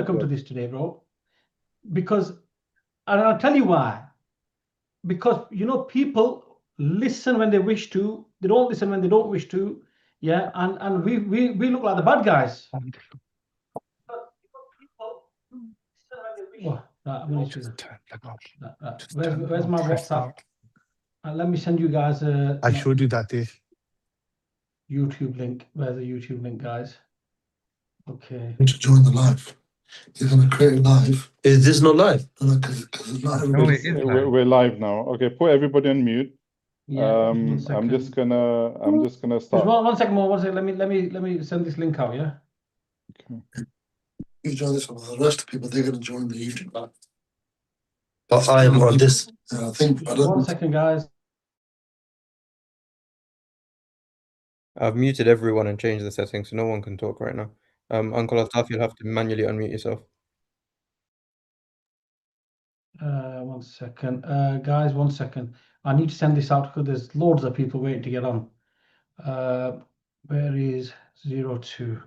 come to this today, bro, because, and I'll tell you why. Because, you know, people listen when they wish to, they don't listen when they don't wish to. Yeah, and we look like the bad guys. Oh, I'm gonna where's my WhatsApp? Let me send you guys I showed you that day. YouTube link. Where's the YouTube link, guys? Okay. To join the live. You're going to create a live. Is this not live? Because it's live. No, it is live. We're live now. Okay, put everybody on mute. Yeah. I'm just gonna start. Just one second more. One second. Let me send this link out. Yeah. Okay. You join this one. The rest of the people, they're going to join the YouTube live. But I am on this. I think. I don't. 1 second, guys. I've muted everyone and changed the settings so no one can talk right now. Uncle ALTAF, you'll have to manually unmute yourself. 1 second. Guys, 1 second. I need to send this out because there's loads of people waiting to get on. Where is 02?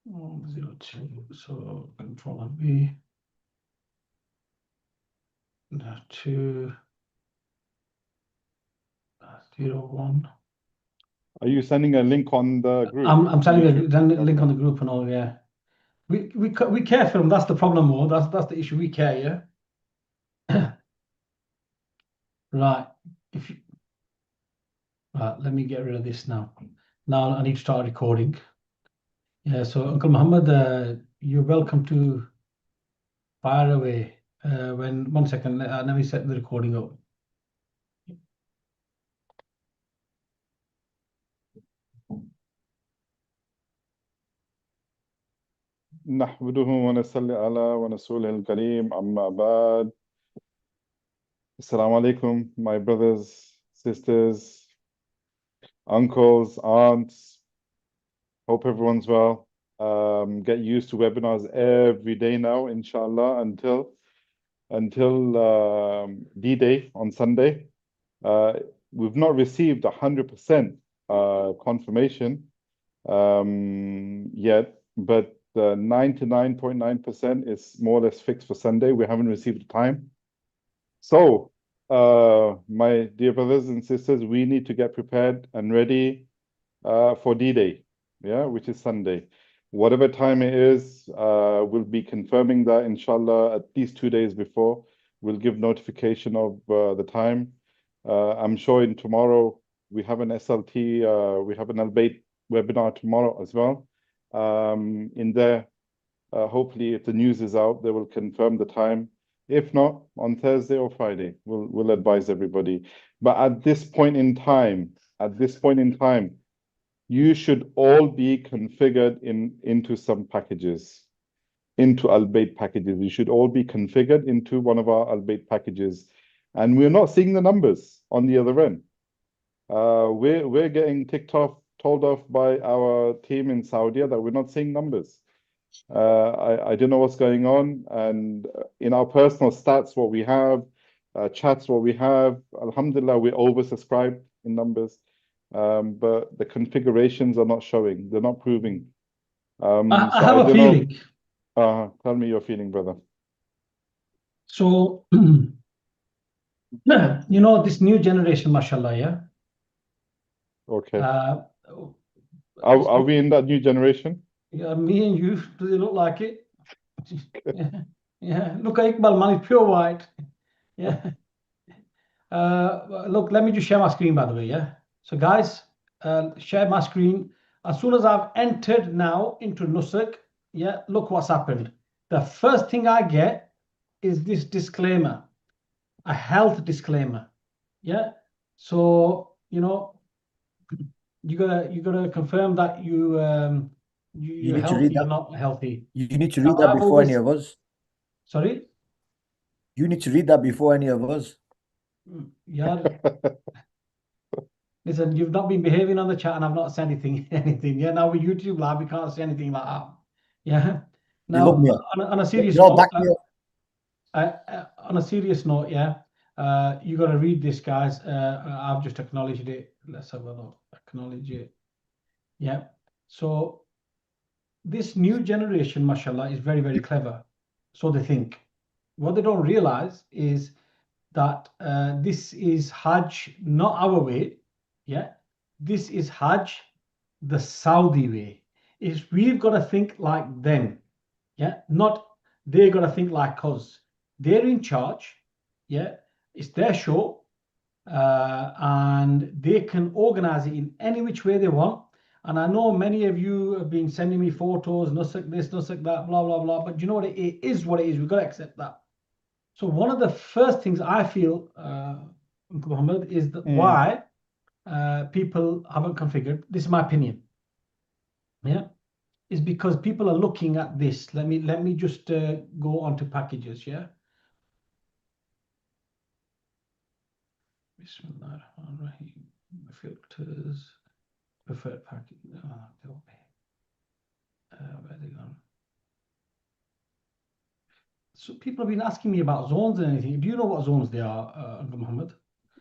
02. So Control and V. 2. 01. Are you sending a link on the group? I'm sending a link on the group and all. Yeah. We care for them. That's the problem, more. That's the issue. We care, yeah. Right. Right. Let me get rid of this now. Now I need to start recording. Yeah. So Uncle Muhammad, you're welcome to fire away. 1 second. Let me set the recording up. نحمده ونصلي على ورسوله الكريم أما بعد. Assalamu alaikum, my brothers, sisters, uncles, aunts. Hope everyone's well. Get used to webinars every day now, inshallah, until D-Day on Sunday. We've not received 100% confirmation yet, but 99.9% is more or less fixed for Sunday. We haven't received the time. So, my dear brothers and sisters, we need to get prepared and ready for D-Day, yeah, which is Sunday. Whatever time it is, we'll be confirming that, inshallah, at least 2 days before. We'll give notification of the time. I'm sure in tomorrow, we have an SLT, we have an Al-Bayt webinar tomorrow as well. In there, hopefully, if the news is out, they will confirm the time. If not, on Thursday or Friday, we'll advise everybody. But at this point in time, you should all be configured into some packages, into Al-Bayt packages. You should all be configured into one of our Al-Bayt packages. And we're not seeing the numbers on the other end. We're getting told off by our team in Saudi that we're not seeing numbers. I don't know what's going on. And in our personal stats, what we have, chats, what we have, alhamdulillah, we're oversubscribed in numbers. But the configurations are not showing. They're not proving. I have a feeling. Tell me your feeling, brother. So, you know, this new generation, mashallah, yeah? Okay. Are we in that new generation? Yeah, me and you, do they look like it? Yeah. Look at Iqbal, man, it's pure white. Yeah. Look, let me just share my screen, by the way, yeah? So, guys, share my screen. As soon as I've entered now into Nusuk, yeah, look what's happened. The first thing I get is this disclaimer, a health disclaimer, yeah? So, you know, you gotta confirm that you're healthy, you're not healthy. You need to read that before any of us. Sorry? You need to read that before any of us. Yeah. Listen, you've not been behaving on the chat and I've not said anything. Yeah, now with YouTube Live, we can't say anything like that. Yeah. Now, on a serious note, on a serious note, yeah, you got to read this, guys. I've just acknowledged it. Let's have a look. Acknowledge it. Yeah. So this new generation, mashallah, is very, very clever. So they think. What they don't realize is that this is Hajj, not our way. Yeah, this is Hajj, the Saudi way. Is we've got to think like them. Yeah, not they got to think like us. They're in charge. Yeah, it's their show, and they can organize it in any which way they want. And I know many of you have been sending me photos, nusuk this, nusuk that, blah, blah, blah. But you know what? It is what it is. We've got to accept that. So one of the first things I feel, Uncle Muhammad, is that why people haven't configured, this is my opinion, yeah, is because people are looking at this. Let me just go on to packages, yeah. Bismillahirrahmanirrahim. Filters, preferred package. Where they gone? So people have been asking me about zones and anything. Do you know what zones they are, Uncle Muhammad?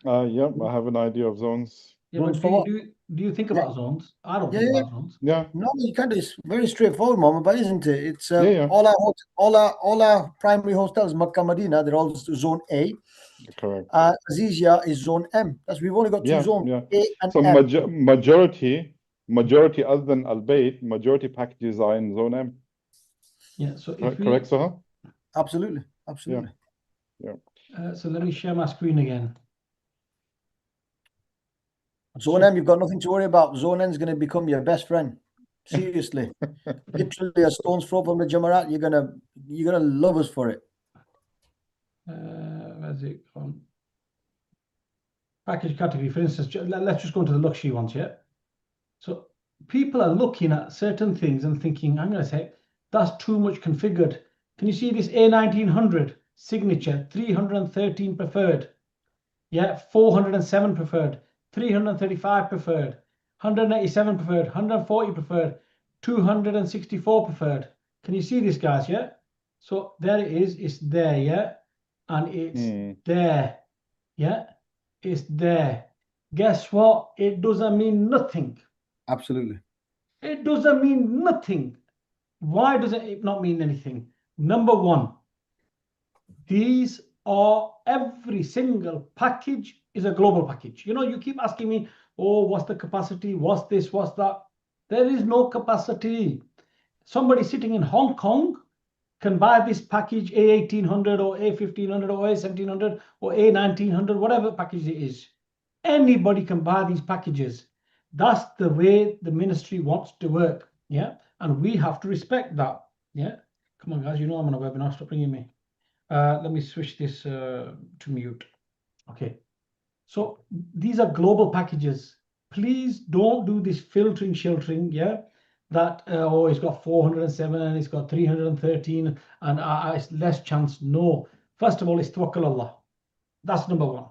Yeah, I have an idea of zones. Yeah, but do you think about zones? I don't think about zones. Yeah. No, you can't. It's very straightforward, Mama, but isn't it? It's Yeah. all our primary hotels, Makkah, Medina, they're all zone A. Correct. Azizia is zone M. We've only got two zones, A and so M. majority other than Al Bayt, majority packages are in zone M. Yeah. So correct, Soha? Absolutely. Yeah. So let me share my screen again. Zone M, you've got nothing to worry about. Zone N is going to become your best friend. Seriously, literally a stone's throw from the Jamarat. You're gonna love us for it. Where's it gone? Package category, for instance. Let's just go into the luxury ones, yeah. So people are looking at certain things and thinking, I'm going to say that's too much configured. Can you see this A1900 signature, 313 preferred, yeah, 407 preferred, 335 preferred, 187 preferred, 140 preferred, 264 preferred. Can you see this, guys? Yeah. So there it is. It's there, yeah, and it's there, yeah. It's there. Guess what? It doesn't mean nothing. Absolutely. It doesn't mean nothing. Why does it not mean anything? Number one, these are every single package is a global package. You know, you keep asking me, oh, what's the capacity? What's this? What's that? There is no capacity. Somebody sitting in Hong Kong can buy this package A1800 or A1500 or A1700 or A1900, whatever package it is. Anybody can buy these packages. That's the way the ministry wants to work. Yeah. And we have to respect that. Yeah. Come on, guys. You know I'm on a webinar. Stop ringing me. Let me switch this to mute. Okay. So these are global packages. Please don't do this filtering, sheltering. Yeah. That, oh, it's got 407 and it's got 313 and it's less chance. No. First of all, it's tawakkul Allah. That's number one.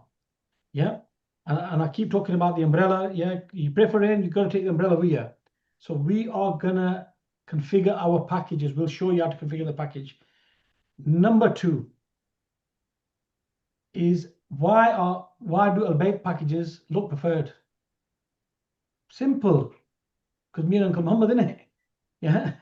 Yeah. And I keep talking about the umbrella. Yeah. You pray for rain, you've got to take the umbrella with you. So we are going to configure our packages. We'll show you how to configure the package. Number two is why do Al-Bayt packages look preferred? Simple. Because me and Uncle Muhammad, isn't it? Yeah.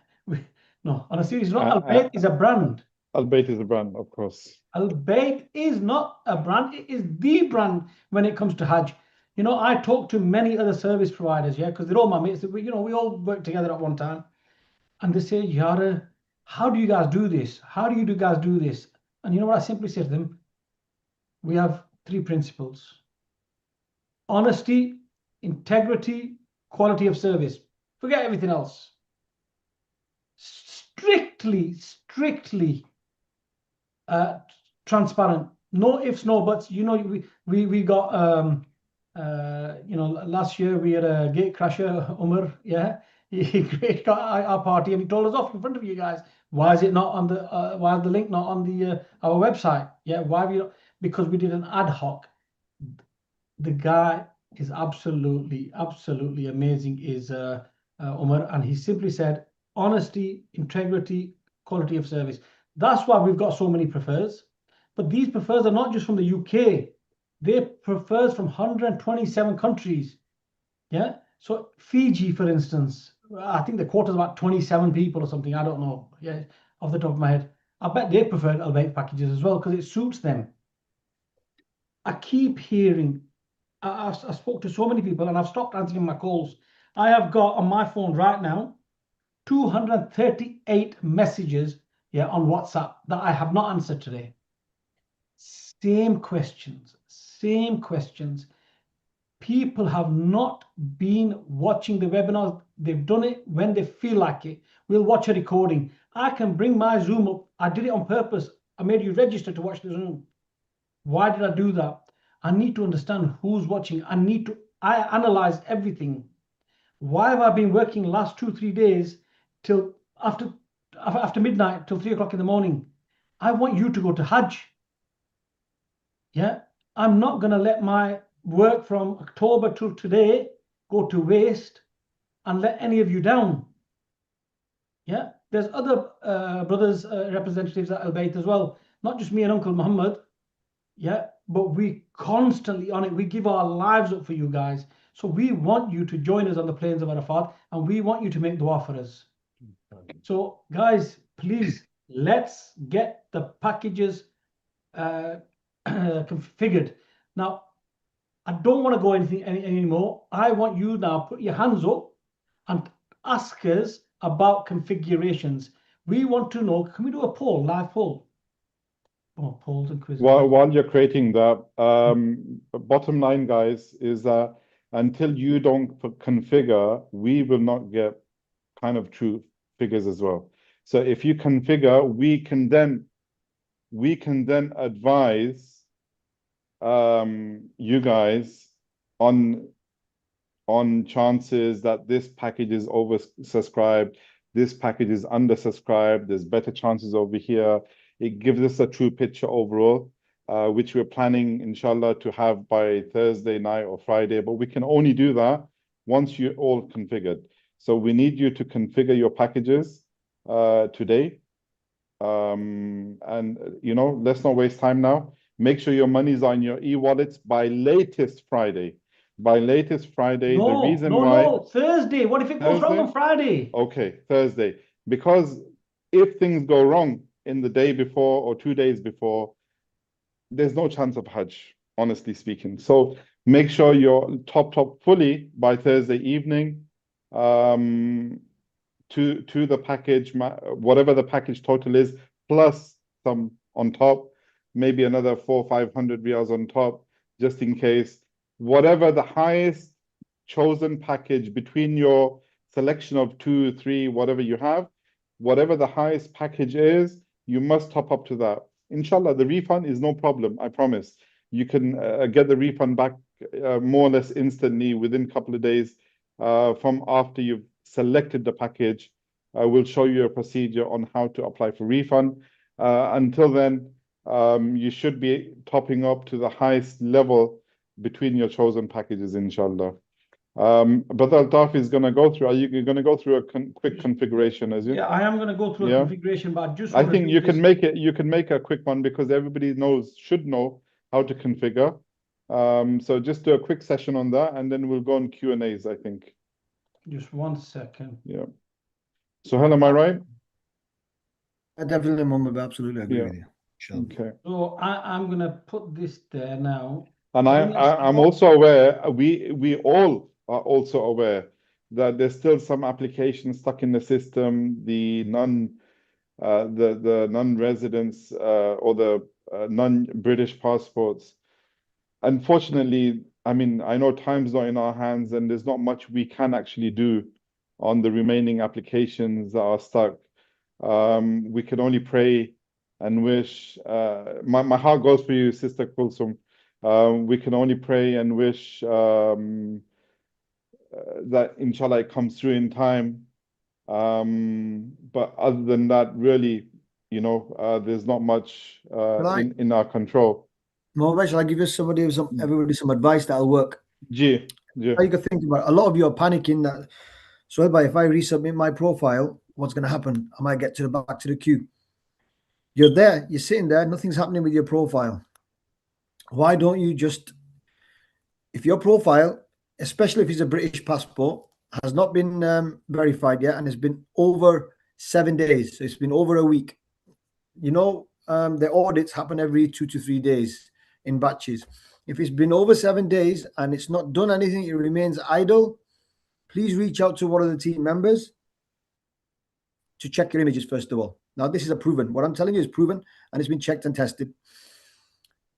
No, on a serious note, Al-Bayt is a brand. Al-Bayt is a brand, of course. Al-Bayt is not a brand. It is the brand when it comes to Hajj. You know, I talk to many other service providers, yeah, because they're all my mates. We all work together at one time. And they say, Yara, how do you guys do this? How do you guys do this? And you know what I simply say to them? We have three principles: honesty, integrity, quality of service. Forget everything else. Strictly transparent. No ifs, no buts. You know, we got last year we had a gate crasher, Umar. Yeah, he created our party and he told us off in front of you guys. Why is it not on the? Why is the link not on the our website? Yeah, why have you? Because we did an ad hoc. The guy is absolutely amazing. Is Umar, and he simply said honesty, integrity, quality of service. That's why we've got so many prefers. But these prefers are not just from the UK. They prefers from 127 countries. Yeah. So Fiji, for instance, I think the quota's about 27 people or something. I don't know. Yeah, off the top of my head. I bet they prefer Al-Bayt packages as well because it suits them. I keep hearing, I spoke to so many people and I've stopped answering my calls. I have got on my phone right now 238 messages, yeah, on WhatsApp that I have not answered today. Same questions. People have not been watching the webinar. They've done it when they feel like it. We'll watch a recording. I can bring my Zoom up. I did it on purpose. I made you register to watch the Zoom. Why did I do that? I need to understand who's watching. I analyze everything. Why have I been working last 2-3 days till after midnight till 3 o'clock in the morning? I want you to go to Hajj. Yeah, I'm not going to let my work from October to today go to waste and let any of you down. Yeah, there's other brothers, representatives at Al-Bayt as well, not just me and Uncle Muhammad. Yeah, but we constantly on it. We give our lives up for you guys. So we want you to join us on the plains of Arafat, and we want you to make dua for us. So guys, please, let's get the packages configured. Now, I don't want to go anymore. I want you now put your hands up and ask us about configurations. We want to know, can we do a poll, live poll? Oh, polls and quizzes. While you're creating that, bottom line, guys, is that until you don't configure, we will not get kind of true figures as well. So if you configure, we can then advise you guys on chances that this package is oversubscribed, this package is undersubscribed, there's better chances over here. It gives us a true picture overall, which we're planning, inshallah, to have by Thursday night or Friday. But we can only do that once you're all configured. So we need you to configure your packages today. And, you know, let's not waste time now. Make sure your money's on your e-wallets by latest Friday. By latest Friday, the reason why... No, Thursday. What if it goes wrong on Friday? Okay, Thursday. Because if things go wrong in the day before or 2 days before, there's no chance of Hajj, honestly speaking. So make sure you're topped up fully by Thursday evening to the package, whatever the package total is, plus some on top, maybe another 400 or 500 riyals on top, just in case. Whatever the highest chosen package between your selection of 2, 3, whatever you have, whatever the highest package is, you must top up to that. Inshallah, the refund is no problem, I promise. You can get the refund back more or less instantly within a couple of days from after you've selected the package. We'll show you a procedure on how to apply for refund. Until then, you should be topping up to the highest level between your chosen packages, inshallah. Brother Altaf is going to go through. Are you going to go through a quick configuration? As you? Yeah, I am going to go through a configuration, but I think you can make it. You can make a quick one because everybody should know how to configure. So just do a quick session on that, and then we'll go on Q&As. I think. Just 1 second. Yeah. So, Helen, am I right? I definitely, Muhammad, absolutely agree with you. Sure. Okay. So I'm going to put this there now. And I'm also aware. We all are also aware that there's still some applications stuck in the system. The non-residents or the non-British passports. Unfortunately, I mean, I know time's not in our hands, and there's not much we can actually do on the remaining applications that are stuck. We can only pray and wish. My heart goes for you, Sister Kulsum. We can only pray and wish that inshallah it comes through in time. But other than that, really, you know, there's not much in our control. Mohammed, shall I give you everybody some advice that'll work? Yeah. You can think about it. A lot of you are panicking that, so if I resubmit my profile, what's going to happen? I might get back to the queue. You're there, you're sitting there, nothing's happening with your profile. Why don't you just, if your profile, especially if it's a British passport, has not been verified yet, and it's been over 7 days. So it's been over a week. You know, the audits happen every 2 to 3 days in batches. If it's been over 7 days and it's not done anything, it remains idle, please reach out to one of the team members to check your images first of all. Now, this is a proven. What I'm telling you is proven, and it's been checked and tested.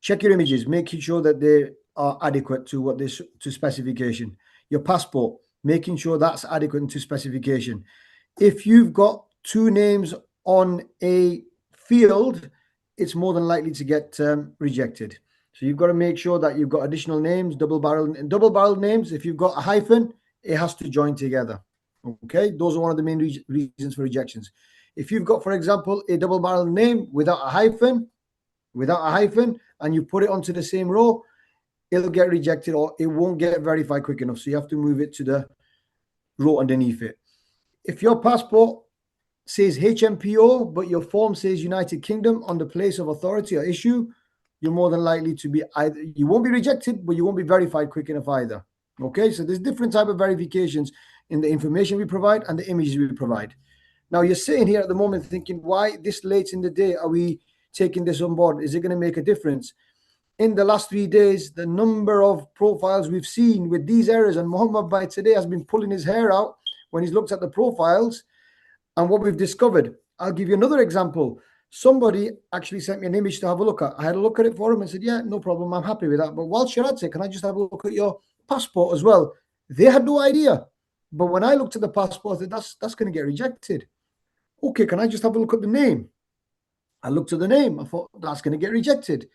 Check your images, making sure that they are adequate to what this to specification. Your passport, making sure that's adequate to specification. If you've got 2 names on a field, it's more than likely to get rejected. So you've got to make sure that you've got additional names, double-barreled names. If you've got a hyphen, it has to join together. Okay, those are one of the main reasons for rejections. If you've got, for example, a double-barreled name without a hyphen, and you put it onto the same row, it'll get rejected or it won't get verified quick enough. So you have to move it to the row underneath it. If your passport says HMPO, but your form says United Kingdom on the place of authority or issue, you're more than likely to be either, you won't be rejected, but you won't be verified quick enough either. Okay, so there's different type of verifications in the information we provide and the images we provide. Now you're sitting here at the moment thinking, why this late in the day are we taking this on board? Is it going to make a difference? In the last 3 days, the number of profiles we've seen with these errors, and Muhammad by today has been pulling his hair out when he's looked at the profiles and what we've discovered. I'll give you another example. Somebody actually sent me an image to have a look at. I had a look at it for him and said, yeah, no problem, I'm happy with that. But while Sharad said, can I just have a look at your passport as well? They had no idea. But when I looked at the passport, I said, that's going to get rejected. Okay, can I just have a look at the name? I looked at the name. I thought, that's going to get rejected.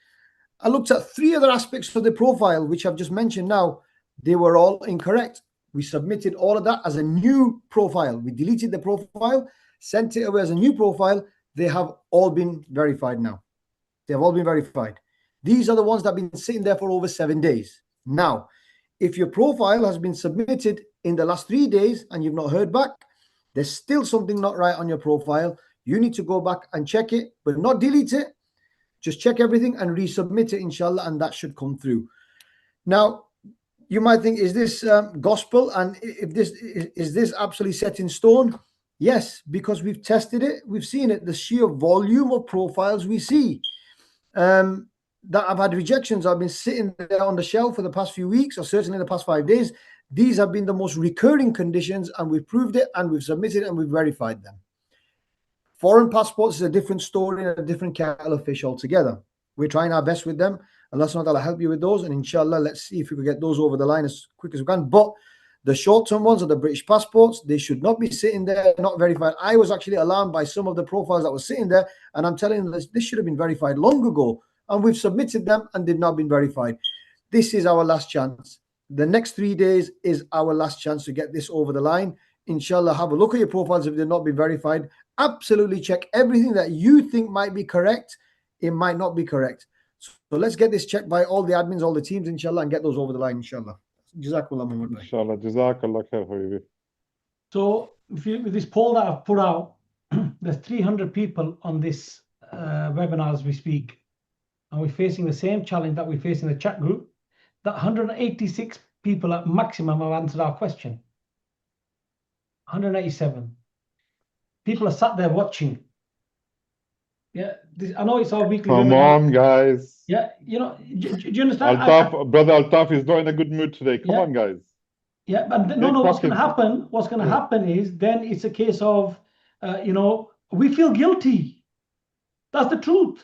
I looked at 3 other aspects of the profile, which I've just mentioned now. They were all incorrect. We submitted all of that as a new profile. We deleted the profile, sent it away as a new profile. They have all been verified now. They have all been verified. These are the ones that have been sitting there for over 7 days. Now, if your profile has been submitted in the last 3 days and you've not heard back, there's still something not right on your profile. You need to go back and check it, but not delete it. Just check everything and resubmit it, inshallah, and that should come through. Now, you might think, is this gospel? And if this is this absolutely set in stone? Yes, because we've tested it. We've seen it. The sheer volume of profiles we see that I've had rejections. I've been sitting there on the shelf for the past few weeks, or certainly the past 5 days. These have been the most recurring conditions, and we've proved it, and we've submitted it, and we've verified them. Foreign passports is a different story and a different kettle of fish altogether. We're trying our best with them. Allah subhanahu wa ta'ala help you with those. And inshallah, let's see if we can get those over the line as quick as we can. But the short-term ones are the British passports. They should not be sitting there, not verified. I was actually alarmed by some of the profiles that were sitting there. And I'm telling them this should have been verified long ago. And we've submitted them and they've not been verified. This is our last chance. The next 3 days is our last chance to get this over the line. Inshallah, have a look at your profiles if they've not been verified. Absolutely check everything that you think might be correct. It might not be correct. So let's get this checked by all the admins, all the teams, inshallah, and get those over the line, inshallah. Jazakallah, Muhammad. Inshallah. Jazakallah khair, Habibi. So with this poll that I've put out, there's 300 people on this webinar as we speak. And we're facing the same challenge that we face in the chat group. That 186 people at maximum have answered our question. 187. People are sat there watching. Yeah, I know it's our weekly. Come on, guys. Yeah, you know, do you understand? ALTAF, brother ALTAF is not in a good mood today. Come on, guys. Yeah, but no, what's going to happen? What's going to happen is then it's a case of, you know, we feel guilty. That's the truth.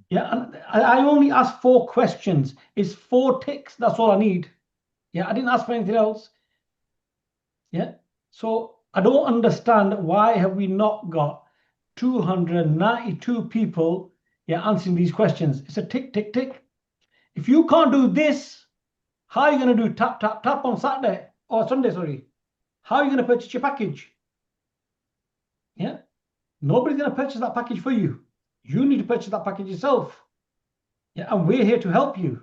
Yeah, and I only asked 4 questions. It's 4 ticks. That's all I need. Yeah, I didn't ask for anything else. Yeah, so I don't understand why have we not got 292 people answering these questions. It's a tick, tick, tick. If you can't do this, how are you going to do tap, tap, tap on Saturday or Sunday, sorry? How are you going to purchase your package? Yeah, nobody's going to purchase that package for you. You need to purchase that package yourself. Yeah, and we're here to help you.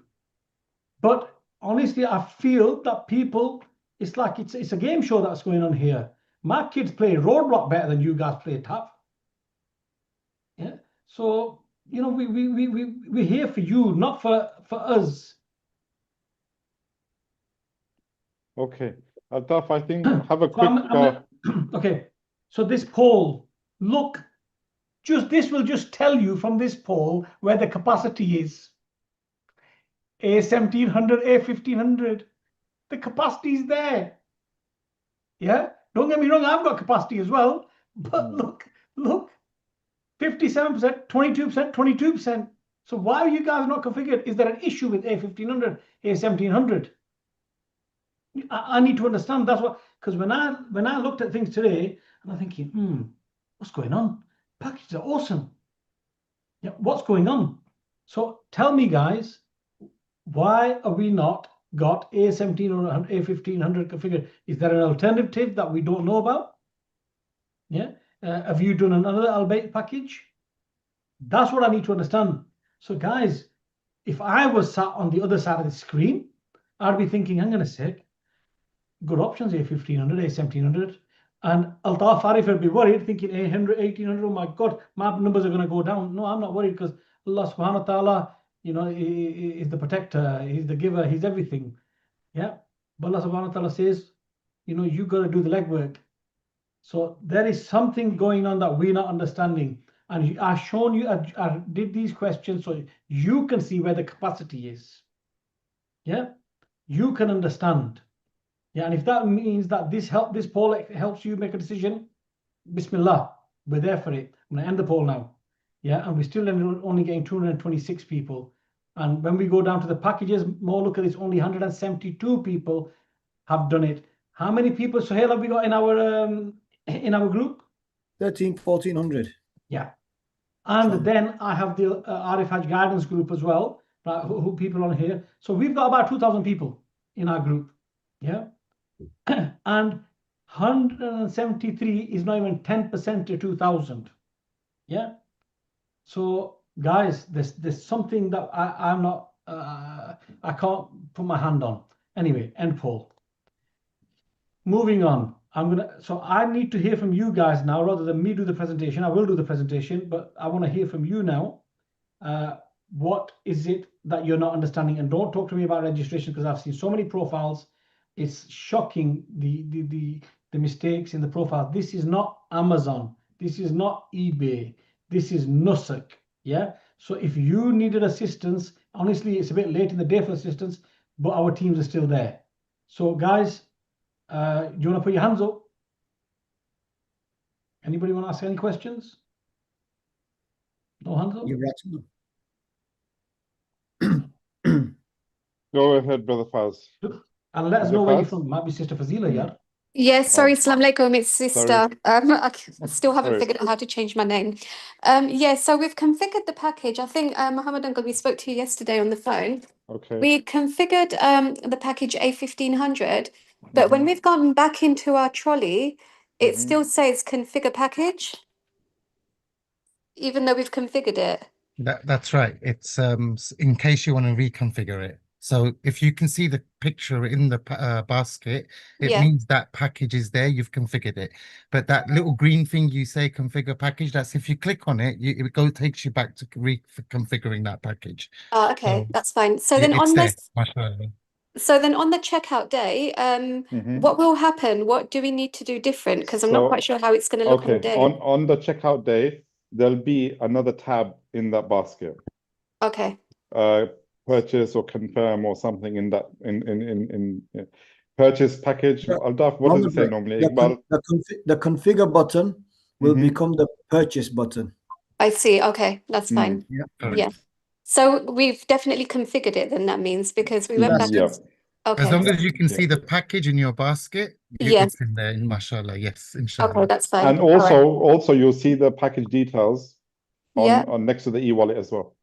But honestly, I feel that people, it's like it's a game show that's going on here. My kids play Roadblock better than you guys play tap. Yeah, so you know we're here for you, not for us. Okay. Altaf, I think have a So quick. okay. So this poll, look, this will just tell you from this poll where the capacity is. A1700, A1500. The capacity is there. Yeah. Don't get me wrong, I've got capacity as well. But look, 57%, 22%, 22%. So why are you guys not configured? Is there an issue with A1500, A1700? I need to understand. That's what, because when I looked at things today, and I'm thinking, what's going on? Packages are awesome. Yeah, what's going on? So tell me, guys, why are we not got A17 or A1500 configured? Is there an alternative that we don't know about? Yeah. Have you done another Albeit package? That's what I need to understand. So, guys, if I was sat on the other side of the screen, I'd be thinking, hang on a sec, good options, A1500, A1700. And ALTAF ARIF would be worried, thinking A100, 1800, oh my God, my numbers are going to go down. No, I'm not worried because Allah subhanahu wa ta'ala, is the protector, he's the giver, he's everything. Yeah. But Allah subhanahu wa ta'ala says, you got to do the legwork. So there is something going on that we're not understanding. And I've shown you, I did these questions so you can see where the capacity is. Yeah. You can understand. Yeah, and if that means that this poll helps you make a decision, Bismillah, we're there for it. I'm going to end the poll now. Yeah, and we're still only getting 226 people. And when we go down to the packages, more look at this, only 172 people have done it. How many people, Sohail, have we got in our group? 1,400. Yeah. And then I have the ARIF HAJJ guidance group as well, right, who people on here. So we've got about 2,000 people in our group. Yeah. And 173 is not even 10% to 2,000. Yeah. So guys, there's something that I'm not I can't put my hand on. Anyway, end poll. Moving on. So I need to hear from you guys now rather than me do the presentation. I will do the presentation, but I want to hear from you now. What is it that you're not understanding? And don't talk to me about registration because I've seen so many profiles. It's shocking the mistakes in the profile. This is not Amazon. This is not eBay. This is Nusuk. Yeah. So if you needed assistance, honestly, it's a bit late in the day for assistance, but our teams are still there. So guys, do you want to put your hands up? Anybody want to ask any questions? No hands up? You're right. Go ahead, Brother Faz. And let us Is know it where you're Faz? from. Might be Sister Fazila, yeah. Yes, sorry, Assalamu alaikum, it's sister. I still haven't Sorry. figured out how to change my name. Yeah, so we've configured the package. I think Muhammad Uncle, we spoke to you yesterday on the phone. Okay. We configured the package A1500, but when we've gone back into our trolley, it still says configure package, even though we've configured it. That's right. It's in case you want to reconfigure it. So if you can see the picture in the basket, it Yeah. means that package is there. You've configured it. But that little green thing you say configure package, that's if you click on it, it takes you back to reconfiguring that package. Okay, So that's fine. So yeah, then it's on there. this, Mashallah. so then on the checkout day, what will happen? What do we need to do different? Because I'm not quite sure how it's going to look on the Okay. day. On the checkout day, there'll be another tab in that basket. Okay. Purchase or confirm or something in that in purchase package. Altaf, what does it say normally? Iqbal? The configure button will become the purchase button. I see. Okay, that's fine. Yeah. Yeah. So we've definitely configured it then, that means, because we went back. Yeah. Okay. As long as you can see the package in your basket, Yes. it's in there, mashallah. Yes, Okay, inshallah. that's fine. And All right. also you'll see the package details Yeah. on next to the e-wallet as well.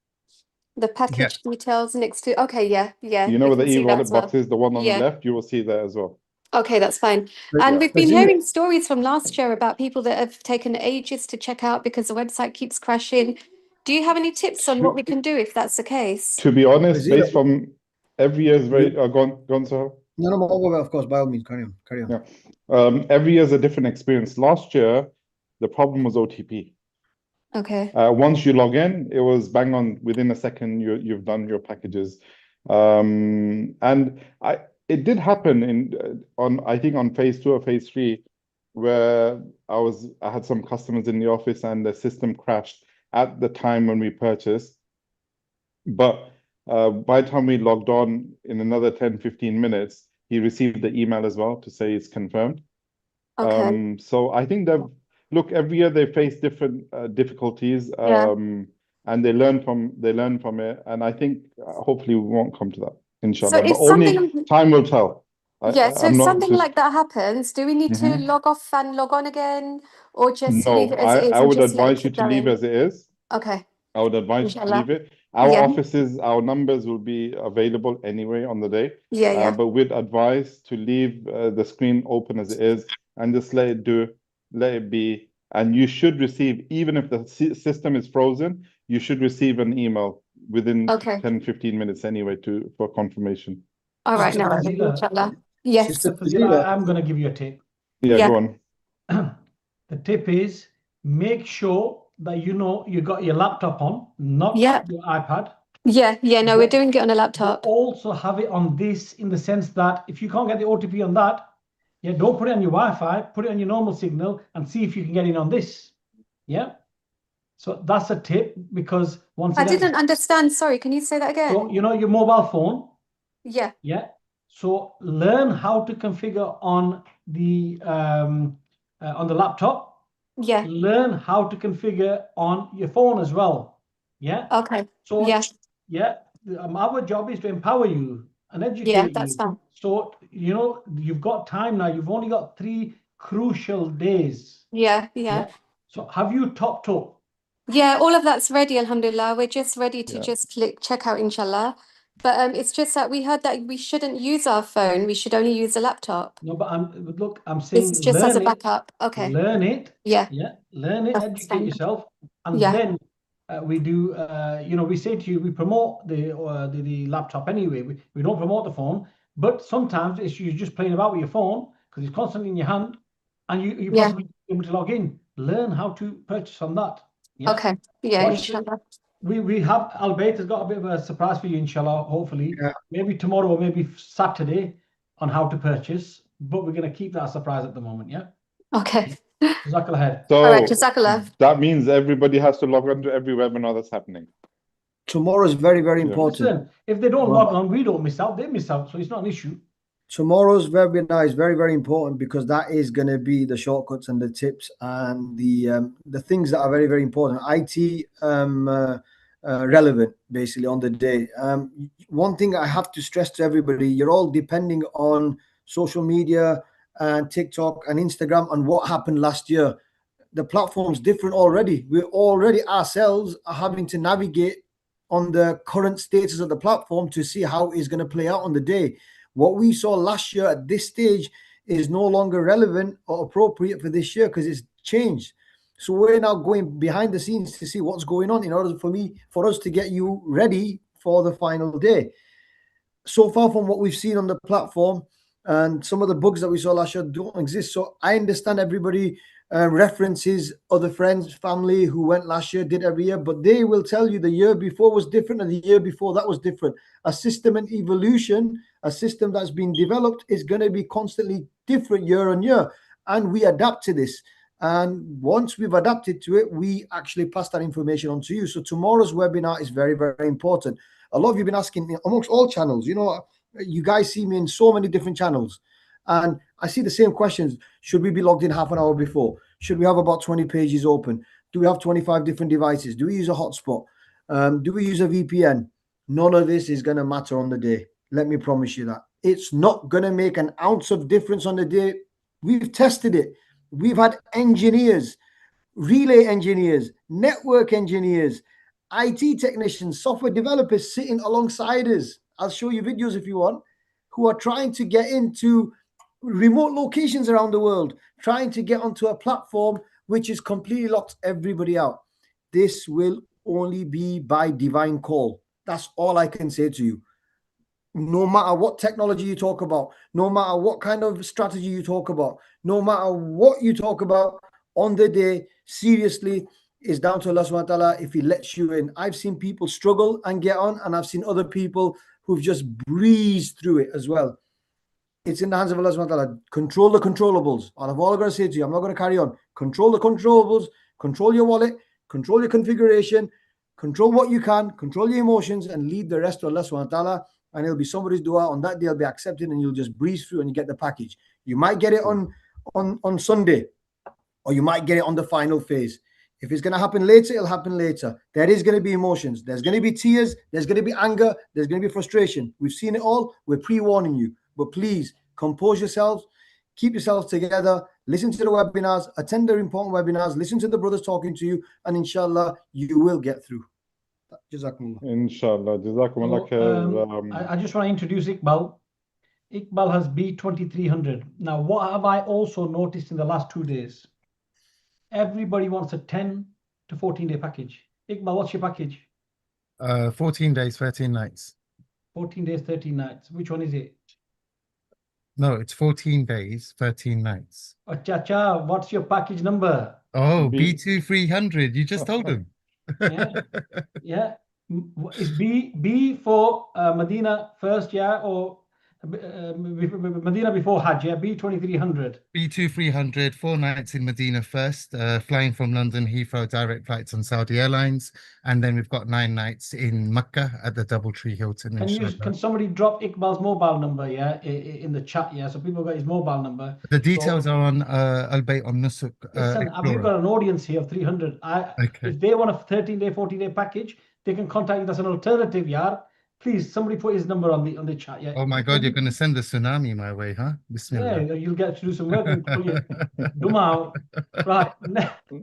The package details next to, okay, yeah. You know we where the can see that e-wallet as well. box is, the one on Yeah. the left, you will see there as well. Okay, that's fine. But And yeah, we've been Fazila- hearing stories from last year about people that have taken ages to check out because the website keeps crashing. Do you have any tips on what we can do if that's the case? To be honest, Fazila- based from every year's very gone so. No, of course, by all means, carry on. Yeah. Every year is a different experience. Last year, the problem was OTP. Okay. Once you log in, it was bang on. Within a second, you've done your packages. And it did happen in on I think on phase 2 or phase 3, where I had some customers in the office and the system crashed at the time when we purchased. But by the time we logged on in another 10-15 minutes, he received the email as well to say it's confirmed. Okay. So I think that look, every year they face different difficulties, Yeah. and they learn from it. And I think hopefully we won't come to that, inshallah. So if But only something, time will tell. yeah, so I'm if not something just like that happens, do we need to Mhm. log off and log on again, or just leave No, it as it is I and would just let it advise you keep to leave going? as it is. Okay, I would advise you to inshallah. leave it. Our Yeah, offices, our numbers will be available anyway on the day. yeah, yeah. But we'd advise to leave the screen open as it is and just let it be. And you should receive, even if the system is frozen, you should receive an email within Okay. 10-15 minutes anyway for confirmation. All right, Sister now, Fazila, inshallah. Yes. Sister Fazila, Fazila, I'm going to give you a tip. Yeah, Yeah. go on. The tip is make sure that you got your laptop on, not Yeah. your iPad. Yeah, yeah, no, we're But- doing it on a But laptop. also have it on this, in the sense that if you can't get the OTP on that, yeah, don't put it on your Wi-Fi, put it on your normal signal and see if you can get in on this. Yeah. So that's a tip, because once I again, didn't understand. Sorry, can you say that again? so your mobile phone, Yeah. yeah. So learn how to configure on the laptop. Yeah. Learn how to configure on your phone as well. Yeah. Okay. So Yeah. yeah, our job is to empower you and Yeah, educate that's you. fine. So you've got time now. You've only got 3 crucial days. Yeah, yeah. So have you topped up? Yeah, all of that's ready, alhamdulillah. We're just ready to Yeah. just click check out, inshallah. But it's just that we heard that we shouldn't use our phone. We should only use a laptop. No, but I'm This saying is just as a learn it. backup. Okay. Learn it. Yeah. Yeah, learn it, That's educate fine. yourself, and Yeah. then we do. We say to you, we promote the laptop anyway. We don't promote the phone, but sometimes it's you're just playing about with your phone because it's constantly in your hand, and you Yeah. possibly be able to log in. Learn how to purchase on that. Yeah. Okay. Yeah, Watch the- inshallah. We have Albert has got a bit of a surprise for you, inshallah. Hopefully, Yeah. maybe tomorrow or maybe Saturday on how to purchase. But we're going to keep that a surprise at the moment. Yeah. Okay. Jazakallah khair. So All right, jazakallah. that means everybody has to log on to every webinar that's happening. tomorrow is very, very Yeah. important. Listen, if they don't Well- log on, we don't miss out. They miss out, so it's not an issue. Tomorrow's webinar is very, very important because that is going to be the shortcuts and the tips and the things that are very, very important. IT relevant, basically, on the day. One thing I have to stress to everybody: you're all depending on social media and TikTok and Instagram and what happened last year. The platform's different already. We're already ourselves are having to navigate on the current status of the platform to see how it's going to play out on the day. What we saw last year at this stage is no longer relevant or appropriate for this year because it's changed. So we're now going behind the scenes to see what's going on in order for us to get you ready for the final day. So far from what we've seen on the platform and some of the bugs that we saw last year don't exist. So I understand everybody references other friends, family who went last year, did every year, but they will tell you the year before was different and the year before that was different. A system and evolution, a system that's been developed is going to be constantly different year on year. And we adapt to this. And once we've adapted to it, we actually pass that information on to you. So tomorrow's webinar is very, very important. A lot of you have been asking amongst all channels, you guys see me in so many different channels. And I see the same questions. Should we be logged in half an hour before? Should we have about 20 pages open? Do we have 25 different devices? Do we use a hotspot? Do we use a VPN? None of this is going to matter on the day. Let me promise you that. It's not going to make an ounce of difference on the day. We've tested it. We've had engineers, relay engineers, network engineers, IT technicians, software developers sitting alongside us. I'll show you videos if you want, who are trying to get into remote locations around the world, trying to get onto a platform which is completely locked everybody out. This will only be by divine call. That's all I can say to you. No matter what technology you talk about, no matter what kind of strategy you talk about, no matter what you talk about on the day, seriously, is down to Allah subhanahu wa ta'ala if he lets you in. I've seen people struggle and get on, and I've seen other people who've just breezed through it as well. It's in the hands of Allah subhanahu wa ta'ala. Control the controllables. All I've all got to say to you, I'm not going to carry on. Control the controllables, control your wallet, control your configuration, control what you can, control your emotions, and leave the rest to Allah subhanahu wa ta'ala. And it'll be somebody's dua. On that day, it'll be accepted, and you'll just breeze through and you get the package. You might get it on Sunday, or you might get it on the final phase. If it's going to happen later, it'll happen later. There is going to be emotions. There's going to be tears. There's going to be anger. There's going to be frustration. We've seen it all. We're pre-warning you. But please, compose yourselves. Keep yourselves together. Listen to the webinars. Attend the important webinars. Listen to the brothers talking to you. And inshallah, you will get through. Jazakumullah. Inshallah. Jazakumullah khair. I just want to introduce Iqbal. Iqbal has B2300. Now, what have I also noticed in the last 2 days? Everybody wants a 10 to 14-day package. Iqbal, what's your package? 14 days, 13 nights. 14 days, 13 nights. Which one is it? No, it's 14 days, 13 nights. Oh, Chacha, what's your package number? Oh, B- B2300. You just told him. Yeah. Yeah. Is B for Medina first, yeah, or Medina before Hajj, yeah, B2300. B2300, 4 nights in Medina first, flying from London Heathrow, direct flights on Saudi Airlines, and then we've got 9 nights in Mecca at the Doubletree Hilton. Can somebody drop Iqbal's mobile number, yeah, in the chat, yeah, so people got his mobile number. The details are on Al-Bayt on Nusuk. Listen, we've got an audience here of 300. Okay. If they want a 13-day, 14-day package, they can contact us as an alternative, yeah. Please, somebody put his number on the chat, yeah. Oh my God, you're going to send a tsunami my way, huh? Bismillah. Yeah, you'll get to do some work and pull your dum out. Right.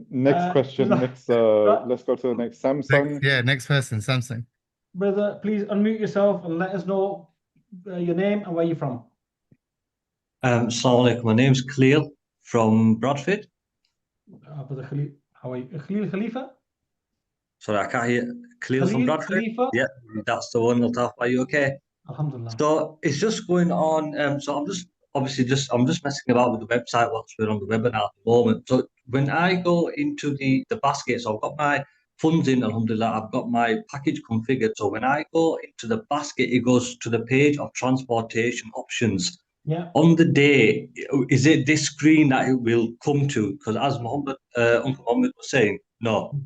Next question. Let's go to the next. Samsung. Next person, Samsung. Brother, please unmute yourself and let us know your name and where you're from. Assalamu alaikum. My name's Khalil from Bradford. Brother Khalil, how are you? Khalil Khalifa? Sorry, I can't hear. Khalil from Bradford. Khalifa? Yeah, that's the one. ALTAF. Are you okay? Alhamdulillah. So it's just going on. So I'm just messing about with the website whilst we're on the webinar at the moment. So when I go into the basket, so I've got my funds in, alhamdulillah, I've got my package configured. So when I go into the basket, it goes to the page of transportation options. Yeah. On the day, is it this screen that it will come to? Because as Uncle Muhammad was saying, no.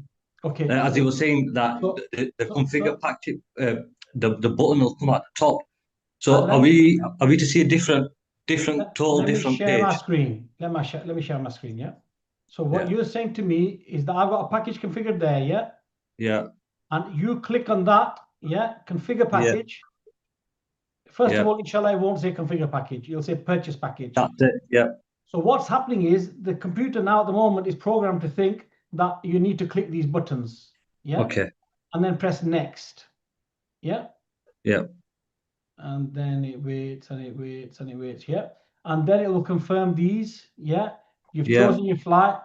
Okay. As he was saying that the configure package, the button will come at the top. So are we to see a different Let me share page? my screen. Let me share my screen. Yeah. So what you're saying to me is that I've got a package configured there. Yeah. Yeah. And you click on that. Yeah. Configure package. First of all, inshallah, it won't say configure package. You'll say purchase package. That's it. Yeah. So what's happening is the computer now at the moment is programmed to think that you need to click these buttons. Yeah. Okay. And then press next. Yeah. Yeah. And then it waits and it waits and it waits. Yeah. And then it will confirm these. Yeah. You've chosen your flight.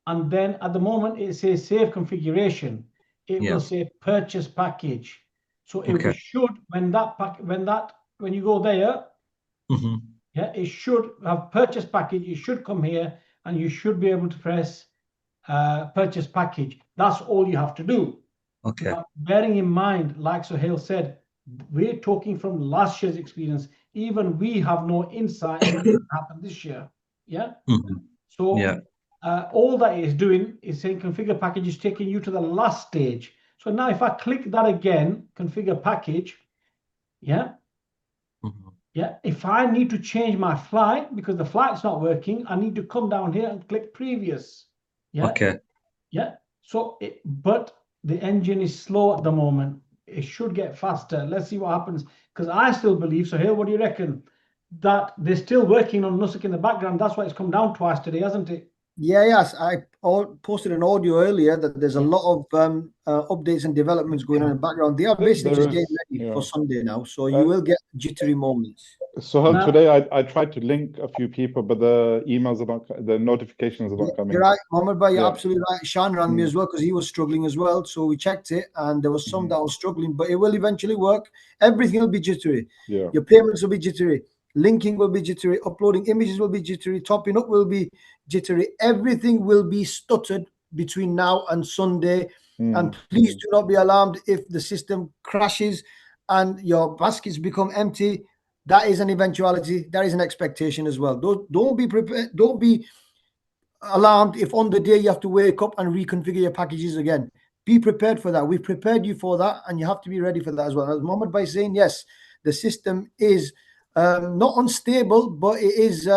And then at the moment it says save configuration. It will say purchase package. So it should, when you go there, it should have purchase package. You should come here and you should be able to press purchase package. That's all you have to do. Okay. Now, bearing in mind, like Sohail said, we're talking from last year's experience. Even we have no insight into what happened this year. Yeah. So all that is doing is saying configure package is taking you to the last stage. So now if I click that again, configure package, if I need to change my flight because the flight's not working, I need to come down here and click previous. So but the engine is slow at the moment. It should get faster. Let's see what happens. Because I still believe, so here, what do you reckon? That they're still working on Nusuk in the background. That's why it's come down twice today, hasn't it? Yes. I posted an audio earlier that there's a lot of updates and developments going on in the background. They are basically just getting ready for Sunday now. So you will get jittery moments. So today I tried to link a few people, but the emails are not, the notifications are not coming. You're right, Mohammed Bhai, you're absolutely right. Shan rang me as well because he was struggling as well. So we checked it and there was some that was struggling, but it will eventually work. Everything will be jittery. Your payments will be jittery. Linking will be jittery. Uploading images will be jittery. Topping up will be jittery. Everything will be stuttered between now and Sunday. And please do not be alarmed if the system crashes and your baskets become empty. that is an eventuality. That is an expectation as well. Don't be prepared. Don't be alarmed if on the day you have to wake up and reconfigure your packages again. Be prepared for that. We've prepared you for that, and you have to be ready for that as well. As Mohammed by saying, yes, the system is not unstable, but it is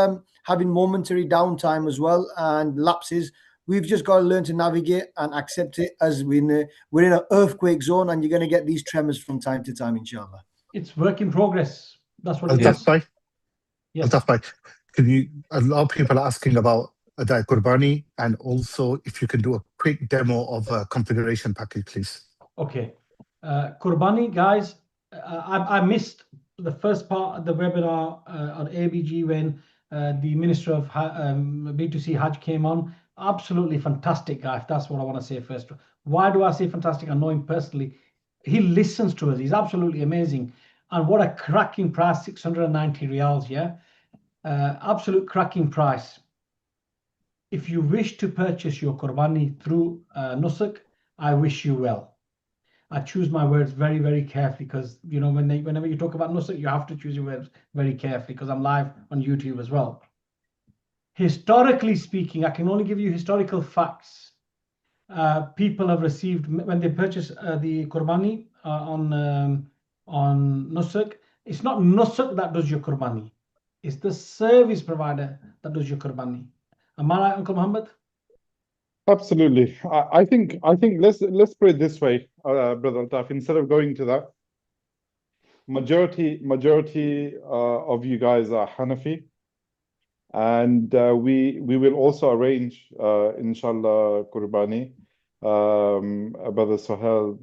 having momentary downtime as well and lapses. We've just got to learn to navigate and accept it as we're in an earthquake zone, and you're going to get these tremors from time to time, inshallah. It's work in progress. That's what it is. Altaf bhai, Yes. Altaf bhai, can you? A lot of people are asking about the Qurbani, and also if you can do a quick demo of a configuration package, please. Okay. Qurbani, guys, I missed the first part of the webinar on ABG when the Minister of B2C Hajj came on. Absolutely fantastic guy. That's what I want to say first. Why do I say fantastic? I know him personally. He listens to us. He's absolutely amazing. And what a cracking price, 690 riyals, yeah? Absolute cracking price. If you wish to purchase your Qurbani through Nusuk, I wish you well. I choose my words very, very carefully because, you know, whenever you talk about Nusuk, you have to choose your words very carefully because I'm live on YouTube as well. Historically speaking, I can only give you historical facts. People have received, when they purchase the Qurbani on Nusuk, it's not Nusuk that does your Qurbani. It's the service provider that does your Qurbani. Am I right, Uncle Muhammad? Absolutely. I think let's put it this way, Brother Altaf. Instead of going to that, majority of you guys are Hanafi, and we will also arrange, inshallah, Qurbani. Brother Sohail,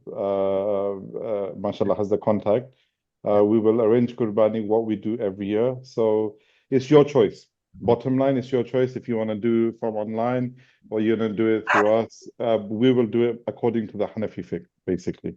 mashallah, has the contact. We will arrange Qurbani, what we do every year. So it's your choice. Bottom line, it's your choice if you want to do from online or you're going to do it through us. We will do it according to the Hanafi fiqh, basically.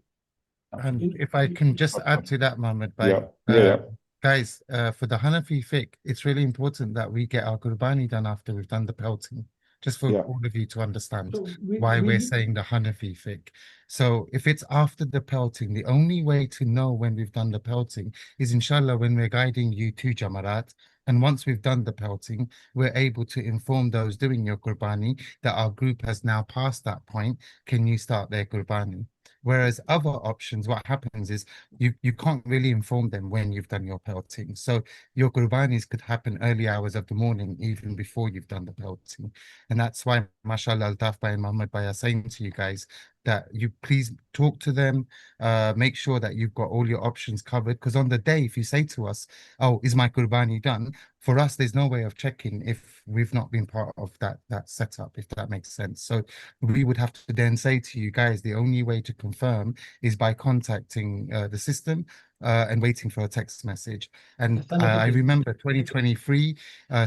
And if I can just add to that, Mohammed, guys, for the Hanafi fiqh, it's really important that we get our Qurbani done after we've done the pelting, just for all of you to understand why we're saying the Hanafi fiqh. So if it's after the pelting, the only way to know when we've done the pelting is, inshallah, when we're guiding you to Jamarat. And once we've done the pelting, we're able to inform those doing your Qurbani that our group has now passed that point. Can you start their Qurbani? Whereas other options, what happens is you can't really inform them when you've done your pelting. So your Qurbanis could happen early hours of the morning, even before you've done the pelting. And that's why, mashallah, Altaf Bhai and Muhammad Bhai are saying to you guys that you please talk to them, make sure that you've got all your options covered. Because on the day, if you say to us, oh, is my Qurbani done? For us, there's no way of checking if we've not been part of that setup, if that makes sense. So we would have to then say to you guys, the only way to confirm is by contacting the system and waiting for a text message. And I remember 2023,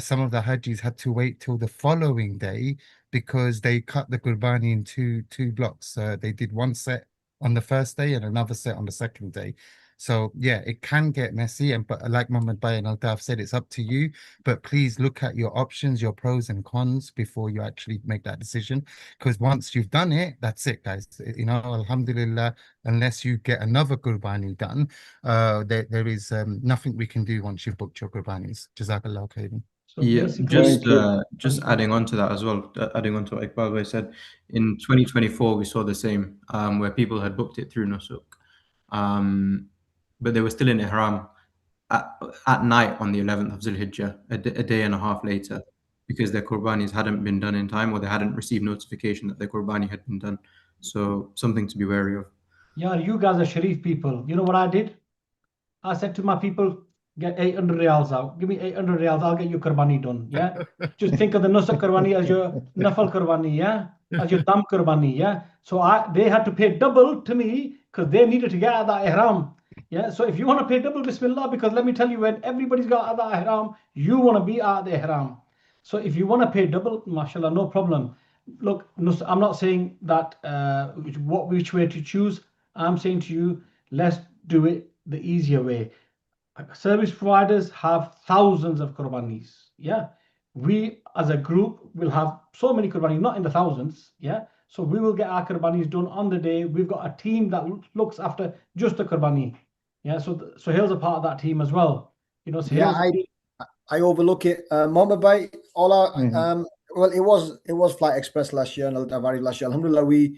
some of the Hajjis had to wait till the following day because they cut the Qurbani into two blocks. They did one set on the first day and another set on the second day. So yeah, it can get messy, but like Mohammed Bhai and Altaf said, it's up to you. But please look at your options, your pros and cons before you actually make that decision. Because once you've done it, that's it, guys. You know, alhamdulillah, unless you get another Qurbani done, there is nothing we can do once you've booked your Qurbanis. Jazakallah khairan. So yeah, just adding on to that as well, adding on to what Iqbal Bhai said, in 2024 we saw the same, where people had booked it through Nusuk. But they were still in Ihram at night on the 11th of Zulhijjah, a day and a half later, because their Qurbanis hadn't been done in time or they hadn't received notification that their Qurbani had been done. So something to be wary of. Yeah, you guys are Sharif people. You know what I did? I said to my people, get 800 riyals out. Give me 800 riyals, I'll get your Qurbani done. Yeah? Just think of the Nusuk Qurbani as your Nafal Qurbani, yeah? As your Dam Qurbani, yeah? So they had to pay double to me because they needed to get out of that Ihram. Yeah, so if you want to pay double, Bismillah, because let me tell you, when everybody's got out of the Ihram, you want to be out of the Ihram. So if you want to pay double, mashallah, no problem. Look, I'm not saying that which way to choose. I'm saying to you, let's do it the easier way. Service providers have thousands of Qurbanis. Yeah, we as a group will have so many Qurbanis, not in the thousands. Yeah, so we will get our Qurbanis done on the day. We've got a team that looks after just the Qurbani. Yeah, so Sohail's a part of that team as well. You know, so Yeah, I overlook it. Mohammed Bhai, all our well, it was Flight Express last year and ALTAF ARIF last year. Alhamdulillah,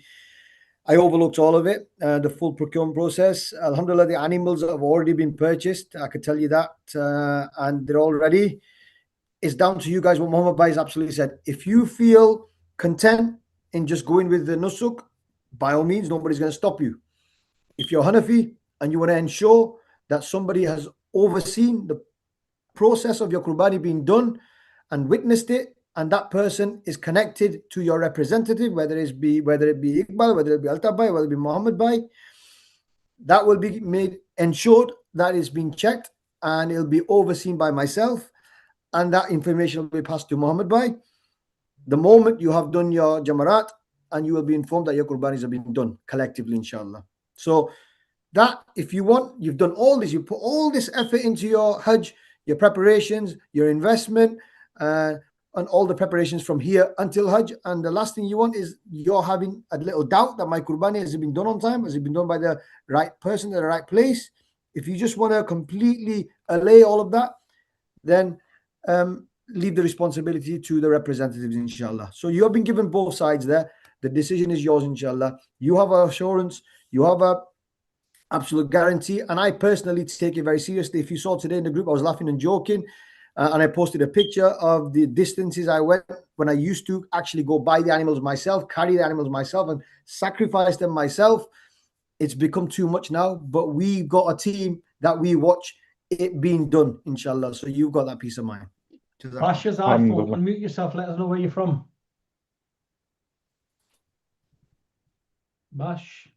I overlooked all of it, the full procurement process. Alhamdulillah, the animals have already been purchased. I could tell you that, and they're all ready. It's down to you guys. What Mohammed Bhai has absolutely said. If you feel content in just going with the nusuk, by all means, nobody's going to stop you. If you're Hanafi and you want to ensure that somebody has overseen the process of your Qurbani being done and witnessed it, and that person is connected to your representative, whether it be Iqbal, whether it be ALTAF Bhai, whether it be Mohammed Bhai, that will be ensured that it's been checked and it'll be overseen by myself, and that information will be passed to Mohammed Bhai the moment you have done your Jamarat, and you will be informed that your Qurbanis have been done collectively, inshallah. So that, if you want, you've done all this, you put all this effort into your Hajj, your preparations, your investment, and all the preparations from here until Hajj. And the last thing you want is you're having a little doubt that my Qurbani, has it been done on time? Has it been done by the right person at the right place? If you just want to completely allay all of that, then leave the responsibility to the representatives, inshallah. So you have been given both sides there. The decision is yours, inshallah. You have an assurance, you have a absolute guarantee, and I personally take it very seriously. If you saw today in the group, I was laughing and joking, and I posted a picture of the distances I went when I used to actually go buy the animals myself, carry the animals myself, and sacrifice them myself. It's become too much now, but we got a team that we watch it being done, inshallah. So you've got that peace of mind. Bash's iPhone, unmute yourself, let us know where you're from. Bash.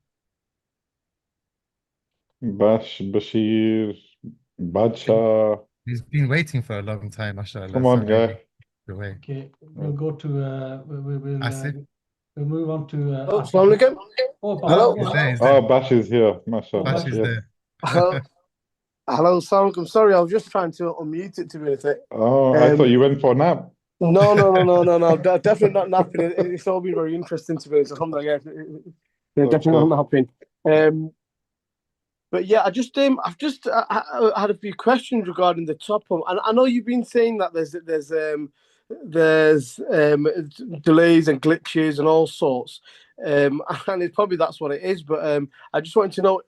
Bash, Bashir, Badsha. He's been waiting for a long time, mashallah. Come on, guy. Okay, we'll go to we'll move on to Assalamu alaikum. Hello. Bash is here, mashallah. Bash is there. Hello, assalamu alaikum. Sorry, I was just trying to unmute it to be honest. Oh, I thought you went for a nap. No. Definitely not napping. It's all been very interesting to be honest. Alhamdulillah, definitely not napping. But yeah, I've just had a few questions regarding the top up, and I know you've been saying that there's delays and glitches and all sorts, and it's probably that's what it is. But I just wanted to know.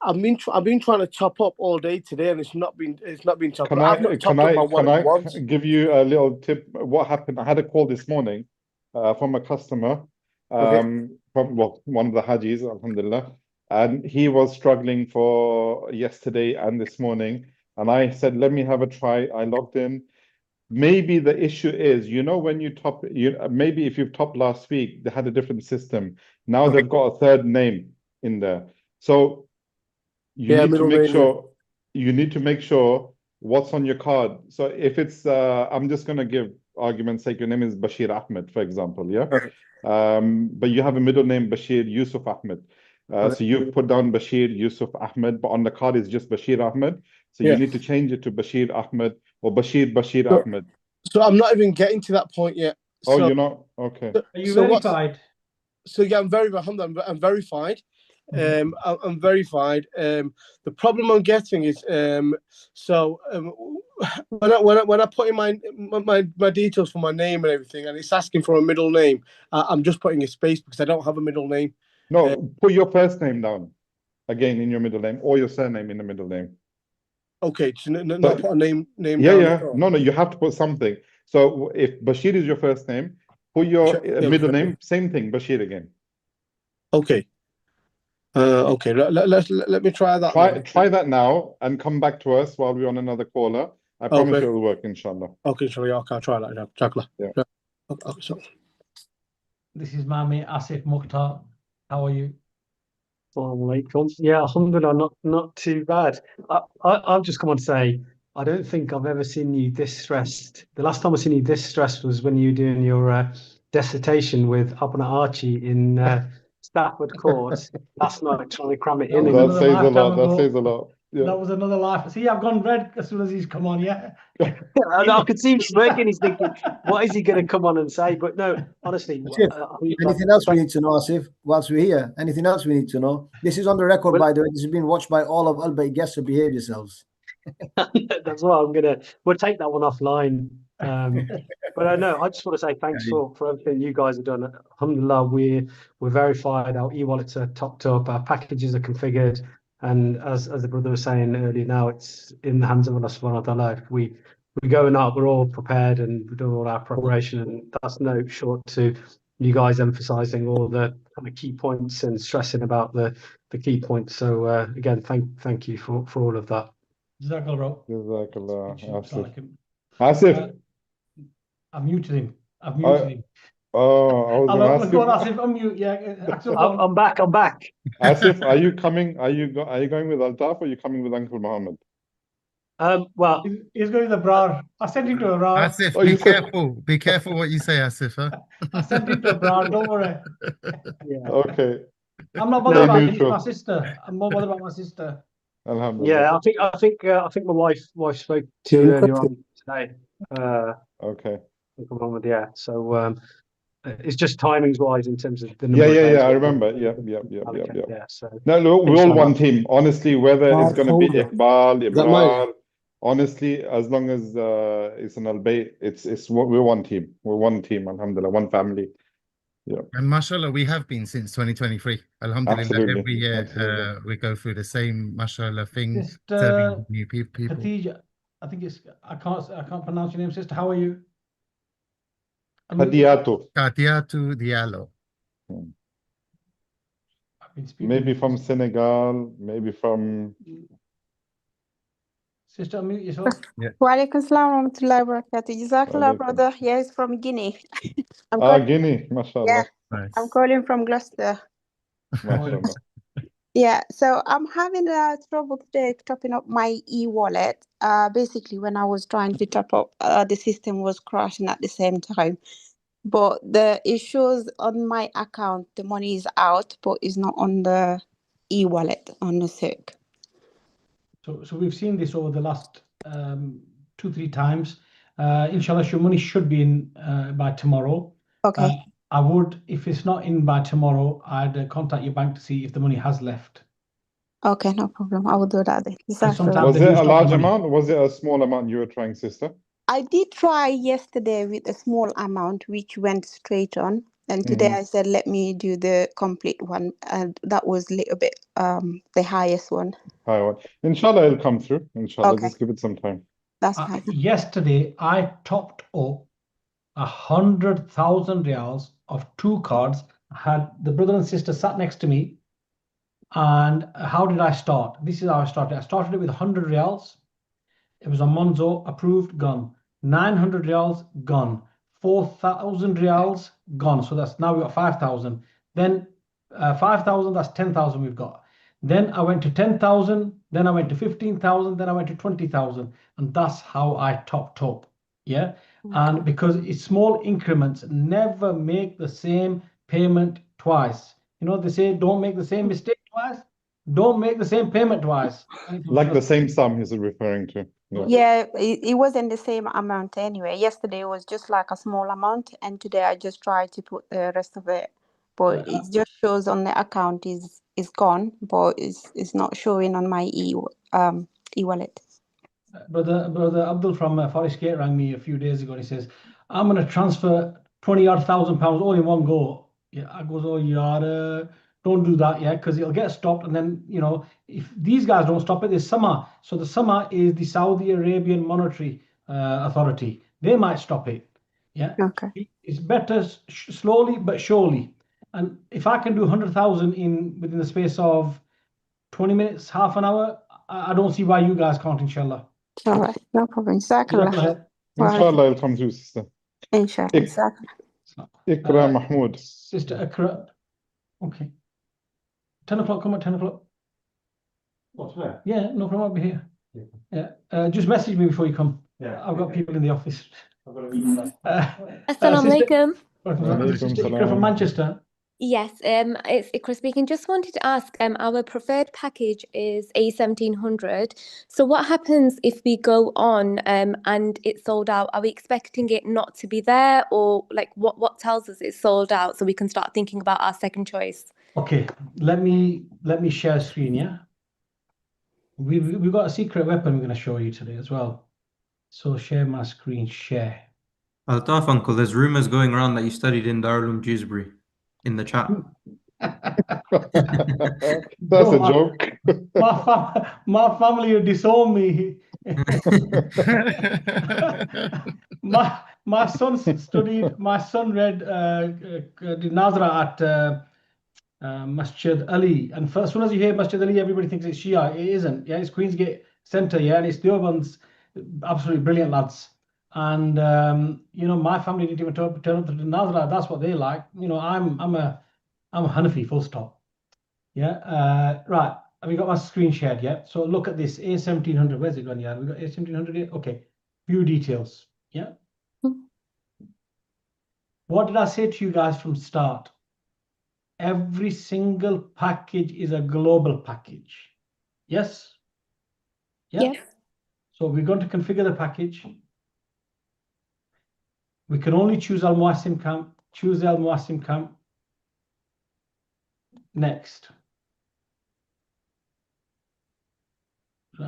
I've been trying to top up all day today, and it's not been top up. Can I give you a little tip? What happened? I had a call this morning from a customer, from one of the Hajjis, alhamdulillah, and he was struggling for yesterday and this morning. And I said, let me have a try. I logged in. Maybe the issue is, when you top, maybe if you've topped last week, they had a different system. Now they've got a third name in there. So you need to make sure what's on your card. So if it's, I'm just going to give argument's sake, your name is Bashir Ahmed, for example, yeah? But you have a middle name, Bashir Yusuf Ahmed. So you've put down Bashir Yusuf Ahmed, but on the card is just Bashir Ahmed. So you need to change it to Bashir Ahmed or Bashir Ahmed. So I'm not even getting to that point yet. Oh, you're not? Okay. Are you verified? So yeah, I'm verified. I'm verified. I'm verified. The problem I'm getting is when I put in my details for my name and everything, and it's asking for a middle name, I'm just putting a space because I don't have a middle name. No, put your first name down again in your middle name, or your surname in the middle name. Okay, so not put a name down. Yeah. No, you have to put something. So if Bashir is your first name, put your middle name, same thing, Bashir again. Okay. Okay, let me try that. Try that now and come back to us while we're on another caller. I promise it will work, inshallah. Okay, inshallah, I'll try that now. Chakla. Yeah. Okay, so. This is my mate Asif Mukhtar. How are you? Yeah, alhamdulillah, not too bad. I've just come on to say, I don't think I've ever seen you this stressed. The last time I seen you this stressed was when you were doing your dissertation with Abuna Archie in Stafford Court last night, trying to cram it in. That says a lot. That says a lot. Yeah. That was another life. See, I've gone red as soon as he's come on, yeah. I could see him smirking. He's thinking, what is he going to come on and say? But no, honestly. Anything else we need to know, Asif, whilst we're here? Anything else we need to know? This is on the record, by the way. This has been watched by all of Al Bayt guests, so behave yourselves. That's what we'll take that one offline. But I know I just want to say thanks for everything you guys have done. Alhamdulillah, we're verified, our e-wallets are topped up, our packages are configured, and as the brother was saying earlier, now it's in the hands of Allah subhanahu wa ta'ala. If we going out, we're all prepared and we're doing all our preparation, and that's no short to you guys emphasizing all the kind of key points and stressing about the key points. So again, thank you for all of that. Jazakallah, Asif. I've muted him. Oh, Hello, go on, Asif, unmute. Yeah, I'm back. Asif, are you coming? Are you going with ALTAF or are you coming with Uncle Muhammad? Well, he's going with Abrar. I sent him to Abrar. Asif, be careful what you say, Asif. Huh? I sent him to Abrar. Don't worry. Yeah. Okay. I'm not bothered about him. It's my sister. I'm more bothered about my sister. Alhamdulillah. Yeah, I think my wife spoke to you earlier on today. Okay. Yeah. So it's just timings wise in terms of the number. Yeah. I remember. Yeah. Yeah. So no, look, we're all one team. Honestly, whether it's going to be Iqbal, Ibrar, honestly, as long as it's an Al-Bayt, we're one team. We're one team. Alhamdulillah, one family. Yeah. And mashallah, we have been since 2023. Alhamdulillah, absolutely. every year we go through the same mashallah thing, serving new people. Khadija, I think I can't pronounce your name, sister. How are you? Khadiyatu Diallo. Maybe from Senegal, maybe from sister, unmute yourself. Wa alaikum assalam warahmatullahi wabarakatuh. Jazakallah, brother. Yeah, he's from Guinea. Guinea, mashallah. Yeah, nice. I'm calling from Gloucester. Mashallah. Yeah, so I'm having trouble today topping up my e-wallet. Basically, when I was trying to top up, the system was crashing at the same time. But the issues on my account, the money is out, but it's not on the e-wallet on the SIC. So we've seen this over the last 2-3 times. Inshallah, your money should be in by tomorrow. Okay. I would, if it's not in by tomorrow, I'd contact your bank to see if the money has left. Okay, no problem. I will do that then. Was it a large amount or was it a small amount you were trying, sister? I did try yesterday with a small amount, which went straight on. And today I said, let me do the complete one. And that was a little bit the highest one. High one. Inshallah, it'll come through. Inshallah, Okay. Just give it some time. That's fine. Yesterday, I topped up 100,000 riyals of 2 cards. I had the brother and sister sat next to me. And how did I start? This is how I started. I started it with 100 riyals. It was a Monzo, approved, gone. 900 riyals, gone. 4,000 riyals, gone. So that's now we've got 5,000. Then 5,000, that's 10,000 we've got. Then I went to 10,000. Then I went to 15,000. Then I went to 20,000. And that's how I topped up. Yeah. And because it's small increments, never make the same payment twice. You know, they say don't make the same mistake twice. Don't make the same payment twice. Like the same sum he's referring to. Yeah, it wasn't the same amount anyway. Yesterday it was just like a small amount, and today I just tried to put the rest of it. But it just shows on the account is gone, but it's not showing on my e-wallet. Brother Abdul from Forest Gate rang me a few days ago and he says, I'm going to transfer 20,000 pounds all in one go. Yeah, I goes, oh, yeah, don't do that, yeah, because it'll get stopped. And then, you know, if these guys don't stop it, there's SAMA. So the SAMA is the Saudi Arabian Monetary Authority. They might stop it. Yeah. Okay. It's better slowly but surely. And if I can do 100,000 within the space of 20 minutes, half an hour, I don't see why you guys can't, inshallah. All right, no problem. Inshallah. Inshallah, it'll come through, sister. Inshallah. Ikra Mahmoud. Sister Ikra. Okay. 10 o'clock, come at 10 o'clock. What's that? Yeah, no problem, I'll be here. Yeah. Just message me before you come. Yeah. I've got people in the office. I've got a meeting. Assalamu alaikum. Sister Ikra from Manchester. Yes, it's Ikra speaking. Just wanted to ask, our preferred package is A1700. So what happens if we go on and it's sold out? Are we expecting it not to be there, or like what tells us it's sold out so we can start thinking about our second choice? Okay, let me share screen, yeah? We've got a secret weapon we're going to show you today as well. So share my screen, share. ALTAF uncle, there's rumors going around that you studied in Darul Dewsbury in the chat. That's a joke. My family will disown me. my son studied. My son read the Nazra at Masjid Ali, and as soon as you hear Masjid Ali, everybody thinks it's Shia. It isn't. Yeah, it's Queensgate Centre. Yeah, and it's the other ones, absolutely brilliant lads. And you know, my family didn't even turn up to the Nazra. That's what they like. You know, I'm a Hanafi, full stop. Yeah. Right. Have we got my screen shared yet? So look at this A1700. Where's it gone? Yeah, we got A1700 here. Okay. View details. Yeah. What did I say to you guys from start? Every single package is a global package. Yes. Yeah. Yes. So we're going to configure the package. We can only choose Al Muasim camp. Choose the Al Muasim camp. Next.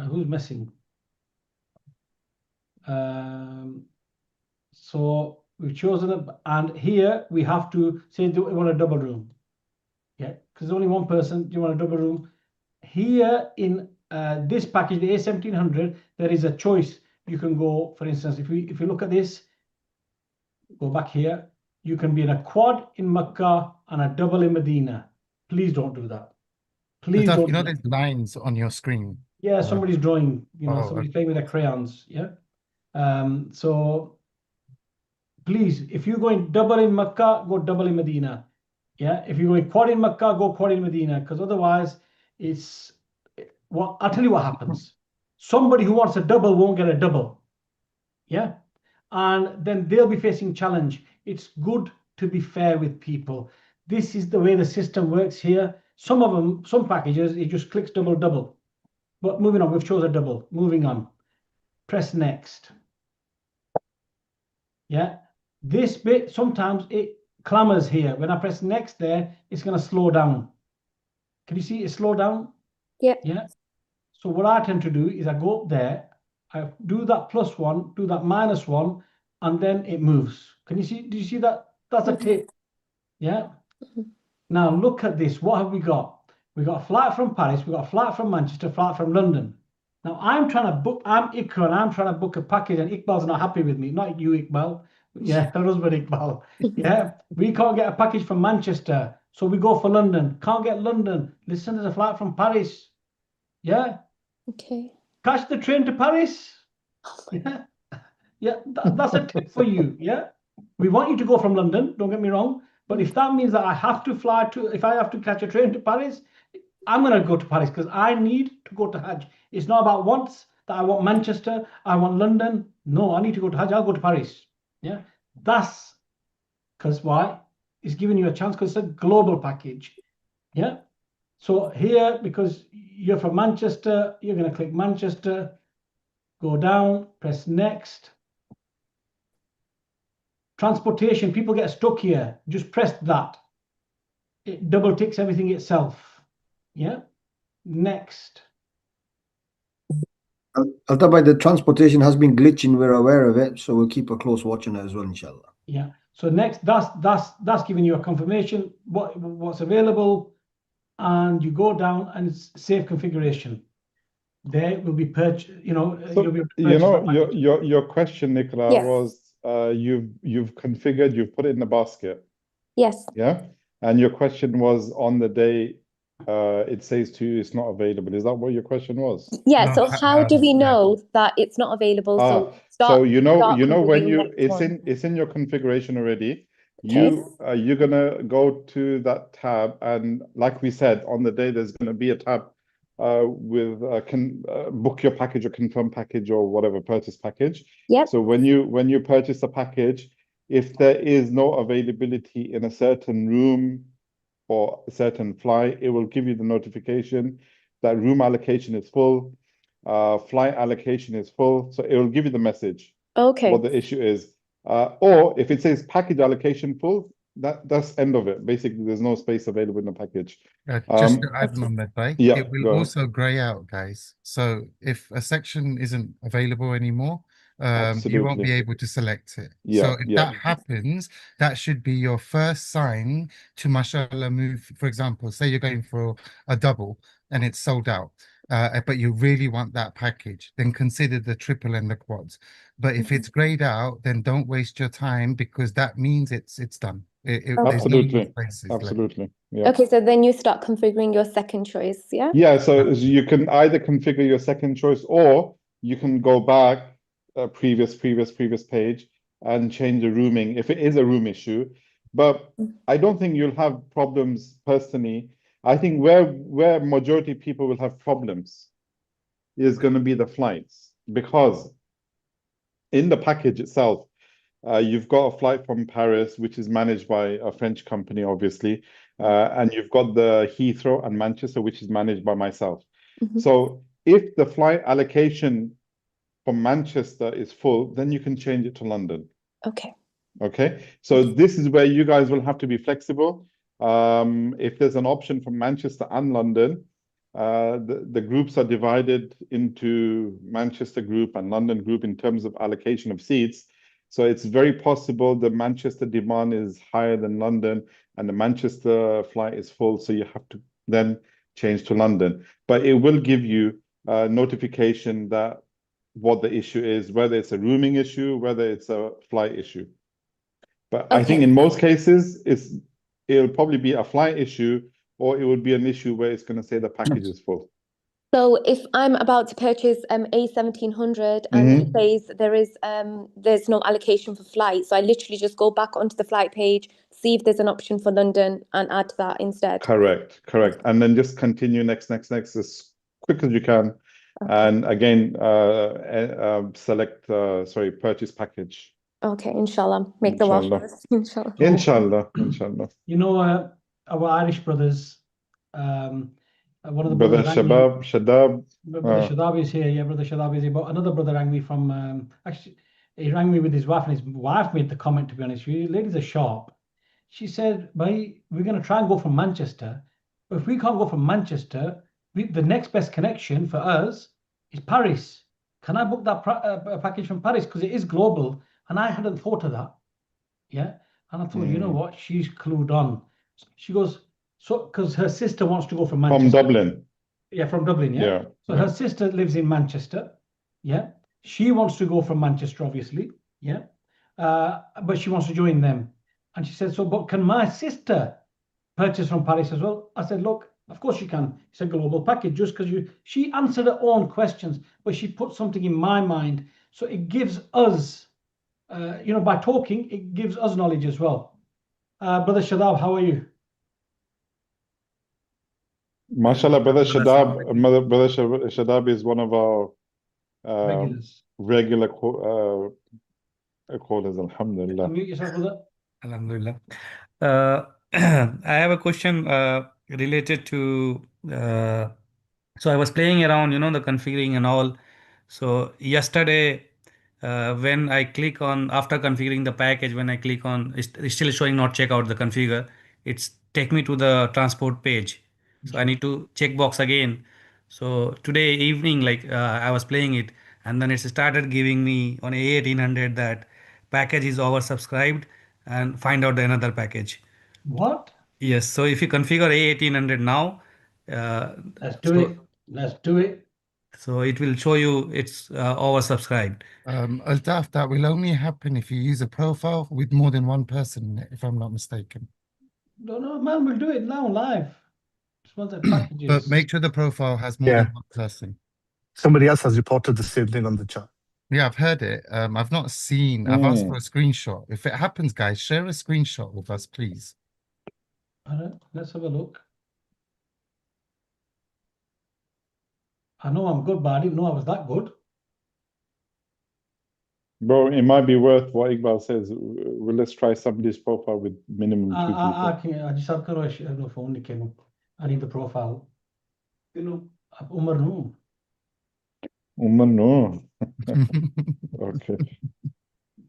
Who's messing? So we've chosen it, and here we have to say, do we want a double room? Yeah, because only one person. Do you want a double room? Here in this package, the A1700, there is a choice. You can go, for instance, if you look at this, go back here. You can be in a quad in Mecca and a double in Medina. Please don't do that. Please don't. You know, there's lines on your screen. Yeah, somebody's drawing. You know, somebody's playing with their crayons. Yeah. So please, if you're going double in Mecca, go double in Medina. Yeah. If you're going quad in Mecca, go quad in Medina. Because otherwise, it's well, I'll tell you what happens. Somebody who wants a double won't get a double. Yeah. And then they'll be facing challenge. It's good to be fair with people. This is the way the system works here. Some of them, some packages, it just clicks double, double. But moving on, we've chosen a double. Moving on. Press next. Yeah. This bit, sometimes it clamours here. When I press next there, it's going to slow down. Can you see it slow down? Yeah. Yeah. So what I tend to do is I go up there, I do that +1, do that -1, and then it moves. Can you see? Do you see that? That's a tip. Yeah. Now look at this. What have we got? We got a flight from Paris. We got a flight from Manchester. Flight from London. Now I'm trying to book. I'm Ikra, and I'm trying to book a package, and Iqbal's not happy with me. Not you, Iqbal. Yeah, her husband Iqbal. Yeah, we can't get a package from Manchester, so we go for London. Can't get London. Listen, there's a flight from Paris. Yeah. Okay. Catch the train to Paris. Yeah, yeah. That's a tip for you. Yeah. We want you to go from London. Don't get me wrong. But if that means that I have to fly to, if I have to catch a train to Paris, I'm going to go to Paris because I need to go to Hajj. It's not about once that I want Manchester, I want London. No, I need to go to Hajj. I'll go to Paris. Yeah. That's because why? It's giving you a chance because it's a global package. Yeah. So here, because you're from Manchester, you're going to click Manchester, go down, press next. Transportation, people get stuck here. Just press that. It double ticks everything itself. Yeah. Next. Altabai, the transportation has been glitching. We're aware of it, so we'll keep a close watch on it as well, inshallah. Yeah. So next, that's giving you a confirmation what's available, and you go down and it's save configuration. There will be purchase. You know, so, you'll be able to purchase your question, Nicola, Yes. was you've configured, you've put it in the basket. Yes. Yeah. And your question was on the day it says to you it's not available. Is that what your question was? Yeah. No, So how do we know that it's not available? So you know when configuring it's in your configuration already. Okay. You're gonna go to that tab, and like we said, on the day there's gonna be a tab with book your package or confirm package or whatever, purchase package. Yep. So when you purchase a package, if there is no availability in a certain room or a certain flight, it will give you the notification that room allocation is full, flight allocation is full. So it will give you the message. Okay. What the issue is. Or if it says package allocation full, that's end of it. Basically, there's no space available in the package. Just to add, Mohammed, right? Yeah, it will also grey out, guys. So if a section isn't available anymore, you won't be able to select it. So if that happens, that should be your first sign to, mashallah, move. For example, say you're going for a double and it's sold out, but you really want that package, then consider the triple and the quads. But if it's grayed out, then don't waste your time, because that means it's done. Absolutely. Absolutely. Yeah. Okay, so then you start configuring your second choice, yeah? Yeah, so you can either configure your second choice, or you can go back previous page and change the rooming if it is a room issue. But I don't think you'll have problems personally. I think where majority of people will have problems is going to be the flights, because in the package itself, you've got a flight from Paris, which is managed by a French company, obviously, and you've got the Heathrow and Manchester, which is managed by myself. So if the flight allocation from Manchester is full, then you can change it to London. Okay, so this is where you guys will have to be flexible. If there's an option from Manchester and London, the groups are divided into Manchester group and London group in terms of allocation of seats. So it's very possible the Manchester demand is higher than London and the Manchester flight is full, so you have to then change to London. But it will give you a notification that what the issue is, whether it's a rooming issue, whether it's a flight issue. But I think in most cases, it'll probably be a flight issue, or it would be an issue where it's going to say the package is full. So if I'm about to purchase A1700 and it says there's no allocation for flight, so I literally just go back onto the flight page, see if there's an option for London, and add that instead. Correct. And then just continue next as quick as you can. And again, select purchase package. Okay, inshallah. Make the wash first. Inshallah. You know, our Irish brothers, one of the brother brothers Shadab. Brother Shadab is here. Yeah, Brother Shadab is here. But another brother rang me from, actually, he rang me with his wife, and his wife made the comment, to be honest with you. Ladies are sharp. She said, "Bhai, we're going to try and go from Manchester. But if we can't go from Manchester, the next best connection for us is Paris. Can I book that package from Paris? Because it is global." And I hadn't thought of that. Yeah. And I thought, you know what? She's clued on. She goes, so, because her sister wants to go from Manchester. From Dublin. Yeah, from Dublin, yeah. So her sister lives in Manchester. Yeah. She wants to go from Manchester, obviously. Yeah. But she wants to join them. And she said, so, but can my sister purchase from Paris as well? I said, look, of course you can. It's a global package, just because she answered her own questions, but she put something in my mind. So it gives us, by talking, it gives us knowledge as well. Brother Shadab, how are you? MashaAllah, Brother Shadab is one of our regular callers. Alhamdulillah. Unmute yourself, brother. Alhamdulillah. I have a question related to. So I was playing around, the configuring and all. So yesterday, when I click on, after configuring the package, when I click on, it's still showing not check out the configure. It's take me to the transport page. So I need to check box again. So today evening, I was playing it, and then it started giving me on A1800 that package is oversubscribed and find out another package. What? Yes. So if you configure A1800 now, let's do it. So it will show you it's oversubscribed. ALTAF, that will only happen if you use a profile with more than one person in it, if I'm not mistaken. No, man, we'll do it now live. Just want the packages. But make sure the profile has more than one person. Somebody else has reported the same thing on the chat. Yeah, I've heard it. I've not seen. I've asked for a screenshot. If it happens, guys, share a screenshot with us, please. All right, let's have a look. I know I'm good, but I didn't know I was that good. Bro, it might be worth what Iqbal says. Well, let's try somebody's profile with minimum 2 people. I just have to phone came up. I need the profile. Umar no. Umar no. Okay.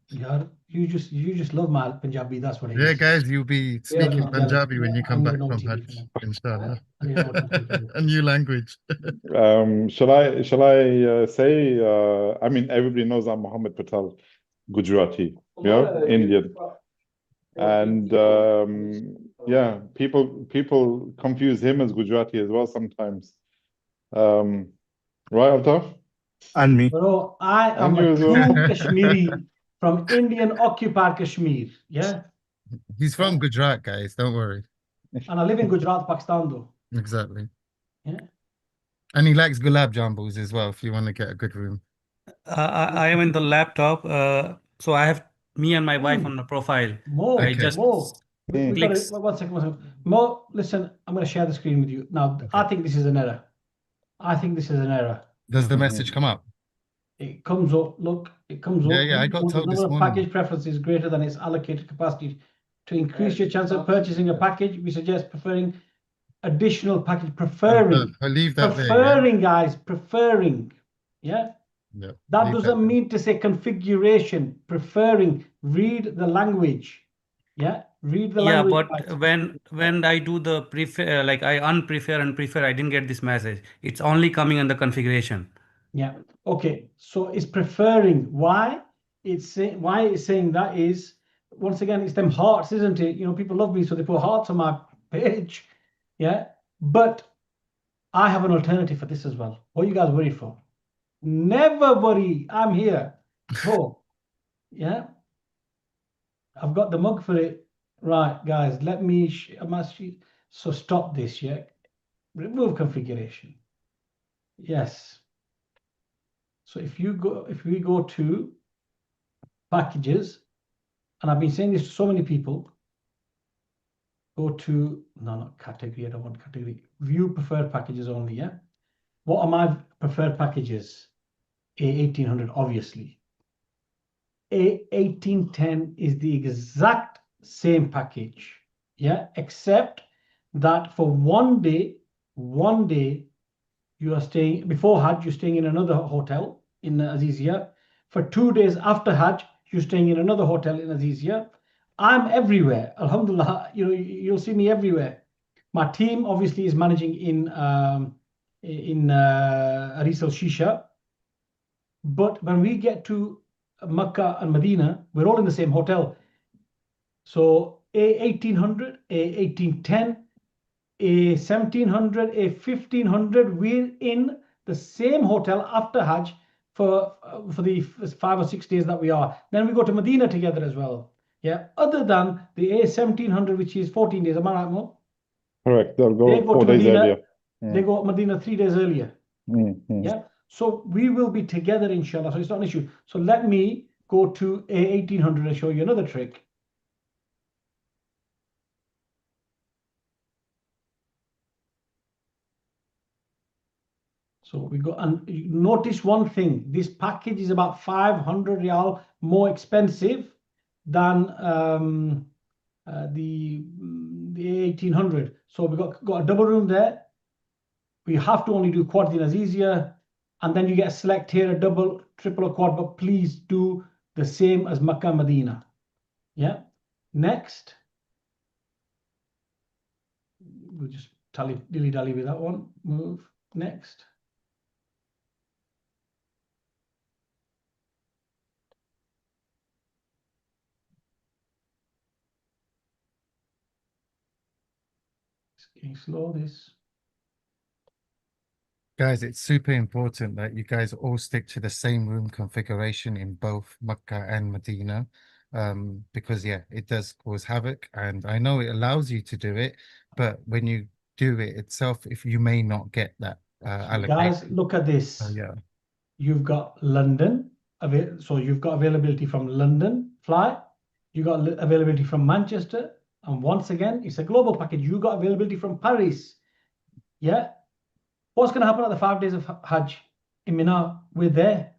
Yeah, you just love my Punjabi. That's what it Yeah, is. guys, you'll be speaking Punjabi when you come back from Hajj, inshallah. A new language. Shall I say? I mean, everybody knows I'm Mohammed Patel, Gujarati, Indian, and yeah, people confuse him as Gujarati as well sometimes. Right, Altaf? And me. Bro, I am And you a as true well. Kashmiri from Indian occupied Kashmir. Yeah. He's from Gujarat, guys. Don't worry. And I live in Gujarat, Pakistan, though. Exactly. Yeah. And he likes gulab jambus as well, if you want to get a good room. I am in the laptop, so I have me and my wife on the profile. Mo, I just we got it. One second. Mo, listen, I'm going to share the screen with you. Now, I think this is an error. I think this is an error. Does the message come up? It comes up, look, it comes up. Yeah, I got The told this number of morning. package preferences greater than its allocated capacity. To increase your chance of purchasing a package, we suggest preferring additional package. Preferring. I'll leave that Preferring, guys. Preferring. Yeah. Yeah. That doesn't mean to say configuration. Preferring. Read the language. Yeah. Read the Yeah, language. but when I do the prefer, like I unprefer and prefer, I didn't get this message. It's only coming in the configuration. Yeah. Okay. So it's preferring. Why it's saying that is, once again, it's them hearts, isn't it? You know, people love me, so they put hearts on my page. Yeah. But I have an alternative for this as well. What are you guys worried for? Never worry. I'm here. Go. Yeah. I've got the mug for it. Right, guys. Let me. So stop this. Yeah. Remove configuration. Yes. So if we go to packages, and I've been saying this to so many people, go to, no, not category, I don't want category, view preferred packages only, yeah? What are my preferred packages? A1800, obviously. A1810 is the exact same package, yeah? Except that for one day, you are staying, before Hajj, you're staying in another hotel in Azizia. For 2 days after Hajj, you're staying in another hotel in Azizia. I'm everywhere. Alhamdulillah, you'll see me everywhere. My team obviously is managing in Aris Al Shisha. But when we get to Makkah and Medina, we're all in the same hotel. So A1800, A1810, A1700, A1500, we're in the same hotel after Hajj for the 5 or 6 days that we are. Then we go to Medina together as well. Yeah, other than the A1700, which is 14 days. Am I right, Mo? Correct. They'll go They go 4 to days Medina. earlier. They go to Medina 3 days earlier. Mm-hmm. Yeah. So we will be together, inshallah. So it's not an issue. So let me go to A1800 and show you another trick. So we go, and notice one thing, this package is about 500 riyal more expensive than the A1800. So we got a double room there. We have to only do quad in Azizia, and then you get a select here, a double, triple, or quad, but please do the same as Makkah, Medina. Yeah. Next. We'll just dilly-dally with that one. Move. Next. Getting slow, this. Guys, it's super important that you guys all stick to the same room configuration in both Makkah and Medina, because yeah, it does cause havoc, and I know it allows you to do it, but when you do it itself, if you may not get that allocation. Guys, look at this. Yeah. You've got London, so you've got availability from London flight. You got availability from Manchester, and once again, it's a global package. You got availability from Paris. Yeah. What's going to happen at the 5 days of Hajj in Mina? We're there.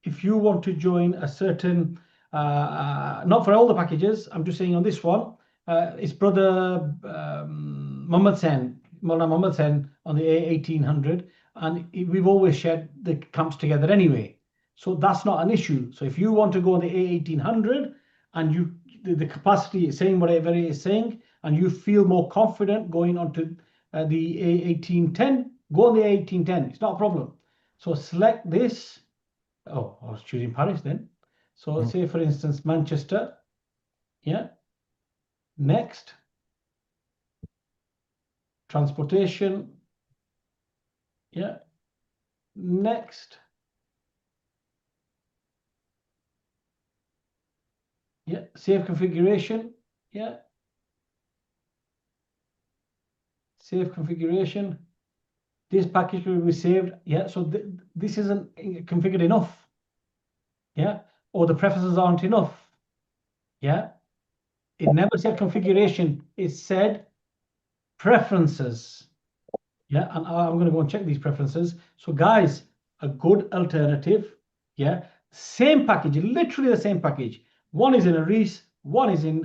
If you want to join a certain, not for all the packages, I'm just saying on this one, it's brother Mohammed Sen, Maulana Mohammed Sen on the A1800, and we've always shared the camps together anyway. So that's not an issue. So if you want to go on the A1800 and the capacity is saying whatever it is saying, and you feel more confident going on to the A1810, go on the A1810. It's not a problem. So select this. Oh, I was choosing Paris then. So say, for instance, Manchester. Yeah. Next. Transportation. Yeah. Next. Yeah. Save configuration. Yeah. Save configuration. This package will be saved. Yeah. So this isn't configured enough. Yeah. Or the preferences aren't enough. Yeah. It never said configuration. It said preferences. Yeah. And I'm going to go and check these preferences. So guys, a good alternative. Yeah. Same package, literally the same package. One is in ARIF, one is in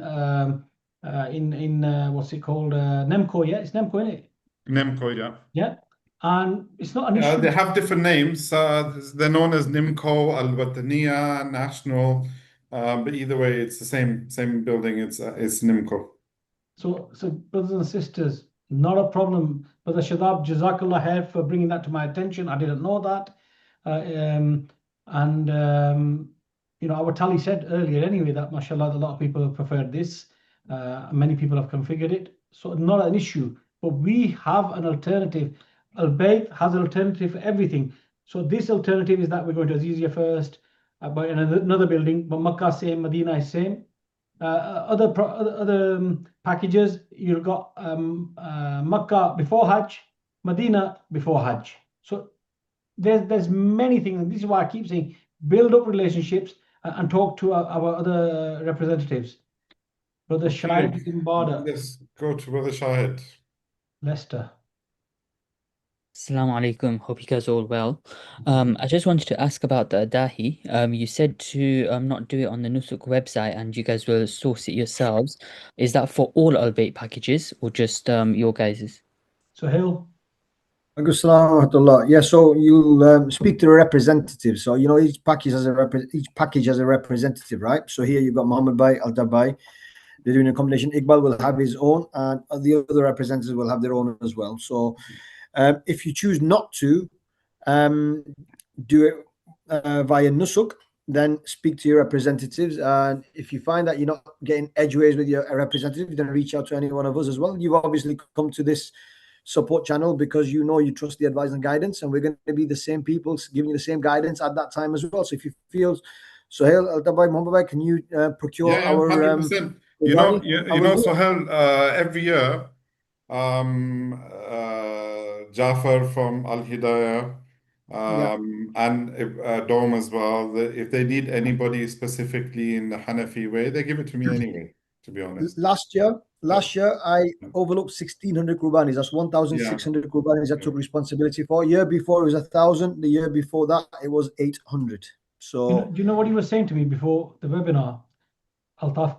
what's it called? Nemco. Yeah. It's Nemco, isn't it? Nemco, yeah. Yeah. And it's not an issue. They have different names. They're known as Nimco, Al Wataniya, National. But either way, it's the same building. It's Nimco. So brothers and sisters, not a problem. Brother Shadab, Jazakallah khair for bringing that to my attention. I didn't know that. Our tally said earlier anyway that mashallah, a lot of people have preferred this. Many people have configured it. So not an issue. But we have an alternative. Al-Bayt has an alternative for everything. So this alternative is that we're going to Azizia first, but in another building, but Makkah same, Medina is same. Other packages, you've got Makkah before Hajj, Medina before Hajj. So there's many things, and this is why I keep saying build up relationships and talk to our other representatives. Brother Shahid in Barda. Yes, go to Brother Shahid. Leicester. Assalamu alaikum. Hope you guys are all well. I just wanted to ask about the Adahi. You said to not do it on the Nusuk website and you guys will source it yourselves. Is that for all Al-Bayt packages or just your guys's? Sohail. Yeah, so you'll speak to the representative. So each package has a representative, right? So here you've got Mohammed Bhai, Altaf Bhai. They're doing a combination. Iqbal will have his own, and the other representatives will have their own as well. So if you choose not to do it via Nusuk, then speak to your representatives. And if you find that you're not getting edgeways with your representative, then reach out to any one of us as well. You've obviously come to this support channel because you trust the advice and guidance, and we're going to be the same people giving you the same guidance at that time as well. So if you feel, Sohail, Altaf Bhai, Mohammed Bhai, can you procure our 100%. Sohail, every year Jafar from Al Hidayah and Dome as well. If they need anybody specifically in the Hanafi way, they give it to me anyway, to be honest. Last year I overlooked 1,600 Qurbanis. That's 1,600 Qurbanis I took responsibility for. Year before it was 1,000. The year before that it was 800. So do you know what he was saying to me before the webinar? Altaf,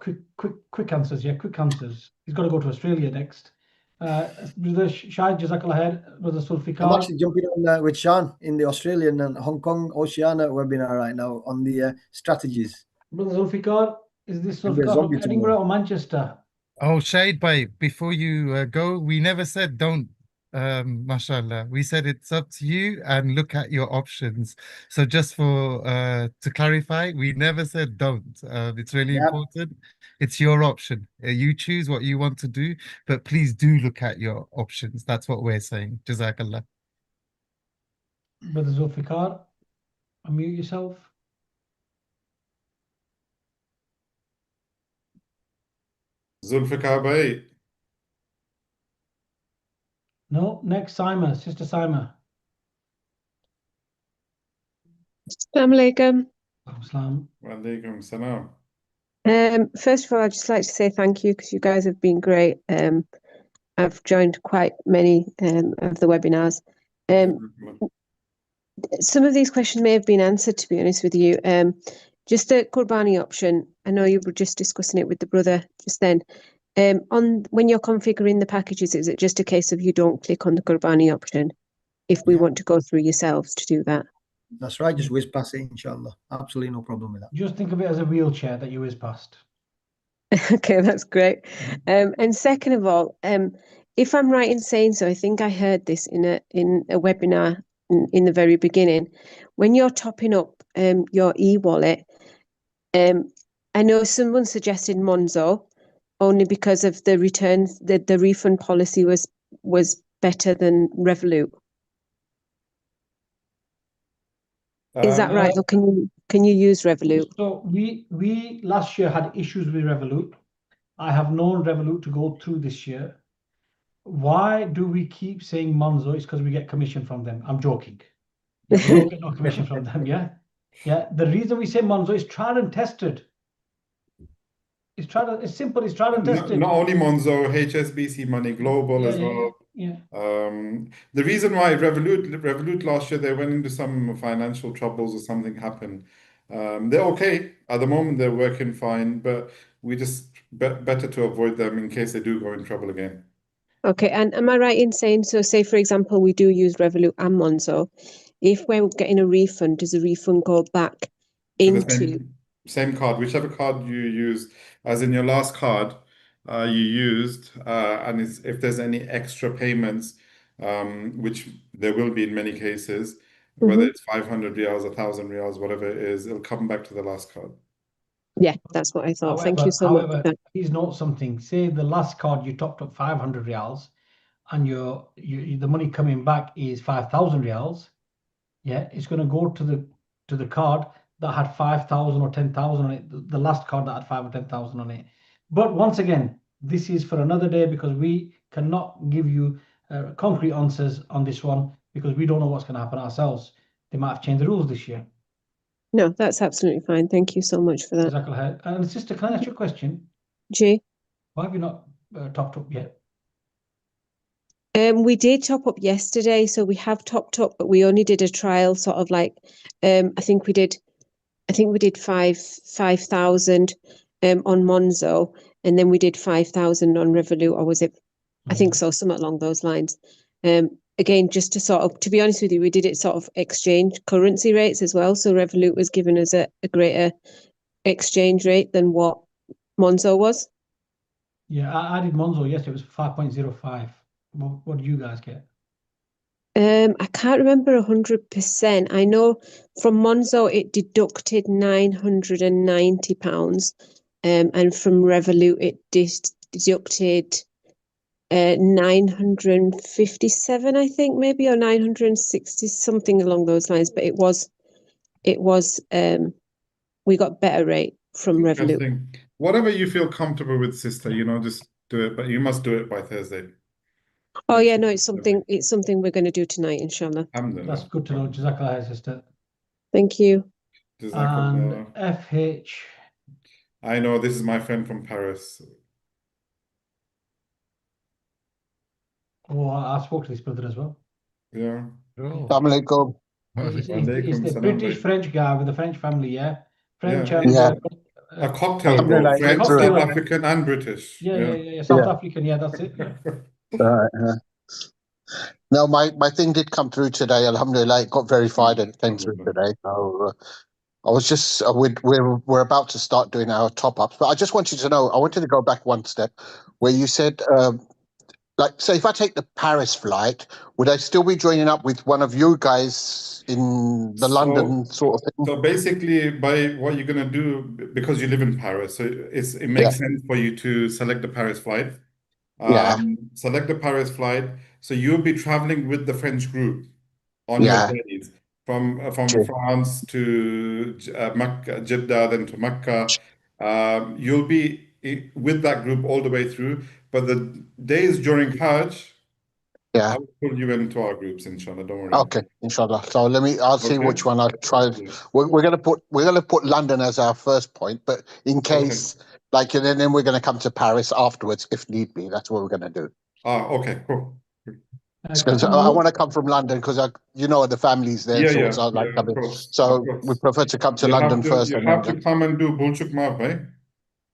quick answers. Yeah, quick answers. He's got to go to Australia next. Brother Shahid, Jazakallah khair. Brother Sulfikar. I'm actually jumping on with Sean in the Australian and Hong Kong Oceania webinar right now on the strategies. Brother Sulfikar, is this Sulfikar from Edinburgh or Manchester? Oh, Shahid Bhai, before you go, we never said don't, mashallah. We said it's up to you and look at your options. So just for to clarify, we never said don't. It's really important. It's your option. You choose what you want to do, but please do look at your options. That's what we're saying. Jazakallah. Brother Zulfikar, unmute yourself. Zulfikar Bhai. No, next Saima, Sister Saima. Assalamu alaikum. Walaikum salam. First of all, I'd just like to say thank you because you guys have been great. I've joined quite many of the webinars. Some of these questions may have been answered, to be honest with you. Just the Qurbani option, I know you were just discussing it with the brother just then. When you're configuring the packages, is it just a case of you don't click on the Qurbani option if we want to go through yourselves to do that? That's right. Just whiz past it, inshallah. Absolutely no problem with that. Just think of it as a wheelchair that you whiz past. Okay, that's great. And second of all, if I'm right in saying so, I think I heard this in a webinar in the very beginning. When you're topping up your e-wallet, I know someone suggested Monzo only because of the returns, the refund policy was better than Revolut. Is that right? Or can you use Revolut? So we last year had issues with Revolut. I have known Revolut to go through this year. Why do we keep saying Monzo? It's because we get commission from them. I'm joking. Yeah, we don't get no commission from them. Yeah, yeah. The reason we say Monzo is tried and tested. It's tried. It's simple. It's tried and tested. Not only Monzo, HSBC Money Global as well. Yeah. The reason why Revolut last year they went into some financial troubles or something happened. They're okay at the moment. They're working fine, but we just better to avoid them in case they do go in trouble again. Okay, and am I right in saying so? Say for example, we do use Revolut and Monzo. If we're getting a refund, does the refund go back into same card, whichever card you used, as in your last card you used, and if there's any extra payments, which there will be in many cases, whether it's 500 riyals, 1,000 riyals, whatever it is, it'll come back to the last card. Yeah, that's what I thought. Thank you so much. Please note something. Say the last card you topped up 500 riyals, and the money coming back is 5,000 riyals. Yeah, it's going to go to the card that had 5,000 or 10,000 on it. The last card that had 5 or 10,000 on it. But once again, this is for another day because we cannot give you concrete answers on this one because we don't know what's going to happen ourselves. They might have changed the rules this year. No, that's absolutely fine. Thank you so much for that. And sister, can I ask you a question? Jay? Why have you not topped up yet? We did top up yesterday, so we have topped up, but we only did a trial, sort of like I think we did 5,000 on Monzo, and then we did 5,000 on Revolut, or was it? I think so, something along those lines. Again, just to sort of, to be honest with you, we did it sort of exchange currency rates as well. So Revolut was giving us a greater exchange rate than what Monzo was. Yeah, I did Monzo yesterday. It was 5.05. What do you guys get? I can't remember 100%. I know from Monzo it deducted £990, and from Revolut it deducted 957, I think, maybe, or 960, something along those lines. But it was we got better rate from Revolut. Whatever you feel comfortable with, sister, just do it, but you must do it by Thursday. Oh yeah, no, it's something we're going to do tonight, inshallah. That's good to know. Jazakallah, sister. Thank you. And FH. I know, this is my friend from Paris. Oh, I spoke to this brother as well. Yeah. Assalamu alaikum. It's the British French guy with the French family, yeah. French yeah. and a cocktail, bro. French, South African, and British. Yeah. South African, yeah, that's it. Yeah. No, my thing did come through today. Alhamdulillah, it got verified and it came through today. So I was just we're about to start doing our top ups, but I just wanted to know. I wanted to go back one step where you said. Like, say, if I take the Paris flight, would I still be joining up with one of you guys in the London sort of thing? So basically, by what you're going to do, because you live in Paris, so it makes sense for you to select the Paris flight. Select the Paris flight. So you'll be traveling with the French group on your journeys from France to Mecca, Jeddah, then to Mecca. You'll be with that group all the way through. But the days during Hajj, I will pull you into our groups, inshallah. Don't worry. Okay, inshallah. So I'll see which one I'll try. We're gonna put London as our first point, but in case, and then we're gonna come to Paris afterwards if need be. That's what we're gonna do. Okay, cool. Because I want to come from London because the family's there, so I like coming. So we prefer to come to London first. You have to come and do Bulchuk Mav, right?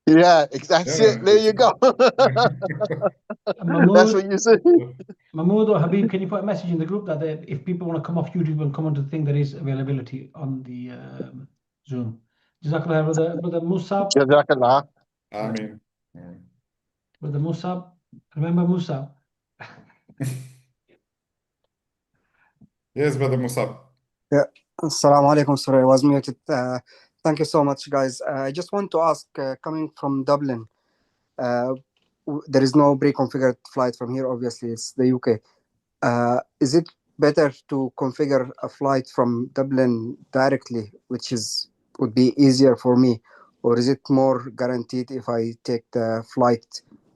Yeah, exactly. There you go. That's what you say. Mahmood or Habib, can you put a message in the group that if people want to come off YouTube and come onto the thing, there is availability on the Zoom. Jazakallah, brother Musab. Jazakallah. Ameen. Brother Musab. Remember Musab? Yes, brother Musab. Yeah. Assalamu alaikum. Sorry, I was muted. Thank you so much, guys. I just want to ask, coming from Dublin, there is no pre-configured flight from here. Obviously, it's the UK. Is it better to configure a flight from Dublin directly, which would be easier for me, or is it more guaranteed if I take the flight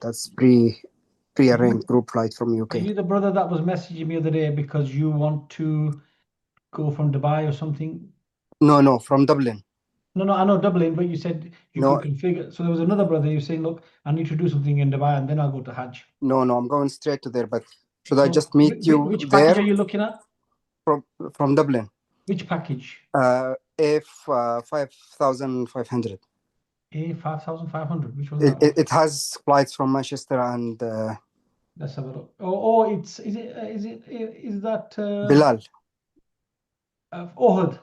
that's pre-arranged group flight from UK? Are you the brother that was messaging me the other day because you want to go from Dubai or something? No, from Dublin. No, I know Dublin, but you said you can configure. So there was another brother you saying, look, I need to do something in Dubai and then I'll go to Hajj. No, I'm going straight to there, but should I just meet you which there? Which package are you looking at? From Dublin. Which package? A5500. A5500. Which was that? It has flights from Manchester and. Let's have a look. Oh, is that Bilal? Ohad.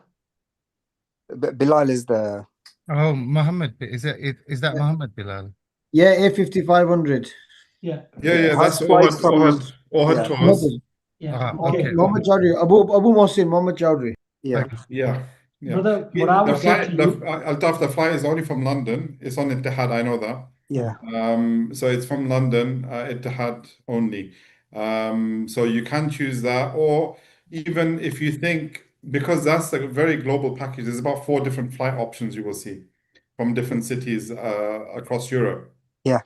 Bilal is the. Oh, Muhammad. Is that Muhammad Bilal? Yeah, A5500. Yeah. Yeah. That's Ohad tours. Yeah. Okay. Mohammed Chowdhury. Abu Mohsin, Mohammed Chowdhury. Yeah. Yeah. Brother, what I would say to you, ALTAF, the flight is only from London. It's on Etihad, I know that. Yeah. So it's from London, Etihad only. So you can choose that, or even if you think, because that's a very global package, there's about 4 different flight options you will see from different cities across Europe. Yeah.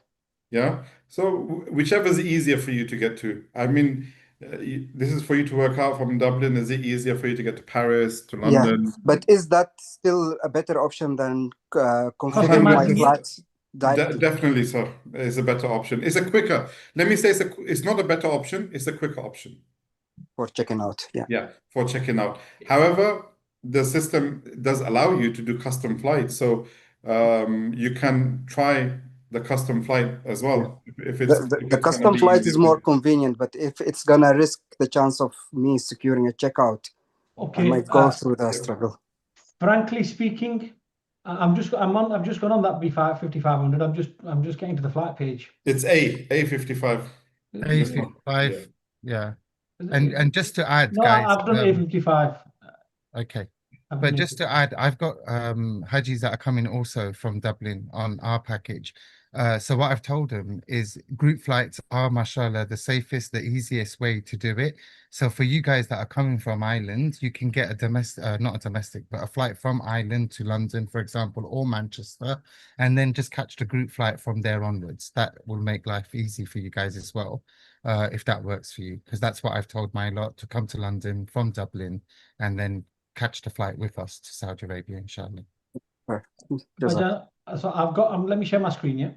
Yeah. So whichever is easier for you to get to. I mean, this is for you to work out from Dublin. Is it easier for you to get to Paris, to London? Yeah, but is that still a better option than configuring my flights directly? Definitely, sir. It's a better option. It's a quicker. Let me say it's not a better option. It's a quicker option. For checking out, yeah. Yeah, for checking out. However, the system does allow you to do custom flights. So you can try the custom flight as well. If the custom flight is more convenient, but if it's gonna risk the chance of me securing a checkout, I might go through the struggle. Frankly speaking, I've just gone on that B5500. I'm just getting to the flight page. It's A55. A55. Yeah. And just to add, no, guys. I've done A55. Okay. But just to add, I've got Hajjis that are coming also from Dublin on our package. So what I've told them is group flights are, mashallah, the safest, the easiest way to do it. So for you guys that are coming from Ireland, you can get a domestic, not a domestic, but a flight from Ireland to London, for example, or Manchester, and then just catch the group flight from there onwards. That will make life easy for you guys as well, if that works for you, because that's what I've told my lot, to come to London from Dublin and then catch the flight with us to Saudi Arabia, inshallah. So I've got, let me share my screen, yeah?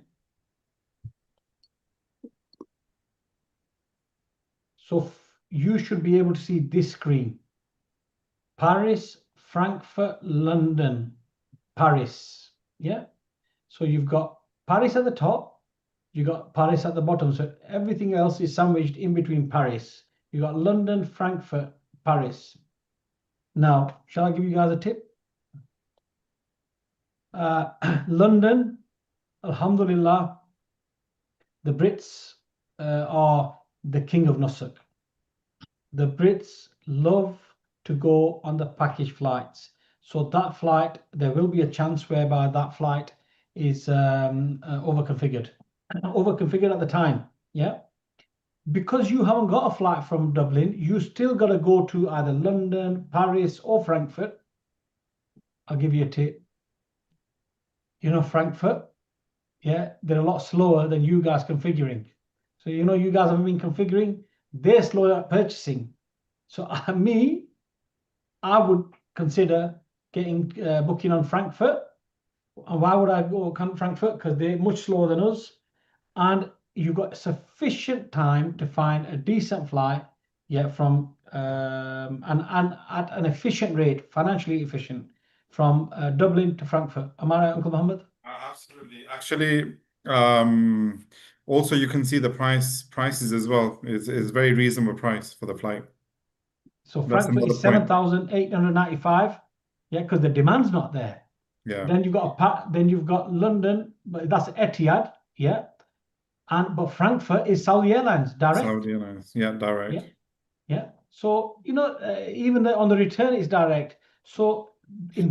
So you should be able to see this screen. Paris, Frankfurt, London, Paris, yeah? So you've got Paris at the top, you got Paris at the bottom, so everything else is sandwiched in between Paris. You got London, Frankfurt, Paris. Now, shall I give you guys a tip? London, alhamdulillah, the Brits are the king of Nusuk. The Brits love to go on the package flights. So that flight, there will be a chance whereby that flight is overconfigured. Overconfigured at the time, yeah? Because you haven't got a flight from Dublin, you still got to go to either London, Paris, or Frankfurt. I'll give you a tip. You know, Frankfurt, yeah, they're a lot slower than you guys configuring. So, you know, you guys haven't been configuring, they're slow at purchasing. So, I would consider getting booking on Frankfurt. And why would I go on Frankfurt? Because they're much slower than us. And you've got sufficient time to find a decent flight, yeah, from and at an efficient rate, financially efficient, from Dublin to Frankfurt. Am I right, Uncle Muhammad? Absolutely. Actually, also you can see the prices as well. Is very reasonable price for the flight. So That's Frankfurt another is point. 7,895. Yeah, because the demand's not there. Yeah. Then you've got London, but that's Etihad. Yeah. But Frankfurt is Saudi Airlines direct. Saudi Airlines, yeah, direct. Yeah. Yeah. So even on the return is direct. So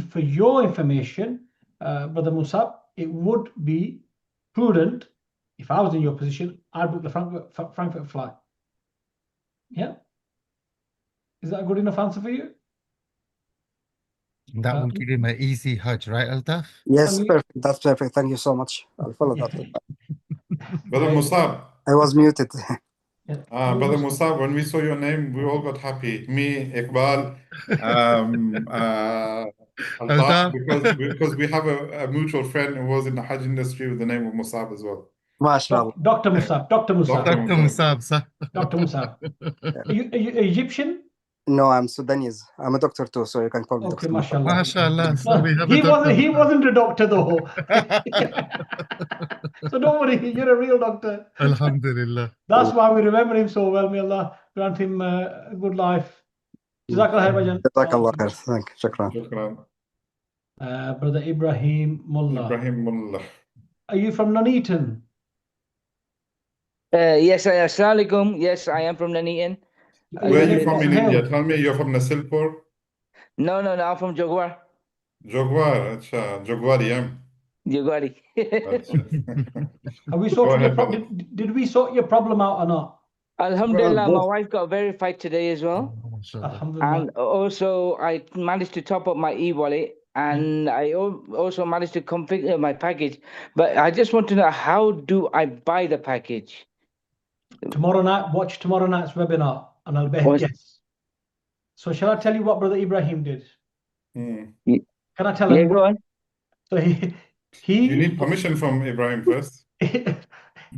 for your information, Brother Musab, it would be prudent if I was in your position, I'd book the Frankfurt flight. Yeah. Is that a good enough answer for you? That will give him an easy Hajj, right, Altaf? Yes, perfect. That's perfect. Thank you so much. I'll follow that. Brother Musab. I was muted. Brother Musab, when we saw your name, we all got happy. Me, Iqbal, Altaf, because we have a mutual friend who was in the Hajj industry with the name of Musab as well. MashaAllah. Dr. Musab. Dr. Musab. Dr. Musab, sir. Dr. Musab. Are you Egyptian? No, I'm Sudanese. I'm a doctor too, so you can call me Okay, Dr. mashallah. MashaAllah. So we have He wasn't a doctor though. So don't worry, you're a real doctor. Alhamdulillah. That's why we remember him so well. May Allah grant him a good life. Jazakallah khair, Jazakallah khair. Thank you. Shukran. Brother Ibrahim Mullah. Ibrahim Mullah. Are you from Nuneaton? Yes, Assalamu alaikum. Yes, I am from Nuneaton. Where are you from in India? Tell me, you're from Nasilpur? No, I'm from Jogwar. Jogwar, acha, Jogwari, Jogwari. Have we sorted your problem? Did we sort your problem out or not? Alhamdulillah, my wife got verified today as well. Alhamdulillah. And also, I managed to top up my e-wallet, and I also managed to configure my package. But I just want to know, how do I buy the package? Tomorrow night, watch tomorrow night's webinar, and I'll bet guess. So shall I tell you what Brother Ibrahim did? Can I tell him? Yeah, go on. So he You need permission from Ibrahim first.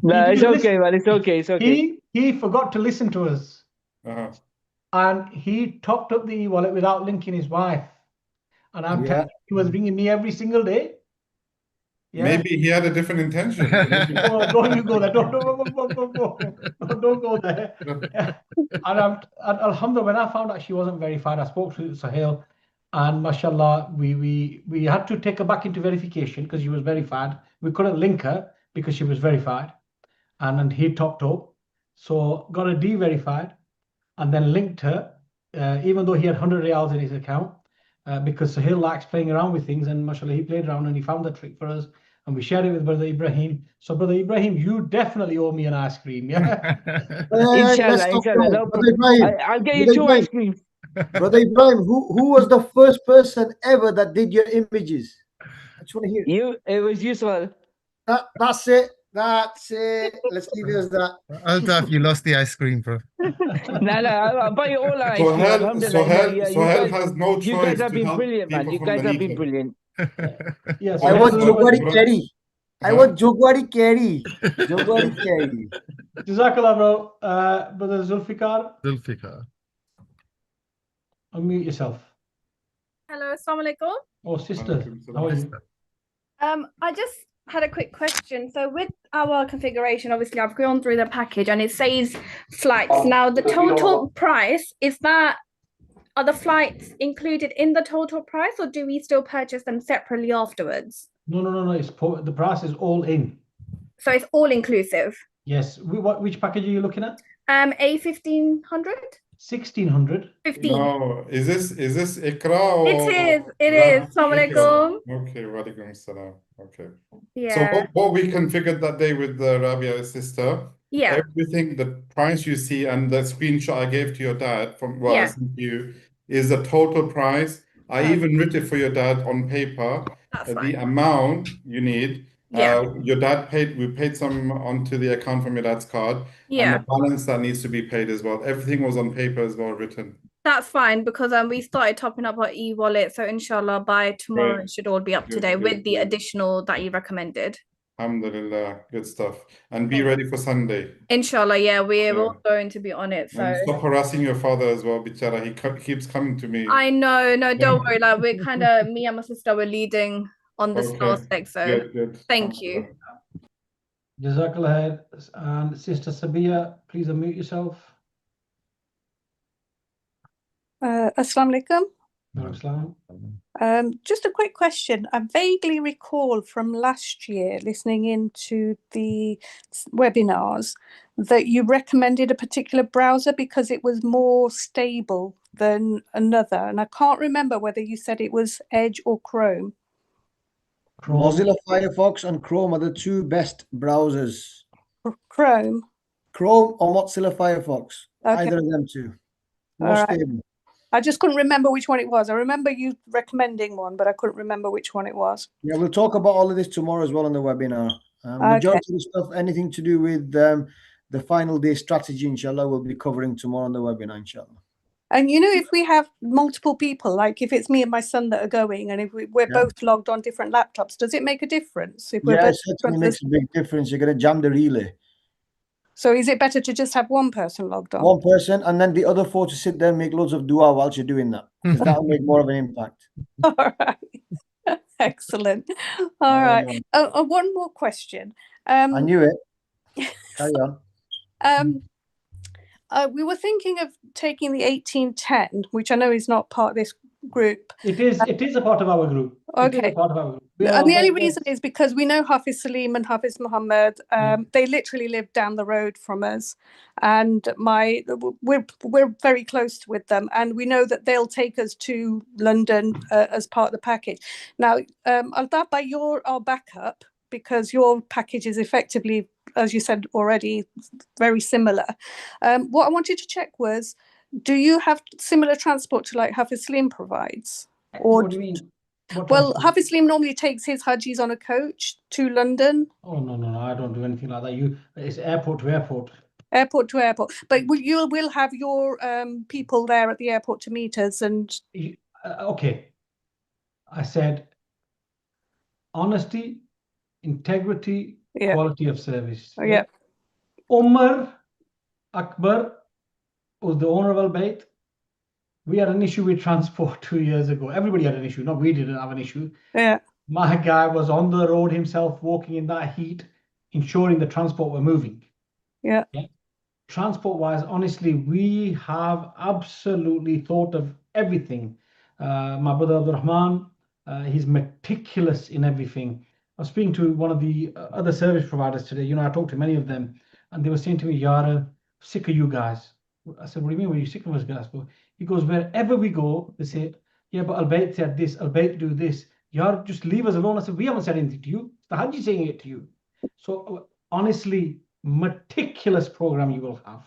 No, it's okay, man. It's okay. It's okay. He forgot to listen to us. And he topped up the e-wallet without linking his wife. And I'm telling you, he was ringing me every single day. Yeah. Maybe he had a different intention. Don't you go there. Don't go there. And alhamdulillah, when I found out she wasn't verified, I spoke to Sahil, and mashallah, we had to take her back into verification because she was verified. We couldn't link her because she was verified, and then he topped up. So got her de-verified and then linked her, even though he had 100 riyals in his account, because Sahil likes playing around with things, and mashallah, he played around and he found the trick for us, and we shared it with Brother Ibrahim. So Brother Ibrahim, you definitely owe me an ice cream, yeah? Inshallah, no problem. I'll get you 2 ice creams. Brother Ibrahim, who was the first person ever that did your images? I just want to hear. It was useful. That's it. Let's leave it as that. Altaf, you lost the ice cream, bro. No, I'll buy you all ice cream. Sohail has no choice. You guys have been brilliant, man. You guys have been brilliant. Yes, I want Jogwari Kerry. I want Jogwari Kerry. Jogwari Kerry. Jazakallah, bro. Brother Zulfikar. Zulfikar. Unmute yourself. Hello, assalamu alaikum. Oh, sister. How are you? I just had a quick question. So with our configuration, obviously I've gone through the package and it says flights. Now the total price, are the flights included in the total price, or do we still purchase them separately afterwards? No. The price is all in. So it's all inclusive. Yes. Which package are you looking at? A1500? 1600. 15. No, is this Ikra or? It is. Assalamu alaikum. Okay, wa alaikum salam. Okay. Yeah. So what we configured that day with the Rabia's sister, everything, the price you see and the screenshot I gave to your dad from what I sent you is the total price. I even wrote it for your dad on paper. The amount you need. Your dad we paid some onto the account from your dad's card. And the balance that needs to be paid as well. Everything was on paper as well, written. That's fine, because we started topping up our e-wallet, so inshallah by tomorrow it should all be up to date with the additional that you recommended. Alhamdulillah, good stuff. And be ready for Sunday. Inshallah, we're all going to be on it. So and stop harassing your father as well, bichara. He keeps coming to me. I know, no, don't worry. Like we're kind of me and my sister were leading on the store spec. So Good. thank you. Jazakallah khair. And Sister Sabia, please unmute yourself. Assalamu alaikum. Islam. Just a quick question. I vaguely recall from last year listening into the webinars that you recommended a particular browser because it was more stable than another. And I can't remember whether you said it was Edge or Chrome. Mozilla Firefox and Chrome are the two best browsers. Chrome or Mozilla Firefox. Okay. Either of them two. More stable. I just couldn't remember which one it was. I remember you recommending one, but I couldn't remember which one it was. Yeah, we'll talk about all of this tomorrow as well on the webinar. Majority of the stuff, anything to do with the final day strategy, inshallah, we'll be covering tomorrow on the webinar, inshallah. And if we have multiple people, like if it's me and my son that are going, and if we're both logged on different laptops, does it make a difference? If we're Yeah, both it certainly makes a big difference. You're going to jam the relay. So is it better to just have one person logged on? One person, and then the other 4 to sit there and make loads of dua whilst you're doing that, because that will make more of an impact. All right. Excellent. All right. One more question. I knew it. Carry on. We were thinking of taking the 1810, which I know is not part of this group. It is a part of our group. Okay. It is a part of our group. And the only reason is because we know Hafiz Salim and Hafiz Muhammad. They literally live down the road from us, and we're very close with them, and we know that they'll take us to London as part of the package. Now, ALTAF, you're our backup because your package is effectively, as you said already, very similar. What I wanted to check was, do you have similar transport to like Hafiz Salim provides? Or what do you mean? Well, Hafiz Salim normally takes his Hajjis on a coach to London. Oh, no, I don't do anything like that. It's airport to airport. Airport to airport. But you will have your people there at the airport to meet us and... Okay. I said honesty, integrity, quality of service. Yeah. Umar Akbar was the owner of Al Bayt. We had an issue with transport 2 years ago. Everybody had an issue. Not we didn't have an issue. Yeah. My guy was on the road himself, walking in that heat, ensuring the transport were moving. Yeah. Transport-wise, honestly, we have absolutely thought of everything. My brother Abdul Rahman, he's meticulous in everything. I was speaking to one of the other service providers today. I talked to many of them, and they were saying to me, Yara, sick of you guys. I said, what do you mean? Were you sick of us guys? He goes, wherever we go, they say, yeah, but Al Bayt said this, Al Bayt do this. Yara, just leave us alone. I said, we haven't said anything to you. It's the Hajj saying it to you. So honestly, meticulous program you will have.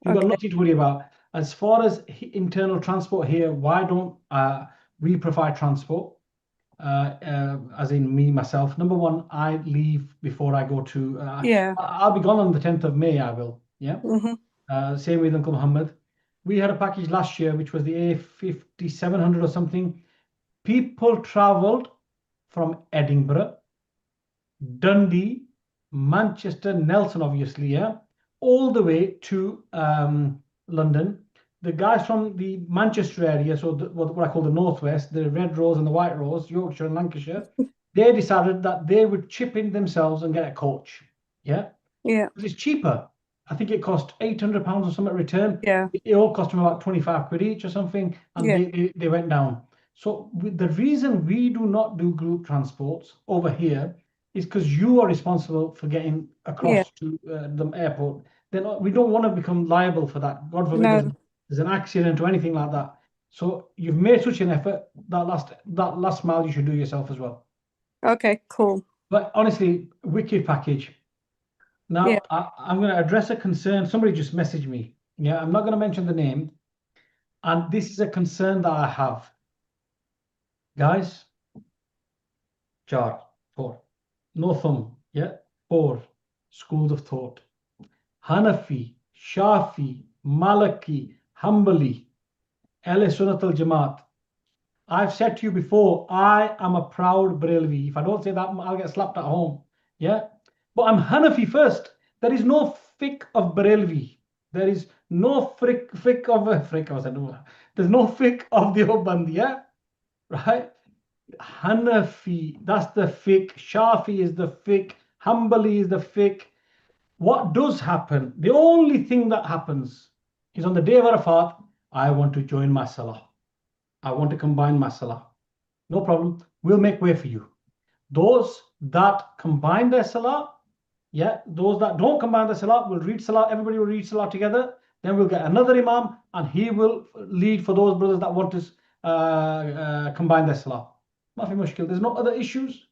You've got nothing to worry about. As far as internal transport here, why don't we provide transport? As in me, myself. Number one, I leave before I go to... I'll be gone on the 10th of May, I will. Yeah. Mm-hmm. Same with Uncle Muhammad. We had a package last year, which was the A5700 or something. People traveled from Edinburgh, Dundee, Manchester, Nelson, obviously, yeah, all the way to London. The guys from the Manchester area, so what I call the Northwest, the Red Rose and the White Rose, Yorkshire and Lancashire, they decided that they would chip in themselves and get a coach. Yeah. Yeah. It's cheaper. I think it cost £800 or something return. Yeah. It all cost them about 25 quid each or something, and they went down. So the reason we do not do group transports over here is because you are responsible for getting across to the airport. Then we don't want to become liable for that. God forbid there's an accident or anything like that. So you've made such an effort, that last mile you should do yourself as well. Okay, cool. But honestly, wicked package. Now, I'm going to address a concern. Somebody just messaged me. Yeah, I'm not going to mention the name. And this is a concern that I have. Guys, Jar, 4. No thumb, yeah? 4 schools of thought. Hanafi, Shafi, Maliki, Hanbali, Ahl Sunnat al Jamaat. I've said to you before, I am a proud Barelvi. If I don't say that, I'll get slapped at home. Yeah? But I'm Hanafi first. There is no fiqh of Barelvi. There is no fiqh of There's no fiqh of the Oband, yeah? Right? Hanafi, that's the fiqh. Shafi is the fiqh. Hanbali is the fiqh. What does happen? The only thing that happens is on the day of Arafat, I want to join my salah. I want to combine my salah. No problem. We'll make way for you. Those that combine their salah, yeah, those that don't combine the salah will read salah. Everybody will read salah together. Then we'll get another imam, and he will lead for those brothers that want to combine their salah. Mafi mushkil. There's no other issues.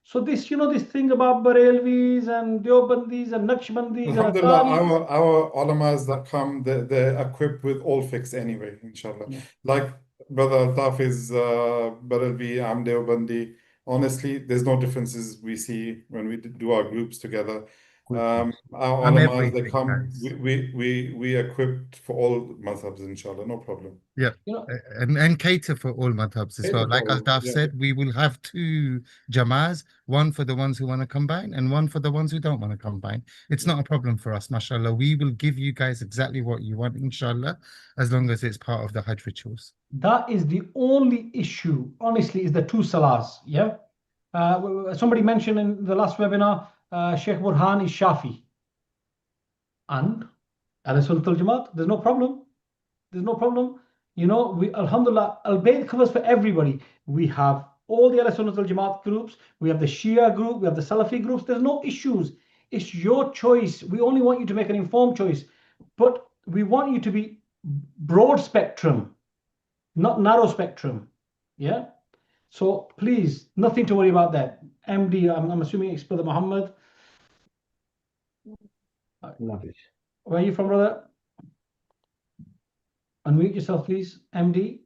So this, this thing about Barelvis and Deobandis and Naqshbandis and Alhamdulillah, our ulamas that come, they're equipped with all fiqhs anyway, inshallah. Yeah. Like Brother Altaf is Barelvi, I'm Deobandi. Honestly, there's no differences we see when we do our groups together. Our ulamas, they come, we equipped for all madhabs, inshallah, no problem. Yeah, and cater for all madhabs as well. Like Altaf said, we will have 2 jama'as, one for the ones who want to combine and one for the ones who don't want to combine. It's not a problem for us, mashallah. We will give you guys exactly what you want, inshallah, as long as it's part of the Hajj rituals. That is the only issue, honestly, is the 2 salahs. Yeah. Somebody mentioned in the last webinar, Sheikh Burhan is Shafi. And Ahl Sunnah Jamaat, there's no problem. There's no problem. We, alhamdulillah, Al-Bayt covers for everybody. We have all the Ahl Sunnah Jamaat groups. We have the Shia group. We have the Salafi groups. There's no issues. It's your choice. We only want you to make an informed choice. But we want you to be broad spectrum, not narrow spectrum. Yeah. So please, nothing to worry about that. MD, I'm assuming it's Brother Muhammad. Love it. Where are you from, brother? Unmute yourself, please. MD.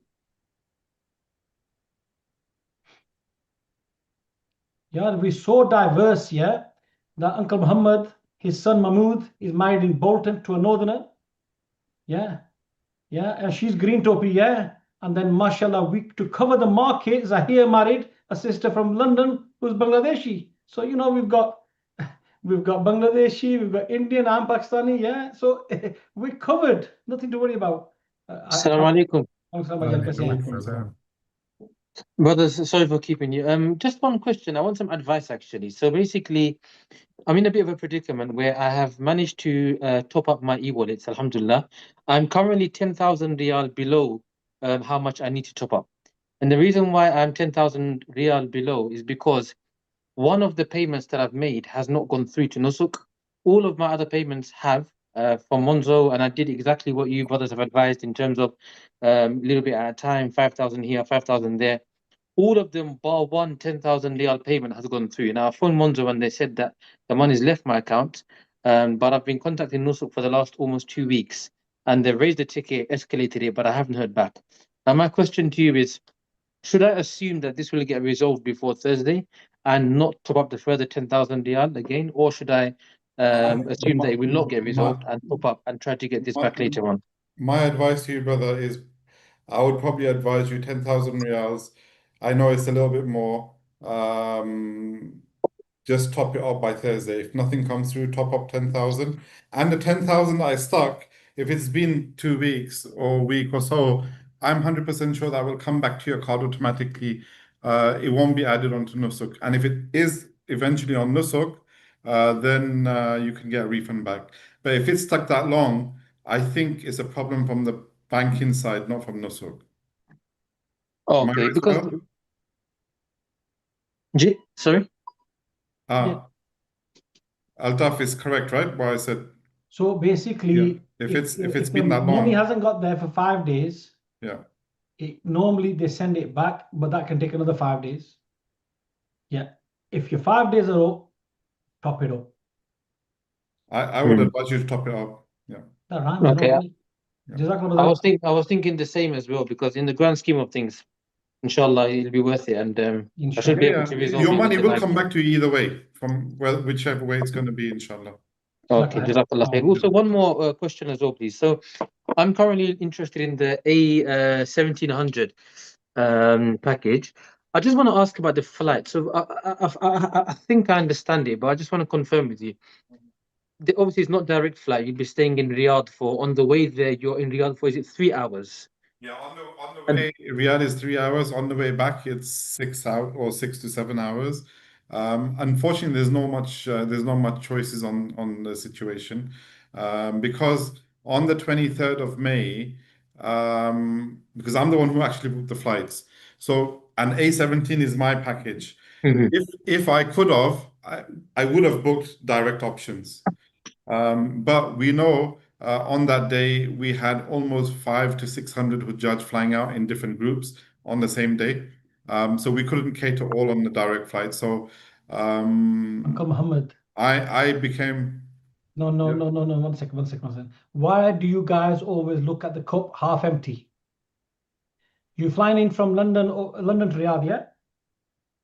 Yeah, we're so diverse, yeah, that Uncle Muhammad, his son Mahmood, is married in Bolton to a northerner. Yeah. Yeah, and she's green topi, yeah. And then, mashallah, to cover the market, Zahir married a sister from London who's Bangladeshi. So, we've got Bangladeshi, we've got Indian, I'm Pakistani, yeah. So we're covered. Nothing to worry about. Assalamu alaikum. Brothers, sorry for keeping you. Just one question. I want some advice, actually. So basically, I'm in a bit of a predicament where I have managed to top up my e-wallets, alhamdulillah. I'm currently 10,000 riyal below how much I need to top up. And the reason why I'm 10,000 riyal below is because one of the payments that I've made has not gone through to Nusuk. All of my other payments have from Monzo, and I did exactly what you brothers have advised in terms of a little bit at a time, 5,000 here, 5,000 there. All of them, bar one 10,000 riyal payment, has gone through. Now, I phoned Monzo and they said that the money's left my account, but I've been contacting Nusuk for the last almost 2 weeks, and they've raised the ticket, escalated it, but I haven't heard back. Now, my question to you is, should I assume that this will get resolved before Thursday and not top up the further 10,000 riyal again, or should I assume that it will not get resolved and top up and try to get this back later on? My advice to you, brother, is I would probably advise you 10,000 riyals. I know it's a little bit more. Just top it up by Thursday. If nothing comes through, top up 10,000. And the 10,000 I stuck, if it's been 2 weeks or a week or so, I'm 100% sure that will come back to your card automatically. It won't be added onto Nusuk. And if it is eventually on Nusuk, then you can get a refund back. But if it's stuck that long, I think it's a problem from the banking side, not from Nusuk. Okay, because sorry? Altaf is correct, right? What I said. So basically, if it's the been that money long, hasn't got there for 5 days, normally they send it back, but that can take another 5 days. Yeah. If your 5 days are up, top it up. I would advise you to top it up. Yeah. That rhymes. Okay. I was thinking the same as well, because in the grand scheme of things, inshallah, it'll be worth it, and I should be able to resolve your it money within will the come night. back to you either way, from whichever way it's going to be, inshallah. Okay, Jazakallah khair. Also, one more question as well, please. So, I'm currently interested in the A1700 package. I just want to ask about the flight. So, I think I understand it, but I just want to confirm with you. Obviously, it's not direct flight. You'll be staying in Riyadh for, on the way there, you're in Riyadh for, is it 3 hours? Yeah, on the way, Riyadh is 3 hours. On the way back, it's 6 hours or 6 to 7 hours. Unfortunately, there's not much choices on the situation, because on the 23rd of May, because I'm the one who actually booked the flights. So, and A17 is my package. If I could have, I would have booked direct options. But we know on that day we had almost 500 to 600 Hujjaj flying out in different groups on the same day. So we couldn't cater all on the direct flight. So Uncle Muhammad. I became No. 1 second. Why do you guys always look at the cup half empty? You flying in from London to Riyadh, yeah?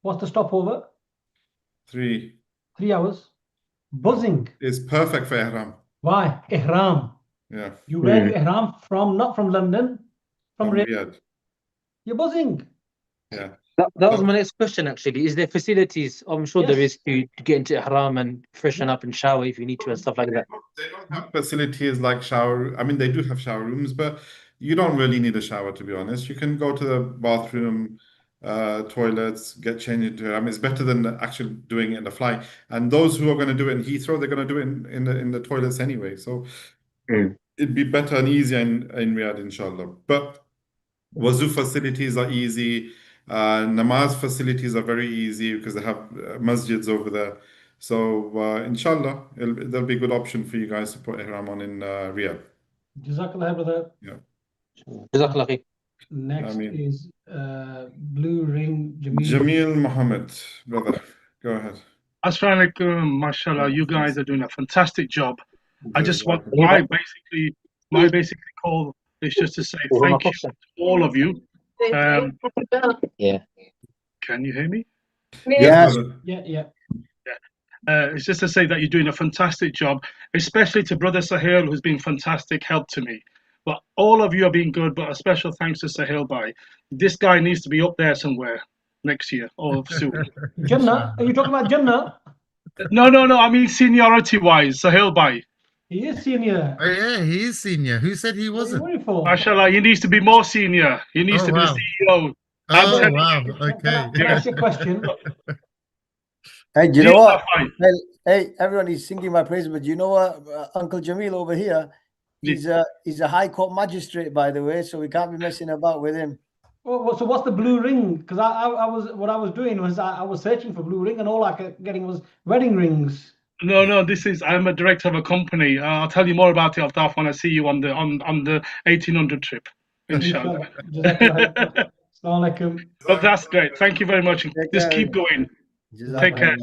What's the stopover? 3 hours. Buzzing. It's perfect for Ihram. Why? Ihram. Yeah. You wear your Ihram not from London, from Riyadh. Riyadh. You're buzzing. Yeah. That was my next question, actually. Is there facilities? I'm sure there Yes. is to get into Ihram and freshen up and shower if you need to and stuff like that. They don't have facilities like shower. I mean, they do have shower rooms, but you don't really need a shower, to be honest. You can go to the bathroom, toilets, get changed into it. I mean, it's better than actually doing it in the flight. And those who are going to do it in Heathrow, they're going to do it in the toilets anyway. So it'd be better and easier in Riyadh, inshallah. But wuzu facilities are easy. Namaz facilities are very easy because they have masjids over there. So inshallah, there'll be a good option for you guys to put ihram on in Riyadh. Jazakallah, brother. Yeah. Jazakallah. Next Ameen. is Blue Ring Jameel. Jameel Mohammed, brother, go ahead. Assalamu alaikum, mashallah. You guys are doing a fantastic job. I just want my basic call is just to say thank you to all of you. Yeah. Can you hear me? Yes. Yeah. It's just to say that you're doing a fantastic job, especially to Brother Sahil, who's been fantastic help to me. But all of you are being good, but a special thanks to Sahil Bhai. This guy needs to be up there somewhere next year or soon. Jannah? Are you talking about Jannah? No. I mean seniority-wise, Sahil Bhai. He is senior. Oh, yeah, he is senior. Who said he wasn't? Mashallah, he needs to be more senior. He needs to be the CEO. Wow. Okay. Can I ask you a question? Hey, do you know what? Hey, everyone is singing my praise, but you know what? Uncle Jameel over here, he's a High Court magistrate, by the way, so we can't be messing about with him. Oh, so what's the blue ring? Because I was doing was I was searching for blue ring, and all I kept getting was wedding rings. No, I'm a director of a company. I'll tell you more about it, ALTAF, when I see you on the 1800 trip, inshallah. Assalamu alaikum. But that's great. Thank you very much. Just keep going. Take care.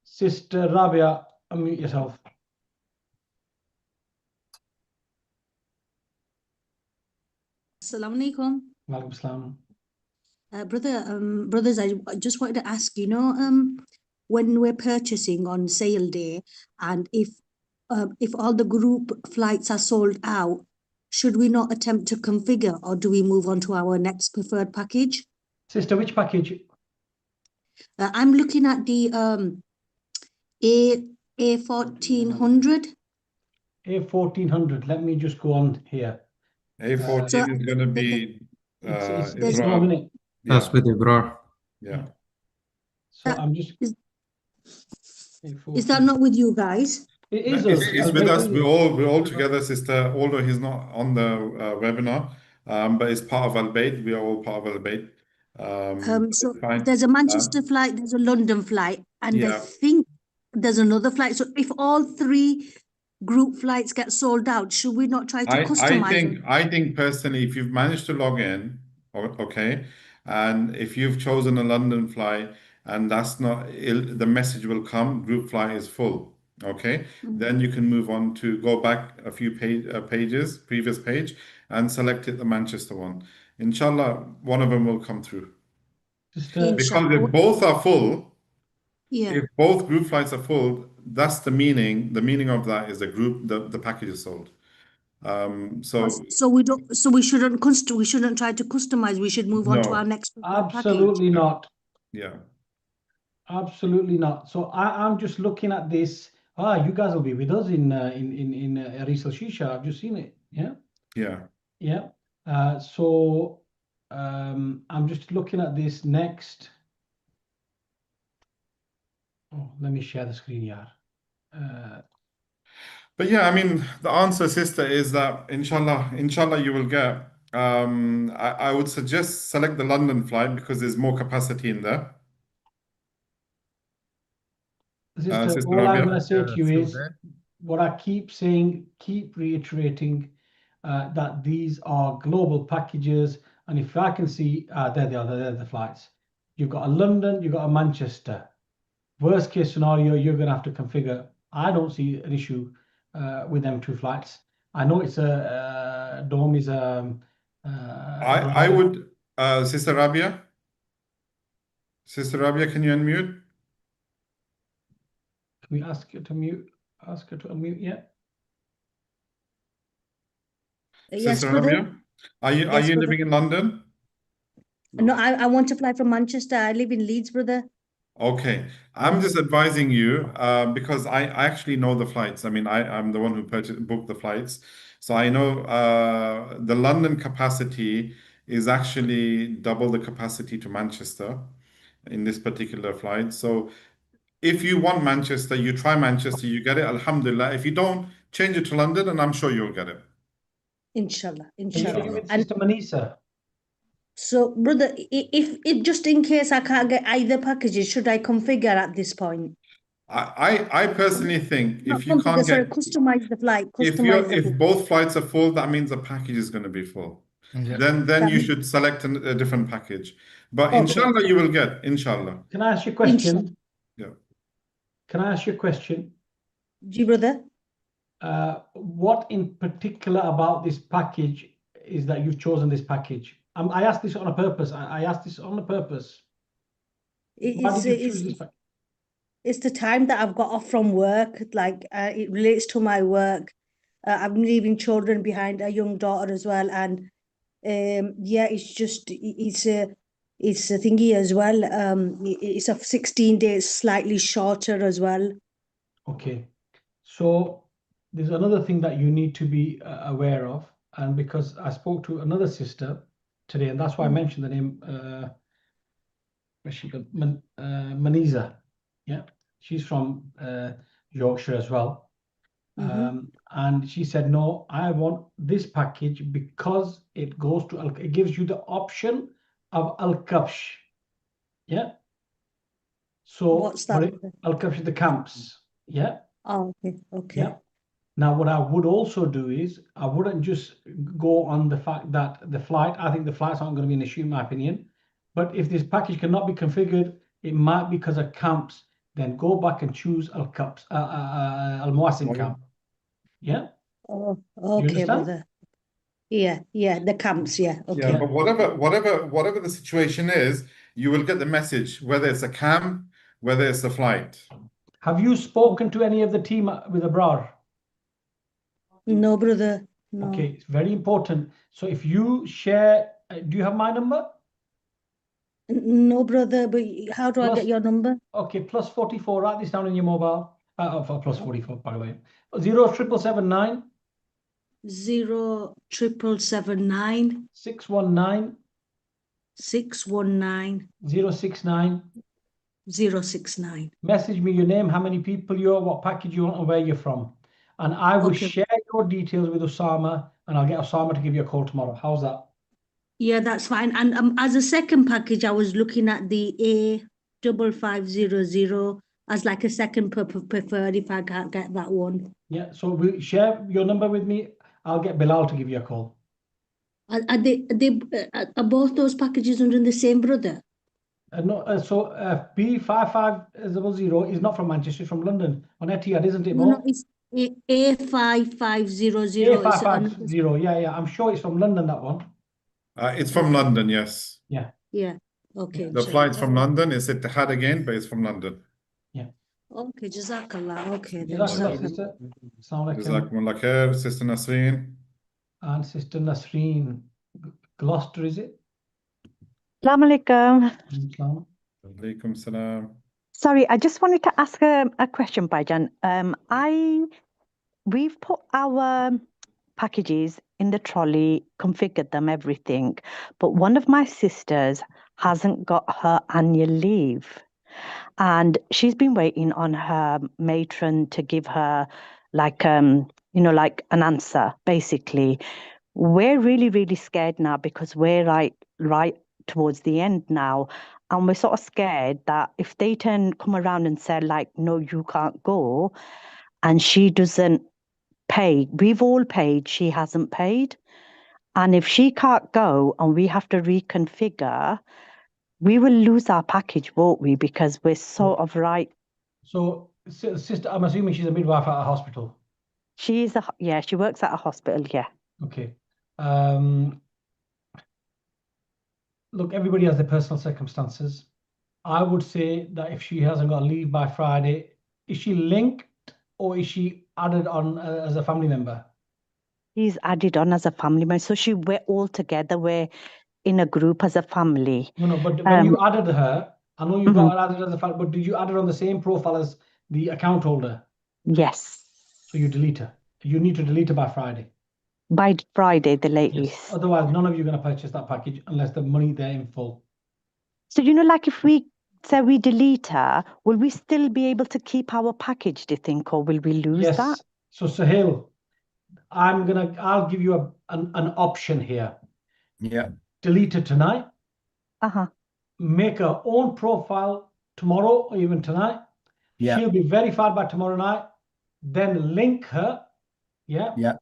Sister Rabia, unmute yourself. Assalamu alaikum. Walaikum salam. Brothers, I just wanted to ask, when we're purchasing on sale day, and if all the group flights are sold out, should we not attempt to configure, or do we move on to our next preferred package? Sister, which package? I'm looking at the A1400. A1400. Let me just go on here. A14 is going to be it's Ibrar. wrong, isn't it? That's with Ibrar. Yeah. So I'm just. Is that not with you guys? It is. It's with us. We're all together, sister. Although he's not on the webinar, but it's part of Al Bayt. We are all part of Al Bayt. So there's a Manchester flight, there's a London flight, and I think there's another flight. So if all three group flights get sold out, should we not try to customize I think personally, if you've managed to log in, okay, and if you've chosen a London flight and that's not the message will come, group flight is full, okay, then you can move on to go back a few pages, previous page, and select it, the Manchester one. Inshallah, one of them will come through. Because if both are full, if both group flights are full, that's the meaning. The meaning of that is the package is sold. So we shouldn't try to customize. We should move on to our next Absolutely package. not. Yeah. Absolutely not. So I'm just looking at this. You guys will be with us in Aris Al Shisha. I've just seen it. Yeah. Yeah. Yeah. So I'm just looking at this next. Oh, let me share the screen here. But yeah, I mean, the answer, sister, is that inshallah, you will get. I would suggest select the London flight because there's more capacity in there. Sister, Sister all I'm Rabia? going to say to you still is there? what I keep saying, keep reiterating that these are global packages. And if I can see, there they are, they're the flights. You've got a London, you've got a Manchester. Worst case scenario, you're going to have to configure. I don't see an issue with them two flights. I know it's a Dome is I would, Sister Rabia? Sister Rabia, can you unmute? Can we ask her to mute? Ask her to unmute, yeah. Yes, Sister brother. Rabia? Are you Yes, brother. living in London? No, I want to fly from Manchester. I live in Leeds, brother. Okay, I'm just advising you because I actually know the flights. I mean, I'm the one who booked the flights. So I know the London capacity is actually double the capacity to Manchester in this particular flight. So if you want Manchester, you try Manchester, you get it, Alhamdulillah. If you don't, change it to London and I'm sure you'll get it. Inshallah, Are you inshallah. with Sister Manisa? So, brother, if just in case I can't get either packages, should I configure at this point? I personally think Not if you configure, can't sorry, get, customize the flight. if both flights are full, that means the package is going to be full. Yeah. Then That you means- should select a different package. But Okay. inshallah, you will get, inshallah. Can I ask you a question? Yeah. Can I ask you a question? Ji, brother. What in particular about this package is that you've chosen this package? I asked this on a purpose. I asked this on a purpose. Why did you choose this package? It's the time that I've got off from work. Like it relates to my work. I'm leaving children behind, a young daughter as well, and yeah, it's a thingy as well. It's a 16 days, slightly shorter as well. Okay, so there's another thing that you need to be aware of, and because I spoke to another sister today, and that's why I mentioned the name Manisa. Yeah, she's from Yorkshire as well. And she said, no, I want this package because it goes to it gives you the option of Al-Kabsh. Yeah. So What's that? Al-Kabsh, the camps. Yeah. Oh, okay. Yeah. Now, what I would also do is I wouldn't just go on the fact that the flight, I think the flights aren't going to be an issue in my opinion. But if this package cannot be configured, it might be because of camps, then go back and choose Al-Kabsh, Al-Muasim camp. Yeah. Oh, You okay, understand? brother. Yeah, the camps, yeah. Okay. Yeah, but whatever the situation is, you will get the message, whether it's a camp, whether it's a flight. Have you spoken to any of the team with Abrar? No, brother. No. Okay, it's very important. So if you share, do you have my number? No, brother, but how do I get your number? Okay, plus 44, write this down in your mobile. For plus 44, by the way. 07779 07779 619 619 069. 069. Message me your name, how many people you are, what package you want, and where you're from. And I will share your details with Osama, and I'll get Osama to give you a call tomorrow. How's that? Yeah, that's fine. And as a second package, I was looking at the A5500 as like a second preferred if I can't get that one. Yeah, so we'll share your number with me. I'll get Bilal to give you a call. Are both those packages under the same brother? No, so B5500 is not from Manchester, it's from London on Etihad, isn't it, Mo? No, it's A5500. A550, yeah. I'm sure it's from London, that one. It's from London, yes. Yeah. Yeah. Okay. The flight's from London. It's Etihad again, but it's from London. Yeah. Okay, Jazakallah. Okay, then. Jazakallah, sister. Assalamu alaikum. Jazakumullah khair, Sister Nasreen. And Sister Nasreen, Gloucester, is it? Assalamu alaikum. Alaikum salam. Sorry, I just wanted to ask a question, Baijan. We've put our packages in the trolley, configured them, everything. But one of my sisters hasn't got her annual leave. And she's been waiting on her matron to give her like like an answer, basically. We're really, really scared now because we're right towards the end now. And we're sort of scared that if they come around and say, like, no, you can't go, and she doesn't pay, we've all paid, she hasn't paid. And if she can't go and we have to reconfigure, we will lose our package, won't we? Because we're sort of right. So, sister, I'm assuming she's a midwife at a hospital. She works at a hospital, yeah. Okay. Look, everybody has their personal circumstances. I would say that if she hasn't got leave by Friday, is she linked or is she added on as a family member? She's added on as a family member. So we're all together. We're in a group as a family. No, but when you added her, I know you got her added as a family, but did you add her on the same profile as the account holder? Yes. So you delete her. You need to delete her by Friday. By Friday, the latest. Yes. Otherwise, none of you are going to purchase that package unless the money there in full. So, like if we say we delete her, will we still be able to keep our package, do you think, or will we lose that? So Sahil, I'll give you an option here. Yeah. Delete her tonight. Uh-huh. Make her own profile tomorrow or even tonight. Yeah. She'll be verified by tomorrow night. Then link her. Yeah. Yeah.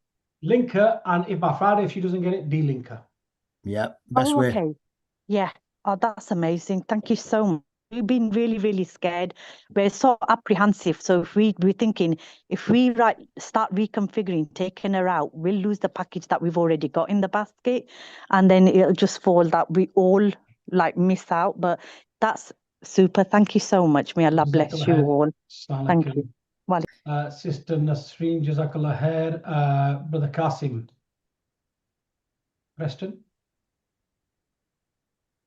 Link her, and if by Friday if she doesn't get it, delink her. Yeah. Best way. Okay. Yeah. Oh, that's amazing. Thank you so much. We've been really, really scared. We're so apprehensive. So if we're thinking, if we start reconfiguring, taking her out, we'll lose the package that we've already got in the basket, and then it'll just fall that we all miss out. But that's super. Thank you so much. May Allah bless you all. Thank you. Sister Nasreen, Jazakallah khair. Brother Qasim. Preston.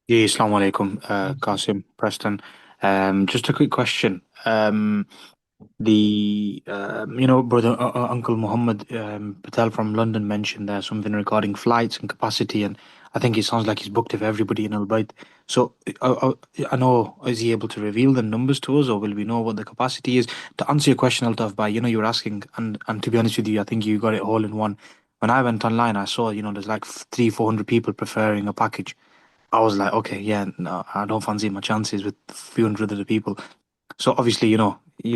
Yeah, Assalamu alaikum, Qasim, Preston. Just a quick question. Brother Uncle Muhammad Patel from London mentioned there something regarding flights and capacity, and I think it sounds like he's booked it for everybody in Al Bayt. So I know, is he able to reveal the numbers to us, or will we know what the capacity is? To answer your question, Altaf, by you were asking, and to be honest with you, I think you got it all in one. When I went online, I saw there's like 300-400 people preferring a package. I was like, okay, yeah, no, I don't fancy my chances with a few hundred other people. So obviously, you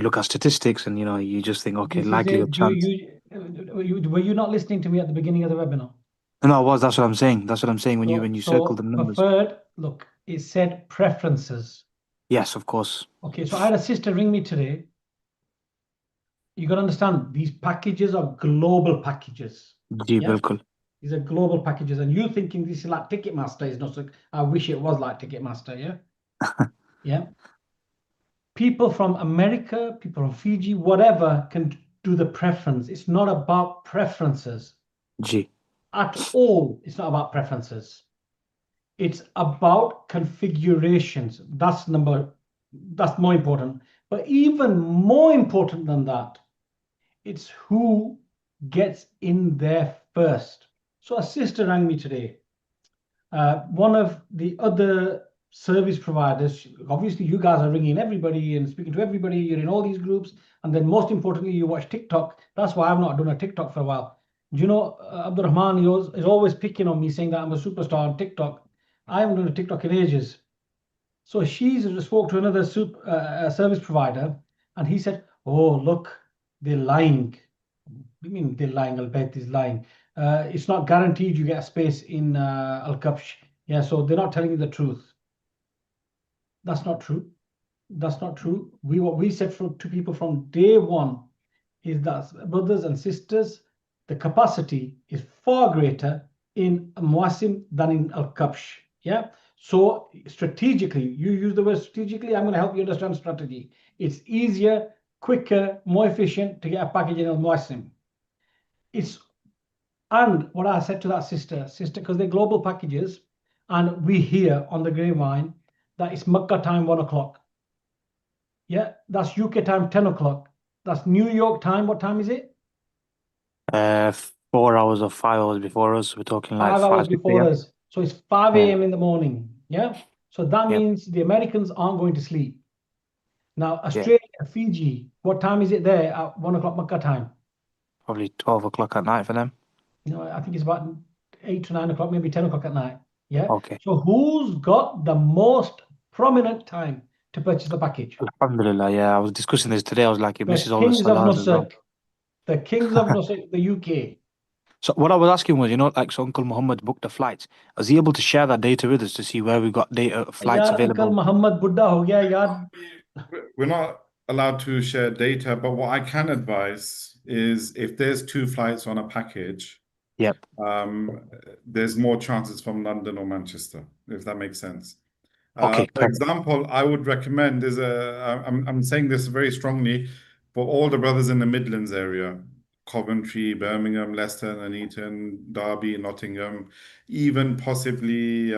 look at statistics and, you just think, okay, likelihood chance. Were you not listening to me at the beginning of the webinar? No, that's what I'm saying. That's what I'm saying when you circle the numbers. Preferred, look, it said preferences. Yes, of course. Okay, so I had a sister ring me today. You got to understand, these packages are global packages. Bilkul. These are global packages, and you thinking this is like Ticketmaster is not so. I wish it was like Ticketmaster, yeah. Yeah. People from America, people from Fiji, whatever, can do the preference. It's not about preferences. At all. It's not about preferences. It's about configurations. That's more important. But even more important than that, it's who gets in there first. So a sister rang me today. One of the other service providers, obviously you guys are ringing everybody and speaking to everybody, you're in all these groups, and then most importantly, you watch TikTok. That's why I've not done a TikTok for a while. Do you know, Abdurrahman is always picking on me, saying that I'm a superstar on TikTok. I haven't done a TikTok in ages. So she's spoke to another service provider, and he said, oh, look, they're lying. What do you mean they're lying? Al Bayt is lying. It's not guaranteed you get a space in Al Kabsh. Yeah, so they're not telling you the truth. That's not true. That's not true. What we said to people from day one is that, brothers and sisters, the capacity is far greater in Muasim than in Al Kabsh. Yeah. So strategically, you use the word strategically. I'm going to help you understand strategy. It's easier, quicker, more efficient to get a package in Al Muasim. And what I said to that sister, because they're global packages, and we hear on the grapevine that it's Makkah time 1 o'clock. Yeah, that's UK time 10 o'clock. That's New York time. What time is it? 4 hours or 5 hours before us. We're talking like 5 hours 5, 6 before a.m. us. So it's 5 Yeah. a.m. in the morning. Yeah. So that Yeah. means the Americans aren't going to sleep. Now, Yeah. Australia, Fiji, what time is it there at 1 o'clock Makkah time? Probably 12 o'clock at night for them. You know, I think it's about 8 to 9 o'clock, maybe 10 o'clock at night. Yeah. Okay. So who's got the most prominent time to purchase the package? Alhamdulillah, yeah. I was discussing this today. I was like, it The misses all the kings of salahs as well. Nusuk. The kings of Nusuk, the UK. So what I was asking was, you know, like, so Uncle Muhammad booked the flights. Was he able to share that data with us to see where we got data flights Yeah, available? Uncle Muhammad Buddha ho gaya, yaar. We're not allowed to share data, but what I can advise is if there's 2 flights on a package, yep, there's more chances from London or Manchester, if that makes sense. Okay, for example, I would recommend I'm saying this very strongly for all the brothers in the Midlands area, Coventry, Birmingham, Leicester, Nuneaton, Derby, Nottingham, even possibly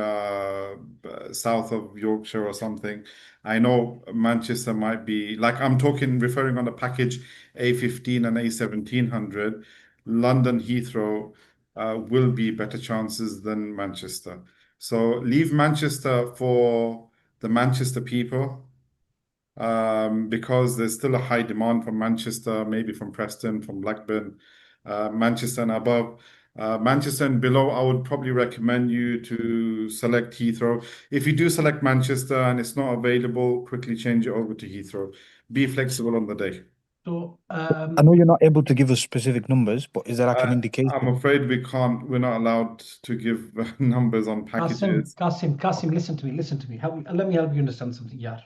south of Yorkshire or something. I know Manchester might be, like I'm referring on the package A15 and A1700, London Heathrow will be better chances than Manchester. So leave Manchester for the Manchester people, because there's still a high demand from Manchester, maybe from Preston, from Blackburn, Manchester and above. Manchester and below, I would probably recommend you to select Heathrow. If you do select Manchester and it's not available, quickly change it over to Heathrow. Be flexible on the day. So I know you're not able to give us specific numbers, but is there like an indication? I'm afraid we're not allowed to give numbers on packages. Qasim, listen to me. Let me help you understand something, yaar.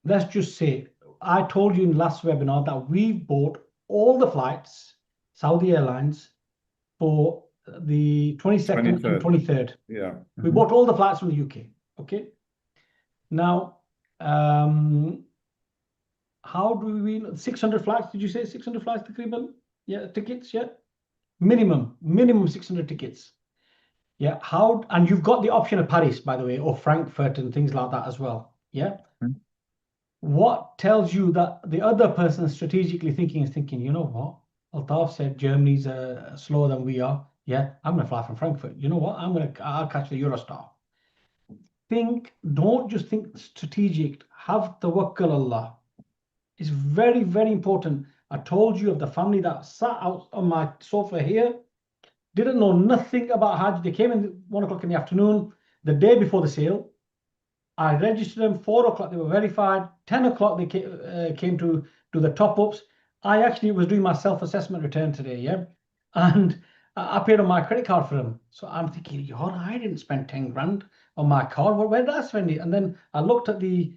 Let's just say, I told you in last webinar that we bought all the flights, Saudi Airlines, for the 22nd and 23rd. Yeah. We bought all the flights from the UK. Okay. Now, how do we 600 flights? Did you say 600 flights takriban? Yeah, tickets. Yeah, minimum 600 tickets. Yeah. And you've got the option of Paris, by the way, or Frankfurt and things like that as well. Yeah. What tells you that the other person strategically thinking, you know what? ALTAF said Germany's slower than we are. Yeah, I'm going to fly from Frankfurt. You know what? I'll catch the Eurostar. Don't just think strategic. Have tawakkul Allah. It's very, very important. I told you of the family that sat out on my sofa here, didn't know nothing about Hajj. They came in 1 o'clock in the afternoon, the day before the sale. I registered them, 4 o'clock, they were verified. 10 o'clock, they came to do the top-ups. I actually was doing my self-assessment return today, yeah? And I paid on my credit card for them. So I'm thinking, I didn't spend 10 grand on my card. Where did I spend it? And then I looked at the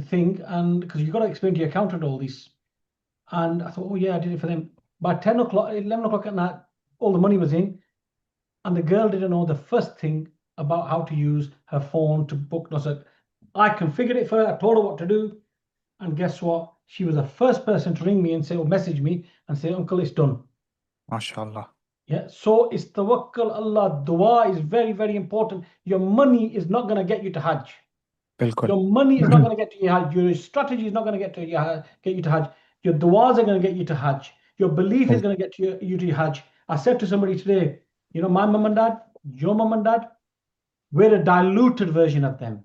thing, and because you've got to explain to your accountant all this. And I thought, oh yeah, I did it for them. By 10 o'clock, 11 o'clock at night, all the money was in. And the girl didn't know the first thing about how to use her phone to book Nusuk. I configured it for her. I told her what to do. And guess what? She was the first person to ring me and say, or message me and say, Uncle, it's done. MashaAllah. Yeah. So it's tawakkul Allah. Dua is very, very important. Your money is not going to get you to Hajj. Your money is not going to get to your Hajj. Your strategy is not going to get you to Hajj. Your duas are going to get you to Hajj. Your belief is going to get you to your Hajj. I said to somebody today, you know, my mum and dad, your mum and dad, we're a diluted version of them.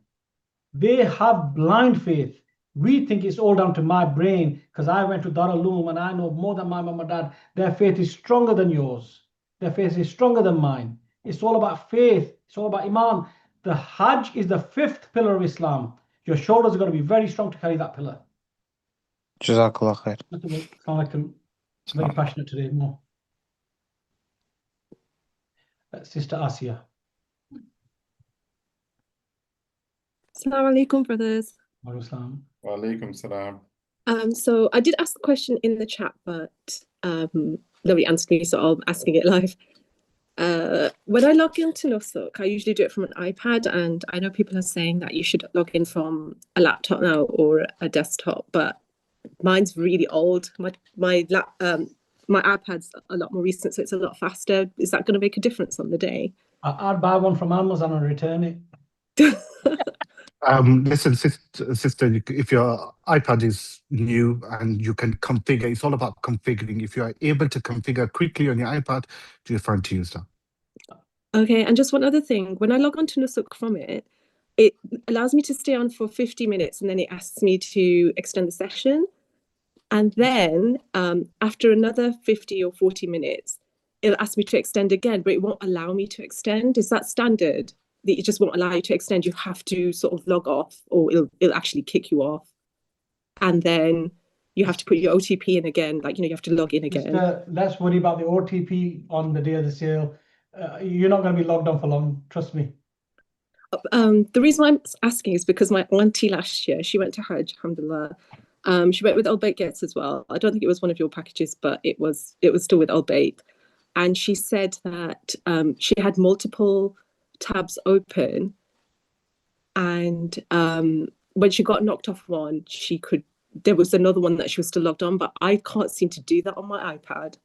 They have blind faith. We think it's all down to my brain because I went to Darul Uloom and I know more than my mum and dad. Their faith is stronger than yours. Their faith is stronger than mine. It's all about faith. It's all about Iman. The Hajj is the 5th pillar of Islam. Your shoulders are going to be very strong to carry that pillar. Jazakallah khair. It's not like I'm very passionate today. No. Sister Asia. Assalamu alaikum, brothers. Wa alaikum salam. So I did ask a question in the chat, but nobody answered me, so I'm asking it live. When I log into Nusuk, I usually do it from an iPad, and I know people are saying that you should log in from a laptop now or a desktop, but mine's really old. My iPad's a lot more recent, so it's a lot faster. Is that going to make a difference on the day? I'd buy one from Amazon and return it. Listen, sister, if your iPad is new and you can configure, it's all about configuring. If you are able to configure quickly on your iPad, you're fine to use that. Okay, and just one other thing. When I log on to Nusuk from it, it allows me to stay on for 50 minutes and then it asks me to extend the session. And then after another 50 or 40 minutes, it'll ask me to extend again, but it won't allow me to extend. Is that standard? That it just won't allow you to extend? You have to sort of log off, or it'll actually kick you off. And then you have to put your OTP in again, like, you have to log in again. Let's worry about the OTP on the day of the sale. You're not going to be logged on for long, trust me. The reason why I'm asking is because my auntie last year, she went to Hajj, alhamdulillah. She went with Al Bayt Gets as well. I don't think it was one of your packages, but it was still with Al Bayt. And she said that she had multiple tabs open, and when she got knocked off one, there was another one that she was still logged on, but I can't seem to do that on my iPad.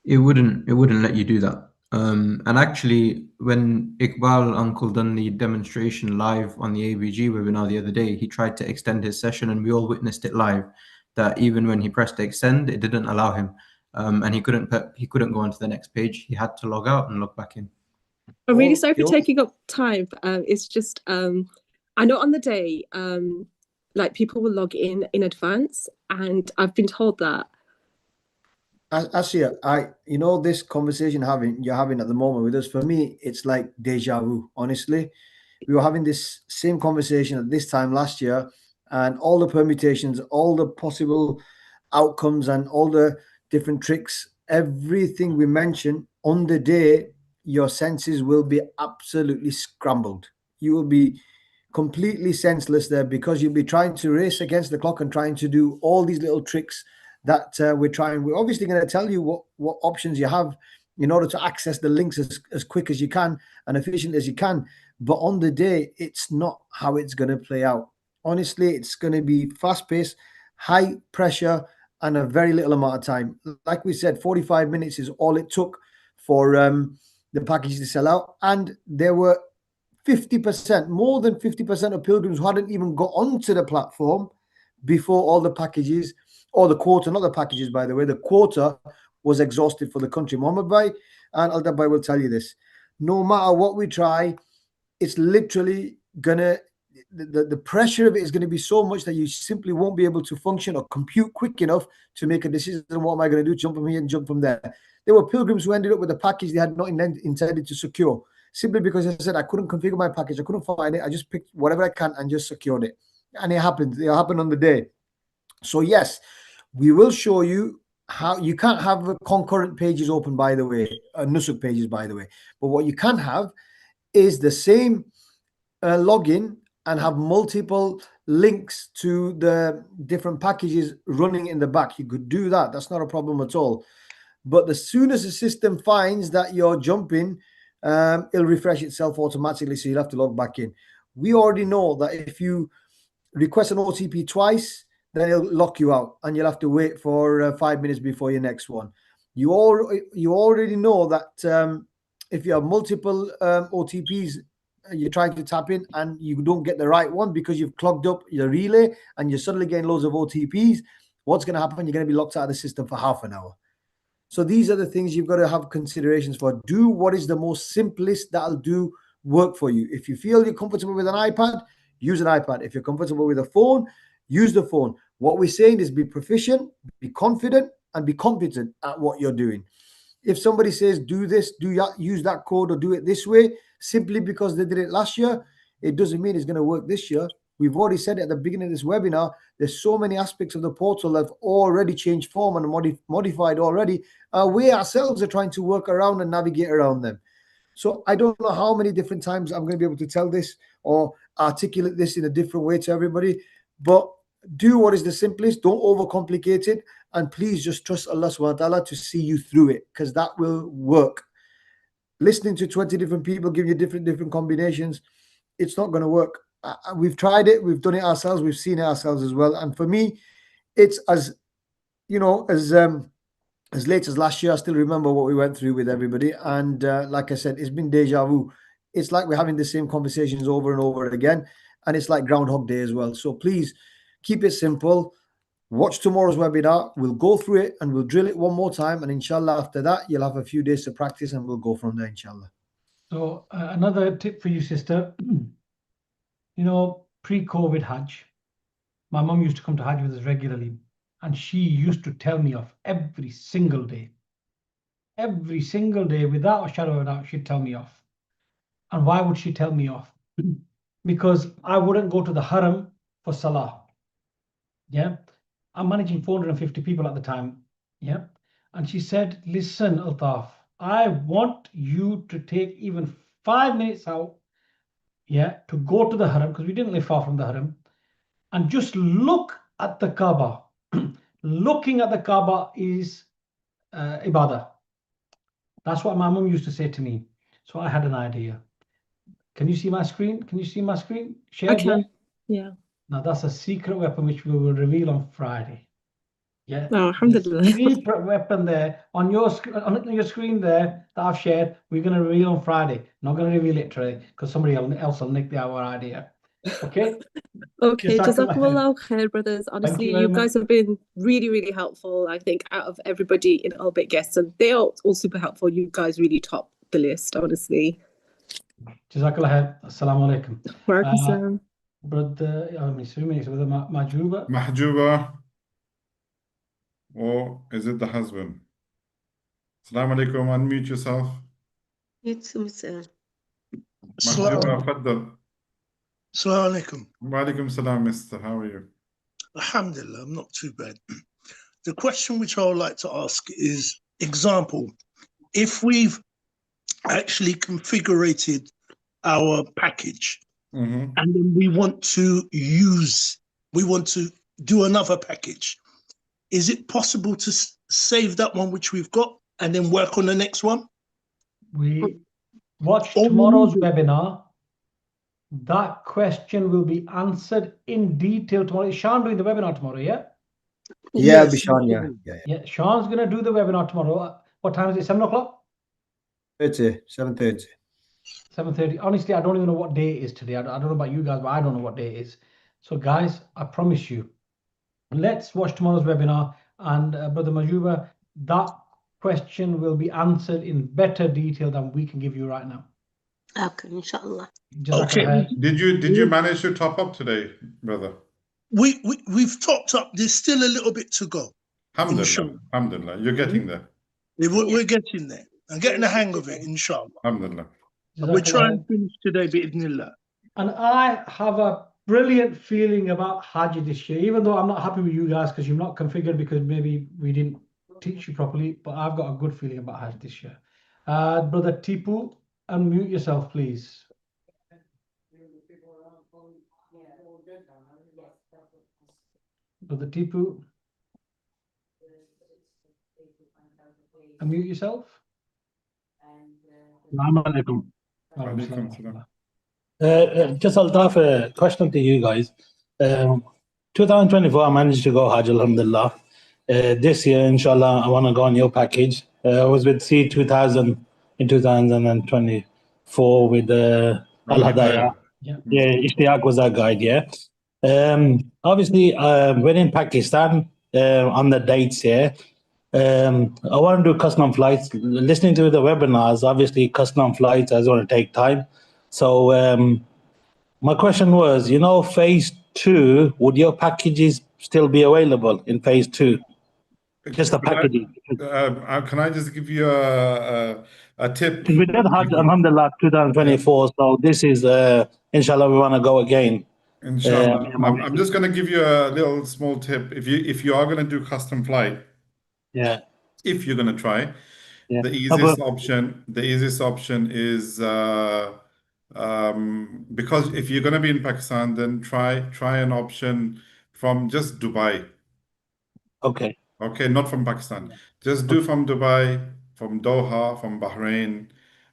It wouldn't let you do that. And actually, when Iqbal Uncle done the demonstration live on the ABG webinar the other day, he tried to extend his session, and we all witnessed it live. That even when he pressed extend, it didn't allow him, and he couldn't go on to the next page. He had to log out and log back in. I'm really sorry for taking up time. It's just I know on the day, like, people will log in advance, and I've been told that. Actually, this conversation you're having at the moment with us, for me, it's like deja vu. Honestly, we were having this same conversation at this time last year, and all the permutations, all the possible outcomes, and all the different tricks, everything we mentioned on the day, your senses will be absolutely scrambled. You will be completely senseless there, because you'll be trying to race against the clock and trying to do all these little tricks that we're obviously going to tell you what options you have in order to access the links as quick as you can and efficient as you can. But on the day, it's not how it's going to play out. Honestly, it's going to be fast paced, high pressure, and a very little amount of time. Like we said, 45 minutes is all it took for the package to sell out. And there were 50%, more than 50% of pilgrims who hadn't even got onto the platform before all the packages, or the quota, not the packages, by the way, the quota was exhausted for the country. Mohammed Bhai and Altaf Bhai will tell you this. No matter what we try, it's literally gonna, the pressure of it is going to be so much that you simply won't be able to function or compute quick enough to make a decision. What am I going to do? Jump from here and jump from there. There were pilgrims who ended up with a package they had not intended to secure, simply because I said I couldn't configure my package, I couldn't find it, I just picked whatever I can and just secured it. And it happened on the day. So yes, we will show you how you can't have concurrent pages open, by the way, Nusuk pages, by the way. But what you can have is the same login and have multiple links to the different packages running in the back. You could do that. That's not a problem at all. But as soon as the system finds that you're jumping, it'll refresh itself automatically, so you'll have to log back in. We already know that if you request an OTP twice, then it'll lock you out and you'll have to wait for 5 minutes before your next one. You already know that if you have multiple OTPs, you're trying to tap in and you don't get the right one because you've clogged up your relay and you're suddenly getting loads of OTPs, what's going to happen? You're going to be locked out of the system for half an hour. So these are the things you've got to have considerations for. Do what is the most simplest that'll do work for you. If you feel you're comfortable with an iPad, use an iPad. If you're comfortable with a phone, use the phone. What we're saying is be proficient, be confident, and be competent at what you're doing. If somebody says, do this, use that code, or do it this way, simply because they did it last year, it doesn't mean it's going to work this year. We've already said it at the beginning of this webinar. There's so many aspects of the portal that have already changed form and modified already. We ourselves are trying to work around and navigate around them. So I don't know how many different times I'm going to be able to tell this or articulate this in a different way to everybody, but do what is the simplest. Don't overcomplicate it. And please just trust Allah subhanahu wa ta'ala to see you through it, because that will work. Listening to 20 different people give you different combinations, it's not going to work. We've tried it. We've done it ourselves. We've seen it ourselves as well. And for me, it's as late as last year. I still remember what we went through with everybody. And like I said, it's been deja vu. It's like we're having the same conversations over and over again. and it's like Groundhog Day as well. So please keep it simple. Watch tomorrow's webinar. We'll go through it and we'll drill it one more time. And inshallah, after that, you'll have a few days to practice and we'll go from there, inshallah. So another tip for you, sister. Pre-COVID Hajj, my mum used to come to Hajj with us regularly, and she used to tell me off every single day. Every single day, without a shadow of a doubt, she'd tell me off. And why would she tell me off? Because I wouldn't go to the haram for salah. Yeah. I'm managing 450 people at the time. Yeah. And she said, listen, Altaf, I want you to take even 5 minutes out, yeah, to go to the haram, because we didn't live far from the haram, and just look at the Kaaba. Looking at the Kaaba is ibadah. That's what my mum used to say to me. So I had an idea. Can you see my screen? Can you see my screen? Shared, I can. Yeah. Now that's a secret weapon which we will reveal on Friday. Yeah. Oh, alhamdulillah. Secret weapon there on your screen there that I've shared. We're going to reveal on Friday. Not going to reveal it today because somebody else will nick our idea. Okay. Okay, Jazakumullah khair, brothers. Honestly, you guys have been really, really helpful. I think out of everybody in Albeit guests, and they are all super helpful. You guys really top the list, honestly. Jazakallah khair. Assalamu alaikum. Wa alaikum salam. Brother, Mahjuba. Mahjuba. Or is it the husband? Assalamu alaikum. Unmute yourself. Mahjuba, faddal. Assalamu alaikum. Wa alaikum salam, mister. How are you? Alhamdulillah, I'm not too bad. The question which I would like to ask is, example, if we've actually configured our package and then we want to do another package, is it possible to save that one which we've got and then work on the next one? We watch tomorrow's webinar. That question will be answered in detail tomorrow. Is Sean doing the webinar tomorrow, yeah? Yeah, yes. Sean, yeah. Sean's going to do the webinar tomorrow. What time is it? 7 o'clock? 7:30. 7:30. Honestly, I don't even know what day it is today. I don't know about you guys, but I don't know what day it is. So, guys, I promise you, let's watch tomorrow's webinar. And Brother Mahjuba, that question will be answered in better detail than we can give you right now. Okay, inshallah. Okay. Did you manage to top up today, brother? We've topped up. There's still a little bit to go. Alhamdulillah. Alhamdulillah. You're getting there. We're getting there. I'm getting the hang of it, inshallah. Alhamdulillah. We're trying to finish today, bi'idhnillah. And I have a brilliant feeling about Hajj this year, even though I'm not happy with you guys because you're not configured because maybe we didn't teach you properly, but I've got a good feeling about Hajj this year. Brother Tipu, unmute yourself, please. Brother Tipu, unmute yourself. Assalamu alaikum. Just Altaf, a question to you guys. 2024, I managed to go Hajj, alhamdulillah. This year, inshallah, I want to go on your package. I was with C2000 in 2024 with Al Hadaya. Yeah, Ishtiaq was that guide, yeah. Obviously, we're in Pakistan on the dates here. I want to do custom flights. Listening to the webinars, obviously, custom flights is going to take time. So my question was, phase 2, would your packages still be available in phase 2? Just the packaging. Can I just give you a tip? We did Hajj, alhamdulillah, 2024. So this is, inshallah, we want to go again. Inshallah. I'm just going to give you a little small tip. If you are going to do custom flight, yeah, if you're going to try, the easiest option is because if you're going to be in Pakistan, then try an option from just Dubai. Okay. Okay, not from Pakistan. Just do from Dubai, from Doha, from Bahrain,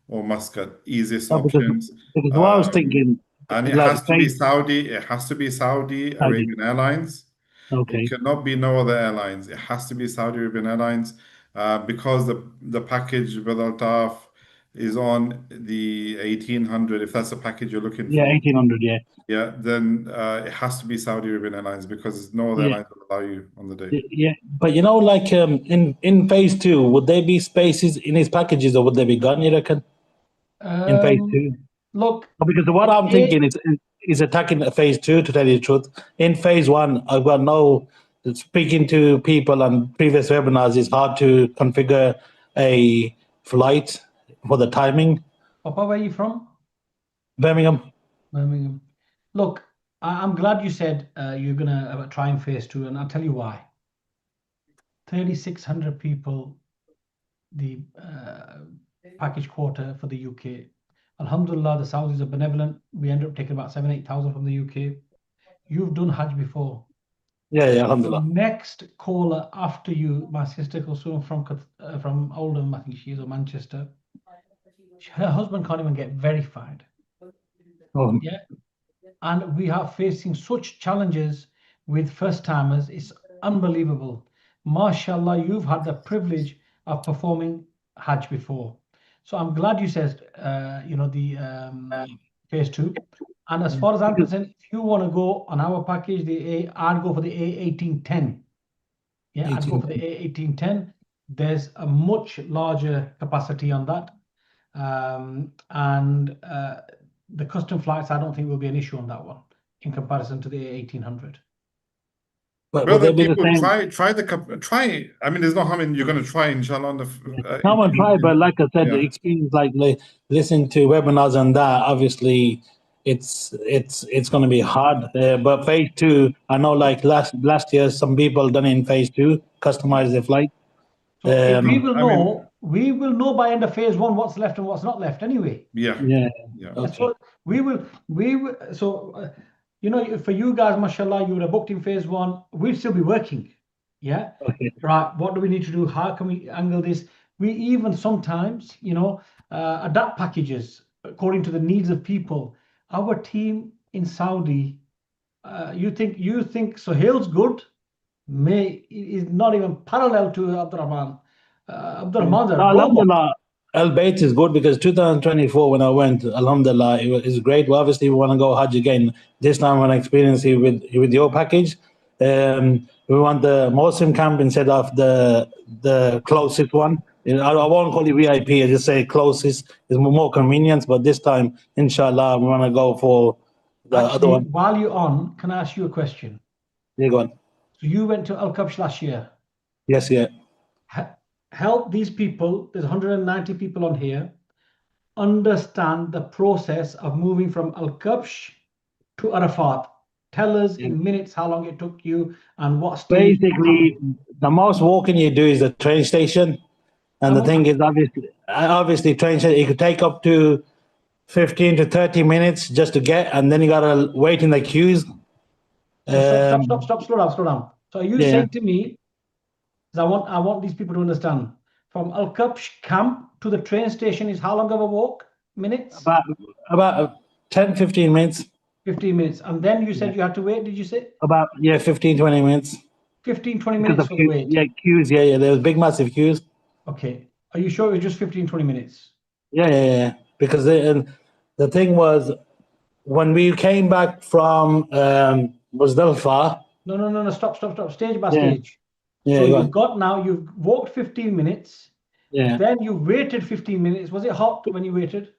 or Muscat. Easiest options. Because what I was thinking, and it has to be Saudi. It has to be Saudi Arabian Airlines. Okay. It cannot be no other airlines. It has to be Saudi Arabian Airlines because the package with ALTAF is on the 1800, if that's the package you're looking Yeah, for. 1800. Yeah. Yeah, then it has to be Saudi Arabian Airlines because no other airlines will allow you on the day. Yeah, but you know, like in phase 2, would there be spaces in his packages, or would they be gone? You reckon? In phase 2, Look, because what I'm thinking is attacking phase 2. To tell you the truth, in phase 1, I've got no speaking to people on previous webinars. It's hard to configure a flight for the timing. Papa, where are you from? Birmingham. Birmingham. Look, I'm glad you said you're gonna try in phase 2, and I'll tell you why. 3,600 people, the package quota for the UK. Alhamdulillah, the Saudis are benevolent. We ended up taking about 7,000-8,000 from the UK. You've done Hajj before. Yeah, Alhamdulillah. The next caller after you, my sister Kulsum from Oldham, I think she is, or Manchester. Her husband can't even get verified. Oh. Yeah, and we are facing such challenges with first timers. It's unbelievable. MashaAllah, you've had the privilege of performing Hajj before. So I'm glad you said, the phase 2. And as far as I'm concerned, if you want to go on our package, I'd go for the A1810. Yeah, I'd go for the A1810. There's a much larger capacity on that. The custom flights, I don't think will be an issue on that one in comparison to the A1800. But Brother, people try. I mean, there's no harm in you're going to try, inshallah. On the Someone try, but like I said, the experience, like listen to webinars and that. Obviously, it's going to be hard. But phase 2, I know, like last year, some people done in phase 2, customize their flight. So we will know by end of phase 1 what's left and what's not left anyway. Yeah. Okay. So we will. So for you guys, mashallah, you would have booked in phase 1. We'll still be working. Yeah. Okay. Right. What do we need to do? How can we angle this? We even sometimes, adapt packages according to the needs of people. Our team in Saudi, you think Sohail's good? Is not even parallel to Abdurrahman. Abdurrahman's a robot. Al-Bayt is good because 2024 when I went, alhamdulillah, it's great. Well, obviously we want to go Hajj again. This time I want to experience it with your package. We want the Muslim camp instead of the closest one. I won't call it VIP, I just say closest. It's more convenience, but this time, inshallah, we want to go for the other one. While you're on, can I ask you a question? Yeah, go on. So you went to Al-Kabsh last year. Yes, yeah. Help these people, there's 190 people on here, understand the process of moving from Al-Kabsh to Arafat. Tell us in minutes how long it took you and what stage. Basically, the most walking you do is the train station. And the thing is, obviously train station, it could take up to 15 to 30 minutes just to get, and then you got to wait in the queues. Stop, slow down. So are you saying to me, I want these people to understand, from Al-Kabsh camp to the train station is how long of a walk? Minutes? About 10, 15 minutes. 15 minutes. And then you said you had to wait, did you say? About, 15, 20 minutes. 15, 20 minutes for the wait? Yeah, queues, yeah. There was big, massive queues. Okay. Are you sure it was just 15, 20 minutes? Yeah. Because the thing was, when we came back from Muzdalifah. No, stop. Stage by stage. Yeah, so you've walked 15 minutes. Yeah. Then you waited 15 minutes. Was it hot when you waited?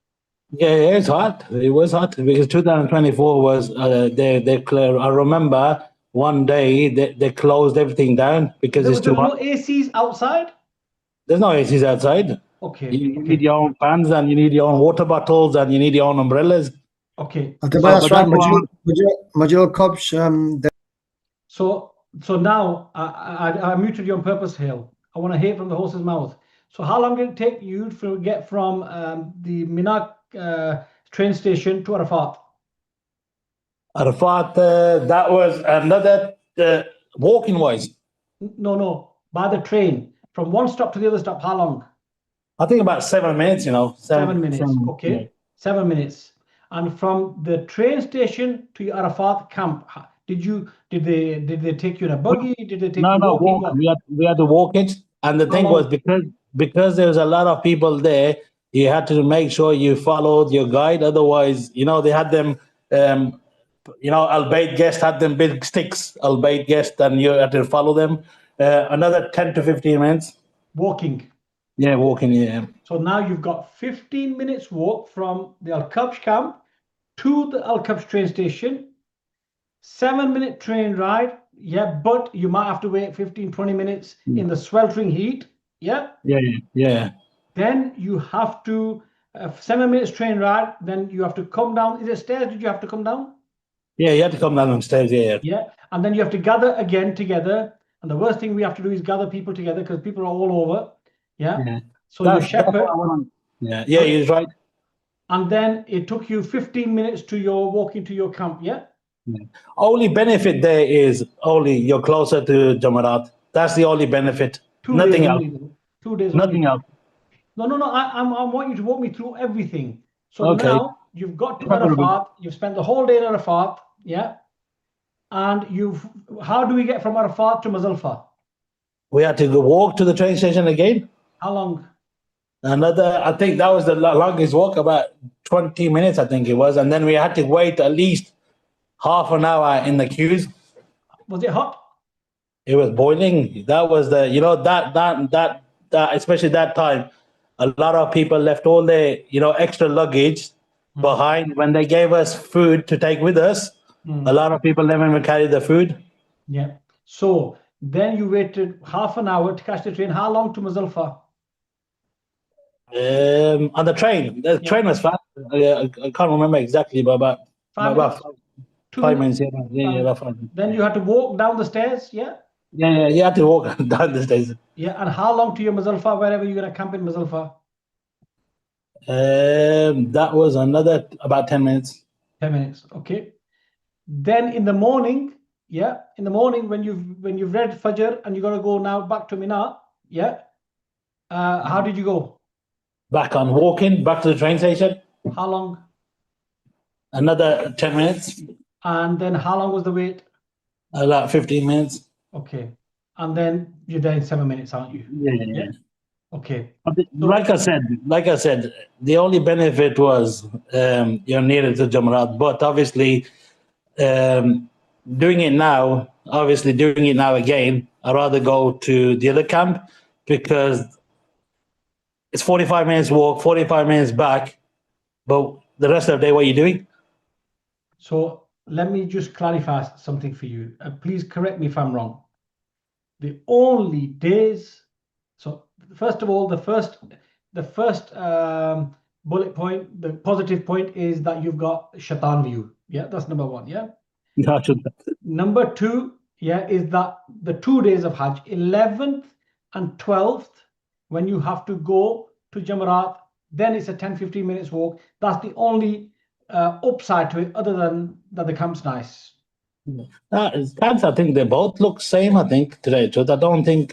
Yeah, it's hot. It was hot because 2024 was they clear. I remember one day they closed everything down because it's too hot. No ACs outside? There's no ACs outside. Okay. You need your own fans and you need your own water bottles and you need your own umbrellas. Okay. That's right. Majul Kabsh. So now I muted you on purpose, Hale. I want to hear from the horse's mouth. So how long did it take you to get from the Mina train station to Arafat? Arafat, that was another walking wise. No, by the train. From one stop to the other stop, how long? I think about 7 minutes, 7 minutes, okay. Yeah. 7 minutes. And from the train station to Arafat camp, did they take you in a buggy? Did they take you walking? We had to walk it. And the thing was because there was a lot of people there, you had to make sure you followed your guide. Otherwise, they had them, albeit guest had them big sticks, albeit guest, and you had to follow them. Another 10 to 15 minutes. Walking. Yeah, walking, yeah. So now you've got 15 minutes walk from the Al-Kabsh camp to the Al-Kabsh train station, 7-minute train ride, yeah, but you might have to wait 15, 20 minutes in the sweltering heat, yeah? Yeah. Then you have to, 7 minutes train ride, then you have to come down. Is it stairs? Did you have to come down? Yeah, you had to come down on stairs, yeah. Yeah, and then you have to gather again together. And the worst thing we have to do is gather people together because people are all over, yeah? So you shepherd. Yeah, you're right. And then it took you 15 minutes to your walking to your camp, yeah? Only benefit there is only you're closer to Jamarat. That's the only benefit. 2 Nothing days else. only, 2 days Nothing only. else. No. I want you to walk me through everything. So Okay. now you've got to Arafat. You've spent the whole day in Arafat, yeah? And how do we get from Arafat to Muzdalifah? We had to go walk to the train station again. How long? I think that was the longest walk, about 20 minutes, I think it was. And then we had to wait at least half an hour in the queues. Was it hot? It was boiling. That was that especially that time, a lot of people left all their, extra luggage behind when they gave us food to take with us. A lot of people never even carried the food. Yeah. So then you waited half an hour to catch the train. How long to Muzdalifah? On the train. The train was fast. I can't remember exactly, but about 5 minutes. Yeah, about 5 minutes. Then you had to walk down the stairs, yeah? Yeah, you had to walk down the stairs. Yeah, and how long to your Muzdalifah, wherever you're going to camp in Muzdalifah? That was another about 10 minutes. 10 minutes, okay. Then in the morning, when you've read Fajr and you're going to go now back to Mina, how did you go? Back on walking, back to the train station. How long? Another 10 minutes. And then how long was the wait? About 15 minutes. Okay. And then you're there in 7 minutes, aren't you? Yeah. Okay. Like I said, the only benefit was you're nearer to Jamarat, but obviously doing it now again, I'd rather go to the other camp because it's 45 minutes walk, 45 minutes back, but the rest of the day, what are you doing? So let me just clarify something for you. Please correct me if I'm wrong. The only days, so first of all, the first bullet point, the positive point is that you've got Shaitan view. Yeah, that's number one. Yeah. Number two, is that the 2 days of Hajj, 11th and 12th, when you have to go to Jamarat, then it's a 10-15 minutes walk. That's the only upside to it, other than that the camp's nice. Camps, I think they both look same, I think, today. So I don't think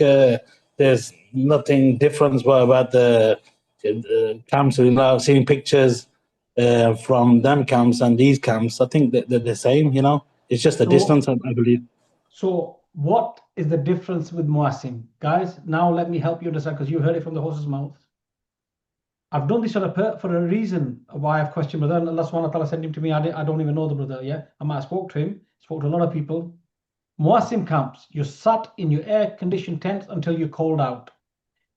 there's nothing different about the camps. We're now seeing pictures from them camps and these camps. I think they're the same, It's just the distance, I believe. So what is the difference with Muasim? Guys, now let me help you understand, because you heard it from the horse's mouth. I've done this for a reason why I've questioned brother. Allah subhanahu wa ta'ala sent him to me. I don't even know the brother, I might have spoke to him, spoke to a lot of people. Muasim camps, you're sat in your air-conditioned tents until you're cold out.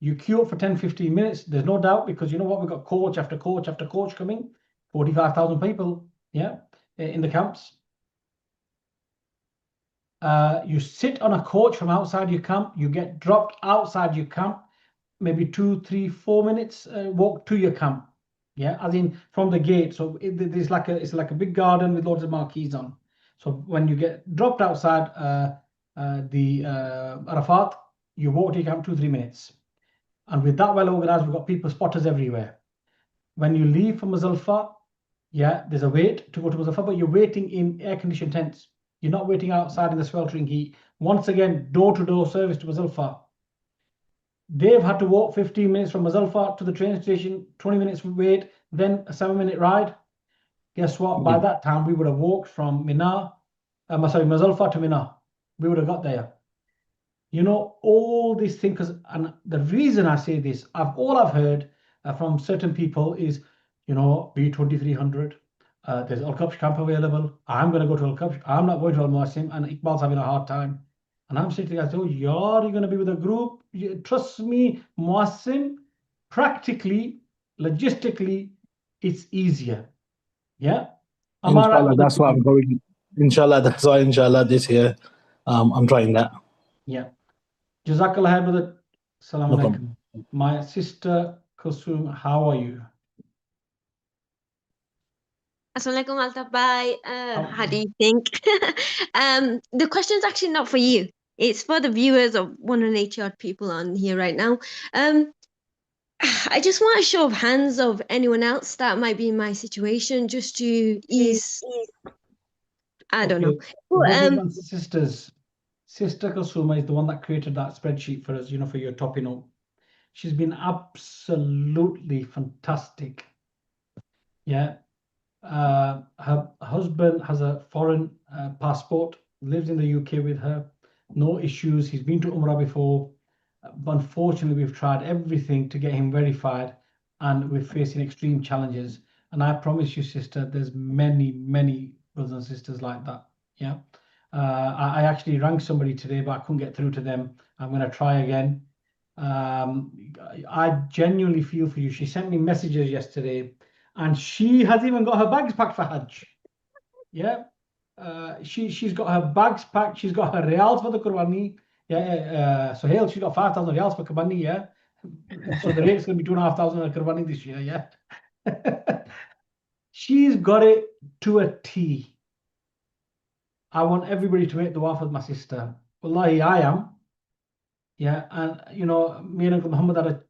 You queue up for 10-15 minutes. There's no doubt, because you know what? We've got coach after coach after coach coming. 45,000 people, in the camps. You sit on a coach from outside your camp. You get dropped outside your camp, maybe 2, 3, 4 minutes walk to your camp. As in from the gate. So it's like a big garden with loads of marquees on. So when you get dropped outside the Arafat, you walk to your camp 2-3 minutes. And with that well organized, we've got people, spotters everywhere. When you leave from Muzdalifah, there's a wait to go to Muzdalifah, but you're waiting in air-conditioned tents. You're not waiting outside in the sweltering heat. Once again, door-to-door service to Muzdalifah. They've had to walk 15 minutes from Muzdalifah to the train station, 20 minutes wait, then a 7-minute ride. Guess what? By that time, we would have walked from Muzdalifah to Mina. We would have got there. All these things, and the reason I say this, all I've heard from certain people is, you know, B2300. There's Al-Kabsh camp available. I'm going to go to Al-Kabsh. I'm not going to Al-Muasim, and Iqbal's having a hard time. And I'm saying to the guys, oh, you're going to be with a group. Trust me, Muasim, practically, logistically, it's easier. Yeah. Inshallah, that's why I'm going. Inshallah, that's why, inshallah, this year, I'm trying that. Yeah. Jazakallah, brother. Assalamu No alaikum. problem. My sister Kulsum, how are you? Assalamualaikum, Altaf. Bye. How do you think? The question is actually not for you. It's for the viewers of 180 odd people on here right now. I just want a show of hands of anyone else that might be in my situation, just to ease. I don't know. Brothers and sisters, Sister Kulsuma is the one that created that spreadsheet for us, you know, for your topping up. She's been absolutely fantastic. Yeah. Her husband has a foreign passport, lives in the UK with her, no issues. He's been to Umrah before, but unfortunately, we've tried everything to get him verified, and we're facing extreme challenges. And I promise you, sister, there's many, many brothers and sisters like that. Yeah. I actually rang somebody today, but I couldn't get through to them. I'm going to try again. I genuinely feel for you. She sent me messages yesterday, and she has even got her bags packed for Hajj. Yeah. She's got her bags packed. She's got her riyals for the Qurbani. Yeah. So she's got 5,000 riyals for Qurbani. Yeah. So the rate's going to be 2,500 on Qurbani this year. Yeah. She's got it to a T. I want everybody to make dua for my sister. Wallahi, I am. Yeah. And, you know, me and Uncle Muhammad had a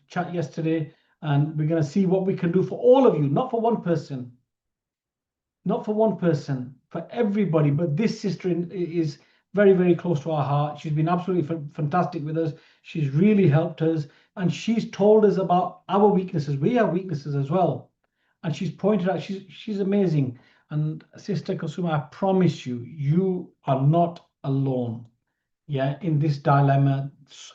chat yesterday, and we're going to see what we can do for all of you, not for one person. Not for one person, for everybody. But this sister is very, very close to our heart. She's been absolutely fantastic with us. She's really helped us, and she's told us about our weaknesses. We have weaknesses as well, and she's pointed out she's amazing. And Sister Kulsuma, I promise you, you are not alone. Yeah, in this dilemma.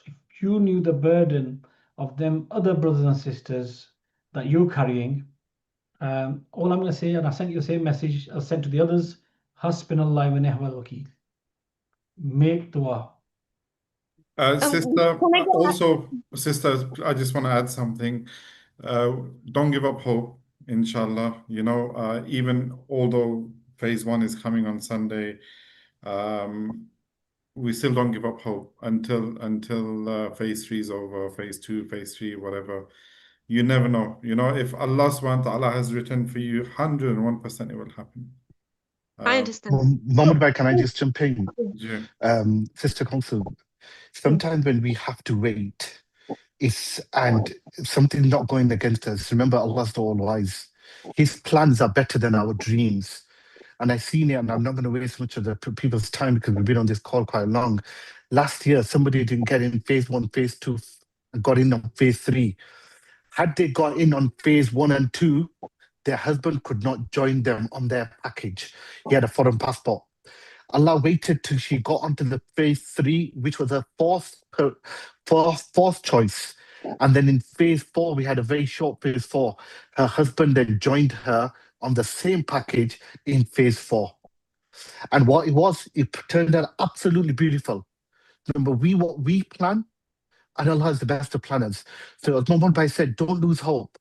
If you knew the burden of them other brothers and sisters that you're carrying, all I'm going to say, and I sent you the same message I sent to the others, Hasbunallah wa ni'mal wakeel. Make dua. Sister, also, sister, I just want to add something. Don't give up hope, inshallah. You know, even although phase 1 is coming on Sunday, we still don't give up hope until phase 3 is over, phase 2, phase 3, whatever. You never know. You know, if Allah subhanahu wa ta'ala has written for you, 101% it will happen. I understand. Muhammad Bhai, can I just jump in? Yeah. Sister Consul, sometimes when we have to wait, and something's not going against us, remember Allah's the all-wise. His plans are better than our dreams. And I've seen it, and I'm not going to waste much of the people's time because we've been on this call quite long. Last year, somebody didn't get in phase 1, phase 2, and got in on phase 3. Had they got in on phase 1 and 2, their husband could not join them on their package. He had a foreign passport. Allah waited till she got onto the phase 3, which was a fourth choice. And then in phase 4, we had a very short phase 4. Her husband then joined her on the same package in phase 4. And what it was, it turned out absolutely beautiful. Remember, we plan, and Allah is the best of planners. So as Muhammad Bhai said, don't lose hope.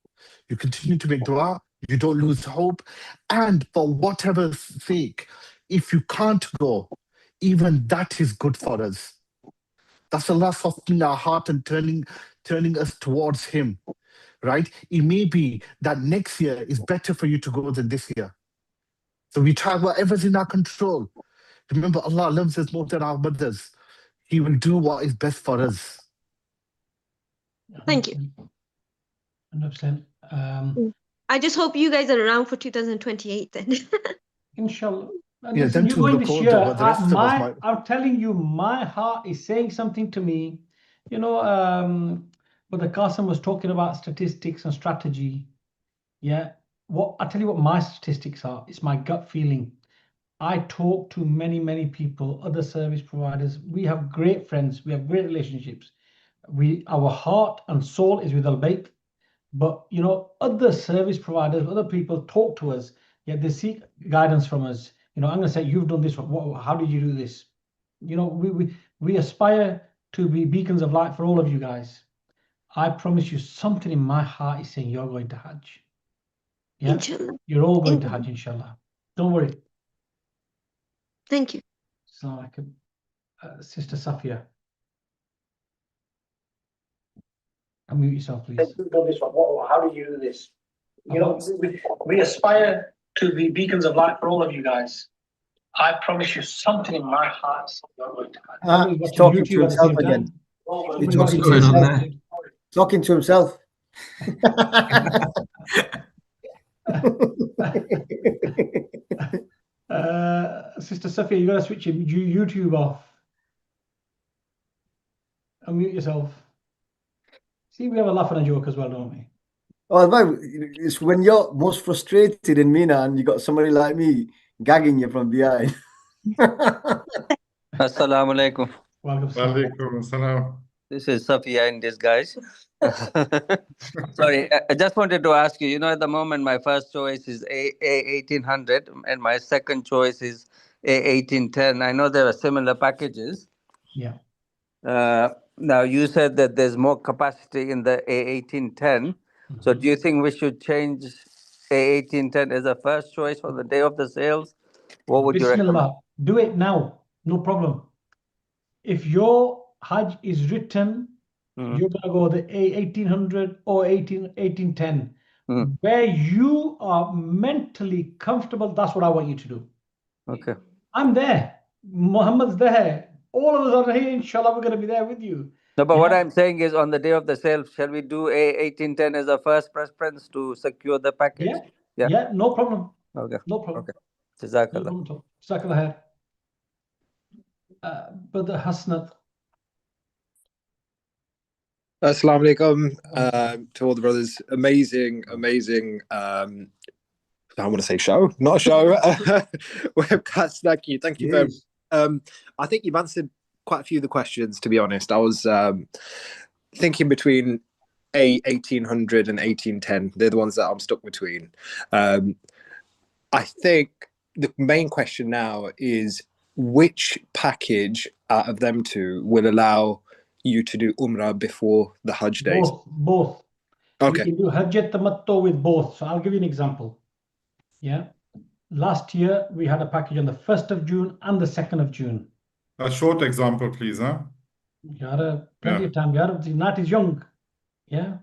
You continue to make dua, you don't lose hope. And for whatever sake, if you can't go, even that is good for us. That's Allah softening our heart and turning us towards Him, right? It may be that next year is better for you to go than this year. So we try whatever's in our control. Remember, Allah loves us more than our mothers. He will do what is best for us. Thank you. 100%. I just hope you guys are around for 2028 then. Inshallah. And Yeah, listen, then you to going look this older, year, but the rest of us might. I'm telling you, my heart is saying something to me. You know, but the Qasim was talking about statistics and strategy. Yeah. I tell you what my statistics are. It's my gut feeling. I talk to many, many people, other service providers. We have great friends. We have great relationships. Our heart and soul is with Al Bayt. But you know, other service providers, other people talk to us. Yeah, they seek guidance from us. You know, I'm going to say, you've done this. How did you do this? You know, we aspire to be beacons of light for all of you guys. I promise you, something in my heart is saying you're going to Hajj. Yeah, Inshallah. you're all going to Hajj, inshallah. Don't worry. Thank you. Assalamu alaikum. Sister Safia. Unmute yourself, please. How do you do this? You know, we aspire to be beacons of light for all of you guys. I promise you, something in my heart is you're going to Hajj. He's talking to himself again. He's talking to himself. Talking to himself. Sister Safia, you got to switch your YouTube off. Unmute yourself. See, we have a laugh and a joke as well, don't we? Oh, man, it's when you're most frustrated in Mina and you got somebody like me gagging you from behind. Assalamu alaikum. Walaikum assalam. This is Safia in disguise. Sorry, I just wanted to ask you, you know, at the moment, my first choice is A1800 and my second choice is A1810. I know there are similar packages. Yeah. Now, you said that there's more capacity in the A1810. So do you think we should change A1810 as a first choice for the day of the sales? What would you recommend? Bismillah. Do it now. No problem. If your Hajj is written, you're going to go the A1800 or 1810. Where you are mentally comfortable, that's what I want you to do. Okay. I'm there. Muhammad's there. All of us are here. Inshallah, we're going to be there with you. No, but what I'm saying is on the day of the sale, shall we do A1810 as a first preference to secure the package? Yeah, no problem. Okay. No problem. Okay. Jazakallah. No problem. Jazakallah khair. Brother Hasnat. Assalamu alaikum to all the brothers. Amazing. I want to say show, not a show. Webcast. Thank you. Thank you very much. I think you've answered quite a few of the questions, to be honest. I was thinking between A1800 and 1810. They're the ones that I'm stuck between. I think the main question now is which package out of them two will allow you to do Umrah before the Hajj days? Both. Okay. You can do Hajj Tamattu with both. So I'll give you an example. Yeah. Last year, we had a package on the 1st of June and the 2nd of June. A short example, please, huh? You had plenty of time. The night is young. Yeah.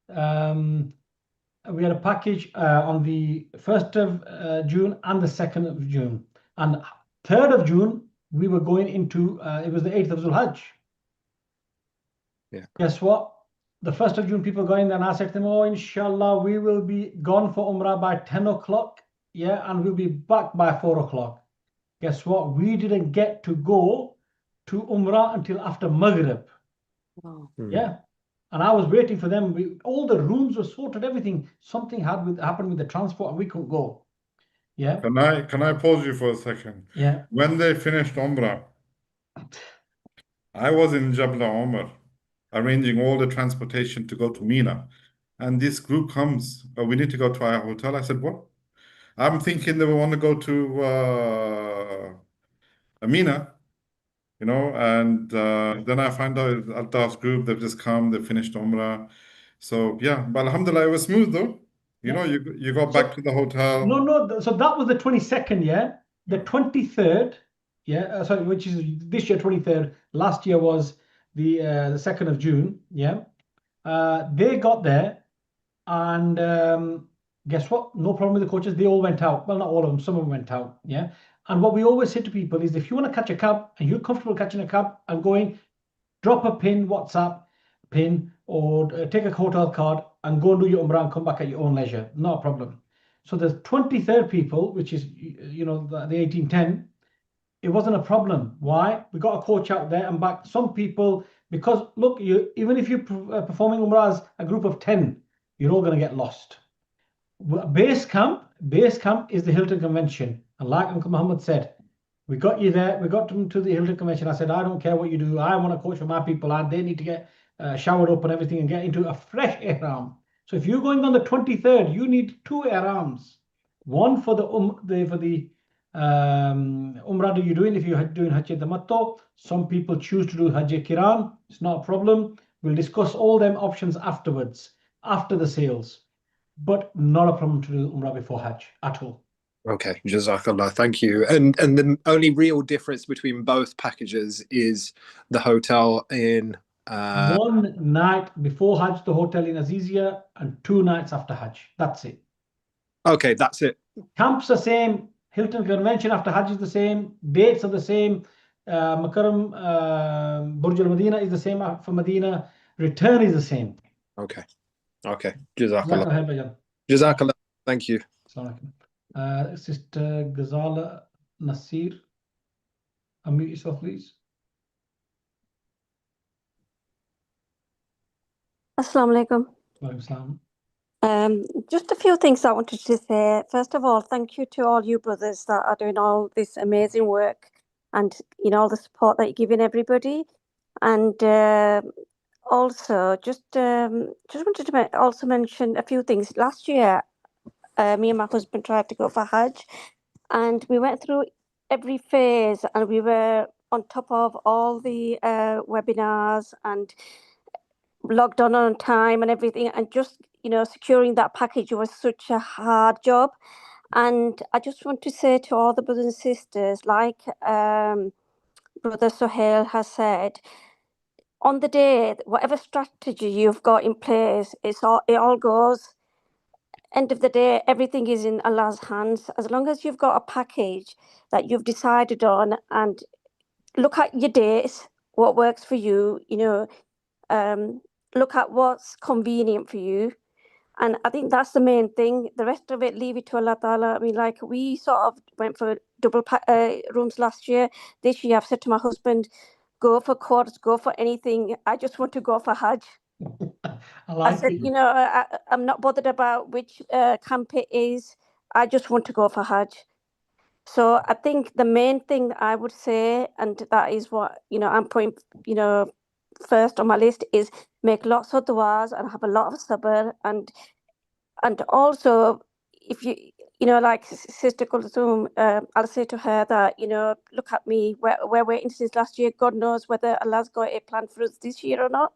We had a package on the 1st of June and the 2nd of June. And 3rd of June, we were going into, it was the 8th of Zulhajj. Yeah. Guess what? The 1st of June, people going there, and I said to them, oh, inshallah, we will be gone for Umrah by 10 o'clock. Yeah, and we'll be back by 4 o'clock. Guess what? We didn't get to go to Umrah until after Maghrib. Wow. Yeah. And I was waiting for them. All the rooms were sorted, everything. Something happened with the transport and we couldn't go. Yeah. Can I pause you for a second? Yeah. When they finished Umrah, I was in Jabla Umar, arranging all the transportation to go to Mina. And this group comes, we need to go to our hotel. I said, what? I'm thinking they want to go to Mina, you know, and then I find out it's ALTAF's group, they've just come, they finished Umrah. So yeah, but alhamdulillah, it was smooth though. You know, you got back to the hotel. No. So that was the 22nd, yeah. The 23rd, yeah, sorry, which is this year 23rd. Last year was the 2nd of June, yeah. They got there, and guess what? No problem with the coaches. They all went out. Well, not all of them. Some of them went out, yeah. And what we always say to people is, if you want to catch a cab and you're comfortable catching a cab and going, drop a pin, WhatsApp pin, or take a hotel card and go and do your Umrah and come back at your own leisure. Not a problem. So the 23rd people, which is, you know, the 1810, it wasn't a problem. Why? We got a coach out there and back. Some people, because look, even if you're performing Umrah as a group of 10, you're all going to get lost. Base camp is the Hilton Convention. And like Uncle Muhammad said, we got you there. We got them to the Hilton Convention. I said, I don't care what you do. I want to coach for my people. They need to get showered up and everything and get into a fresh ihram. So if you're going on the 23rd, you need 2 Ihrams. One for the Umrah that you're doing if you're doing Hajj Tamattu. Some people choose to do Hajj Kiran. It's not a problem. We'll discuss all them options afterwards, after the sales. But not a problem to do Umrah before Hajj at all. Okay, Jazakallah, thank you. And the only real difference between both packages is the hotel in 1 night before Hajj, the hotel in Azizia, and 2 nights after Hajj. That's it. Okay, that's it. Camps the same. Hilton Convention after Hajj is the same. Dates are the same. Makaram Burj Al Medina is the same for Medina. Return is the same. Okay. Jazakallah. Jazakallah. Jazakallah. Thank you. Sister Ghazala Nasir, unmute yourself, please. Assalamu alaikum. Just a few things I wanted to say. First of all, thank you to all you brothers that are doing all this amazing work and all the support that you're giving everybody. And also, just wanted to also mention a few things. Last year, me and my husband tried to go for Hajj, and we went through every phase, and we were on top of all the webinars and logged on time and everything, and just securing that package was such a hard job. And I just want to say to all the brothers and sisters, like Brother Sohail has said, on the day, whatever strategy you've got in place, it all goes. End of the day, everything is in Allah's hands. As long as you've got a package that you've decided on, and look at your dates, what works for you, look at what's convenient for you. And I think that's the main thing. The rest of it, leave it to Allah Ta'ala. I mean, like, we sort of went for double rooms last year. This year, I've said to my husband, go for quads, go for anything. I just want to go for Hajj. I said, I'm not bothered about which camp it is. I just want to go for Hajj. So I think the main thing I would say, and that is what, I'm putting, first on my list, is make lots of du'as and have a lot of sabr. And also, if you, like Sister Kulthum, I'll say to her that, look at me, we're waiting since last year. God knows whether Allah's got a plan for us this year or not.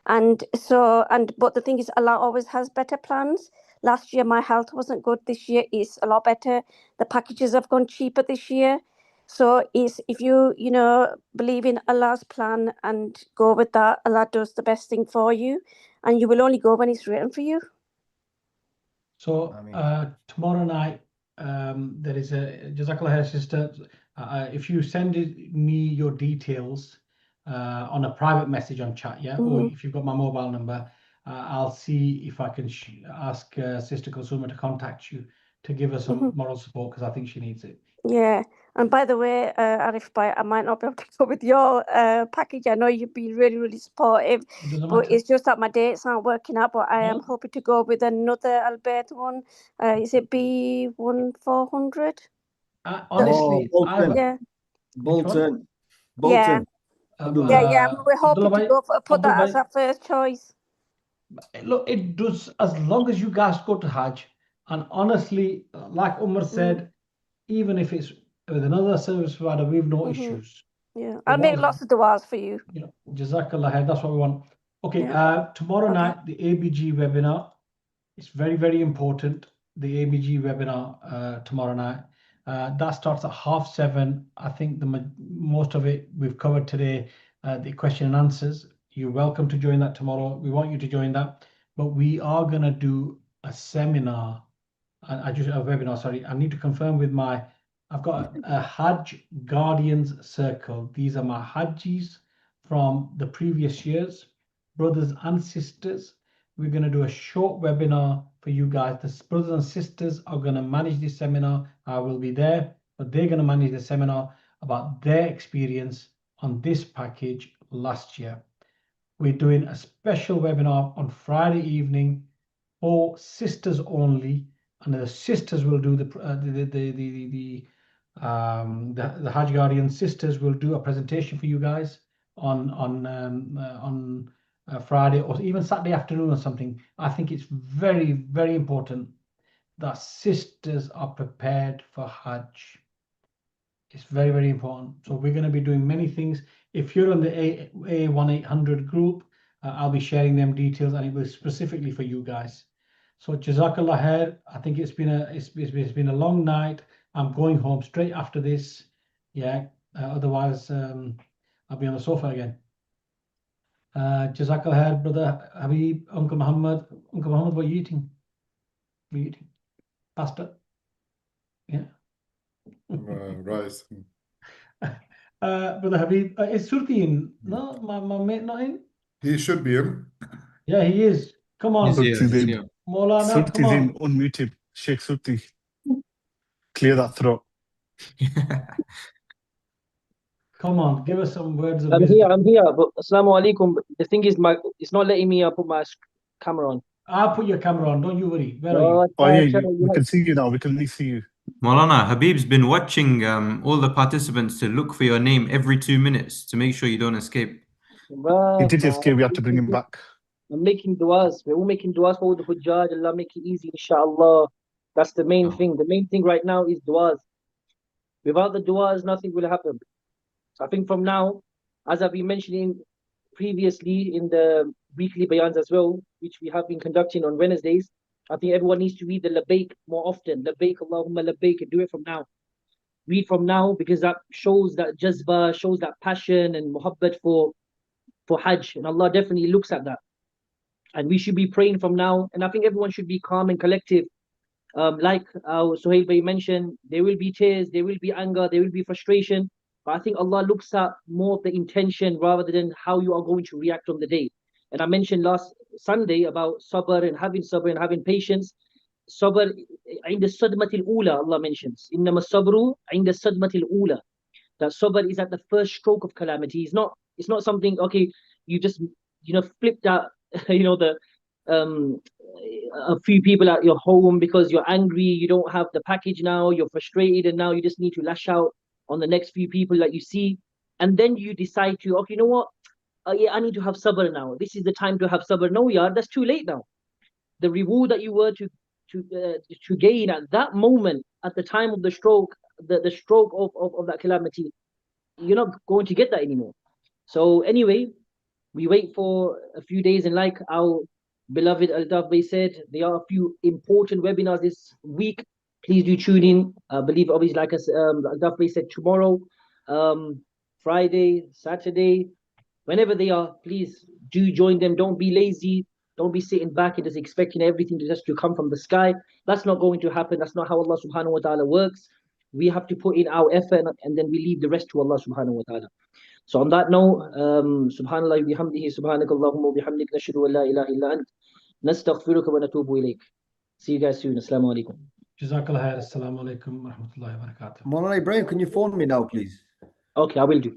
But the thing is, Allah always has better plans. Last year, my health wasn't good. This year is a lot better. The packages have gone cheaper this year. So if you, believe in Allah's plan and go with that, Allah does the best thing for you. And you will only go when it's written for you. So tomorrow night, there is a Jazakallah sister. If you send me your details on a private message on chat, or if you've got my mobile number, I'll see if I can ask Sister Kulsuma to contact you to give us some moral support, because I think she needs it. Yeah. And by the way, Arif, I might not be able to go with your package. I know you've been really, really supportive, but it's just that my dates aren't working out. But I am hoping to go with another Albert one. Is it B1400? Honestly, Bolton. Yeah. We're hoping to go put that as our first choice. Look, it does, as long as you guys go to Hajj. And honestly, like Umar said, even if it's with another service provider, we've no issues. Yeah, I'll make lots of du'as for you. Jazakallah khair, that's what we want. Okay, tomorrow night, the ABG webinar. It's very, very important. The ABG webinar tomorrow night. That starts at 7:30. I think most of it we've covered today. The question and answers. You're welcome to join that tomorrow. We want you to join that. But we are going to do a seminar. A webinar, sorry. I need to confirm with I've got a Hajj Guardians Circle. These are my Hajjis from the previous years, brothers and sisters. We're going to do a short webinar for you guys. The brothers and sisters are going to manage this seminar. I will be there, but they're going to manage the seminar about their experience on this package last year. We're doing a special webinar on Friday evening for sisters only, and the sisters will do the Hajj Guardian sisters will do a presentation for you guys on Friday or even Saturday afternoon or something. I think it's very, very important that sisters are prepared for Hajj. It's very, very important. So we're going to be doing many things. If you're on the A1800 group, I'll be sharing them details, and it was specifically for you guys. So Jazakallah khair. I think it's been a long night. I'm going home straight after this. Yeah. Otherwise, I'll be on the sofa again. Jazakallah khair, brother Habib, Uncle Muhammad. Uncle Muhammad, what are you eating? What are you eating? Pasta. Yeah. Rice. Brother Habib, is Surti in? No, my mate not in? He should be in. Yeah, he is. Come on. Maulana, come Surti's on. in, unmute him. Sheikh Surti. Clear that throat. Come on, give us some words of I'm wisdom. here, but Assalamu alaikum. The thing is, it's not letting me put my camera on. I'll put your camera on, don't you worry. Where are you? Oh yeah, we can see you now. We can see you. Maulana, Habib's been watching all the participants to look for your name every 2 minutes to make sure you don't escape. He did escape. We have to bring him back. I'm making du'as. We're all making du'as for the Hujjaj. Allah make it easy, inshallah. That's the main thing. The main thing right now is du'as. Without the du'as, nothing will happen. So I think from now, as I've been mentioning previously in the weekly bayans as well, which we have been conducting on Wednesdays, I think everyone needs to read the labbaik more often. Labbaik, Allahumma labbaik, and do it from now. Read from now, because that shows that jazba, shows that passion and muhabbat for Hajj. And Allah definitely looks at that. And we should be praying from now. And I think everyone should be calm and collective. Like Suhail Bhai mentioned, there will be tears, there will be anger, there will be frustration. But I think Allah looks at more of the intention rather than how you are going to react on the day. And I mentioned last Sunday about sabr and having patience. Sabr عند الصدمة الأولى, Allah mentions. إنما الصبر عند الصدمة الأولى. That sabr is at the first stroke of calamity. It's not something, okay, you just flipped out, a few people at your home because you're angry, you don't have the package now, you're frustrated, and now you just need to lash out on the next few people that you see. And then you decide to, okay, you know what? Yeah, I need to have sabr now. This is the time to have sabr. No, yaar, that's too late now. The reward that you were to gain at that moment, at the time of the stroke, the stroke of that calamity, you're not going to get that anymore. So anyway, we wait for a few days, and like our beloved ALTAF Bhai said, there are a few important webinars this week. Please do tune in. I believe, obviously, like ALTAF Bhai said, tomorrow, Friday, Saturday, whenever they are, please do join them. Don't be lazy. Don't be sitting back and just expecting everything to come from the sky. That's not going to happen. That's not how Allah subhanahu wa ta'ala works. We have to put in our effort, and then we leave the rest to Allah subhanahu wa ta'ala. So on that note, subhanallah bihamdihi, subhanakallahumma bihamdik, nashhadu an la ilaha illa ant, nastaghfiruka wa natubu ilayk. See you guys soon. Assalamu alaikum. Jazakallah khair. Assalamu alaikum wa rahmatullahi wa barakatuh. Maulana Ibrahim, can you phone me now, please? Okay, I will do.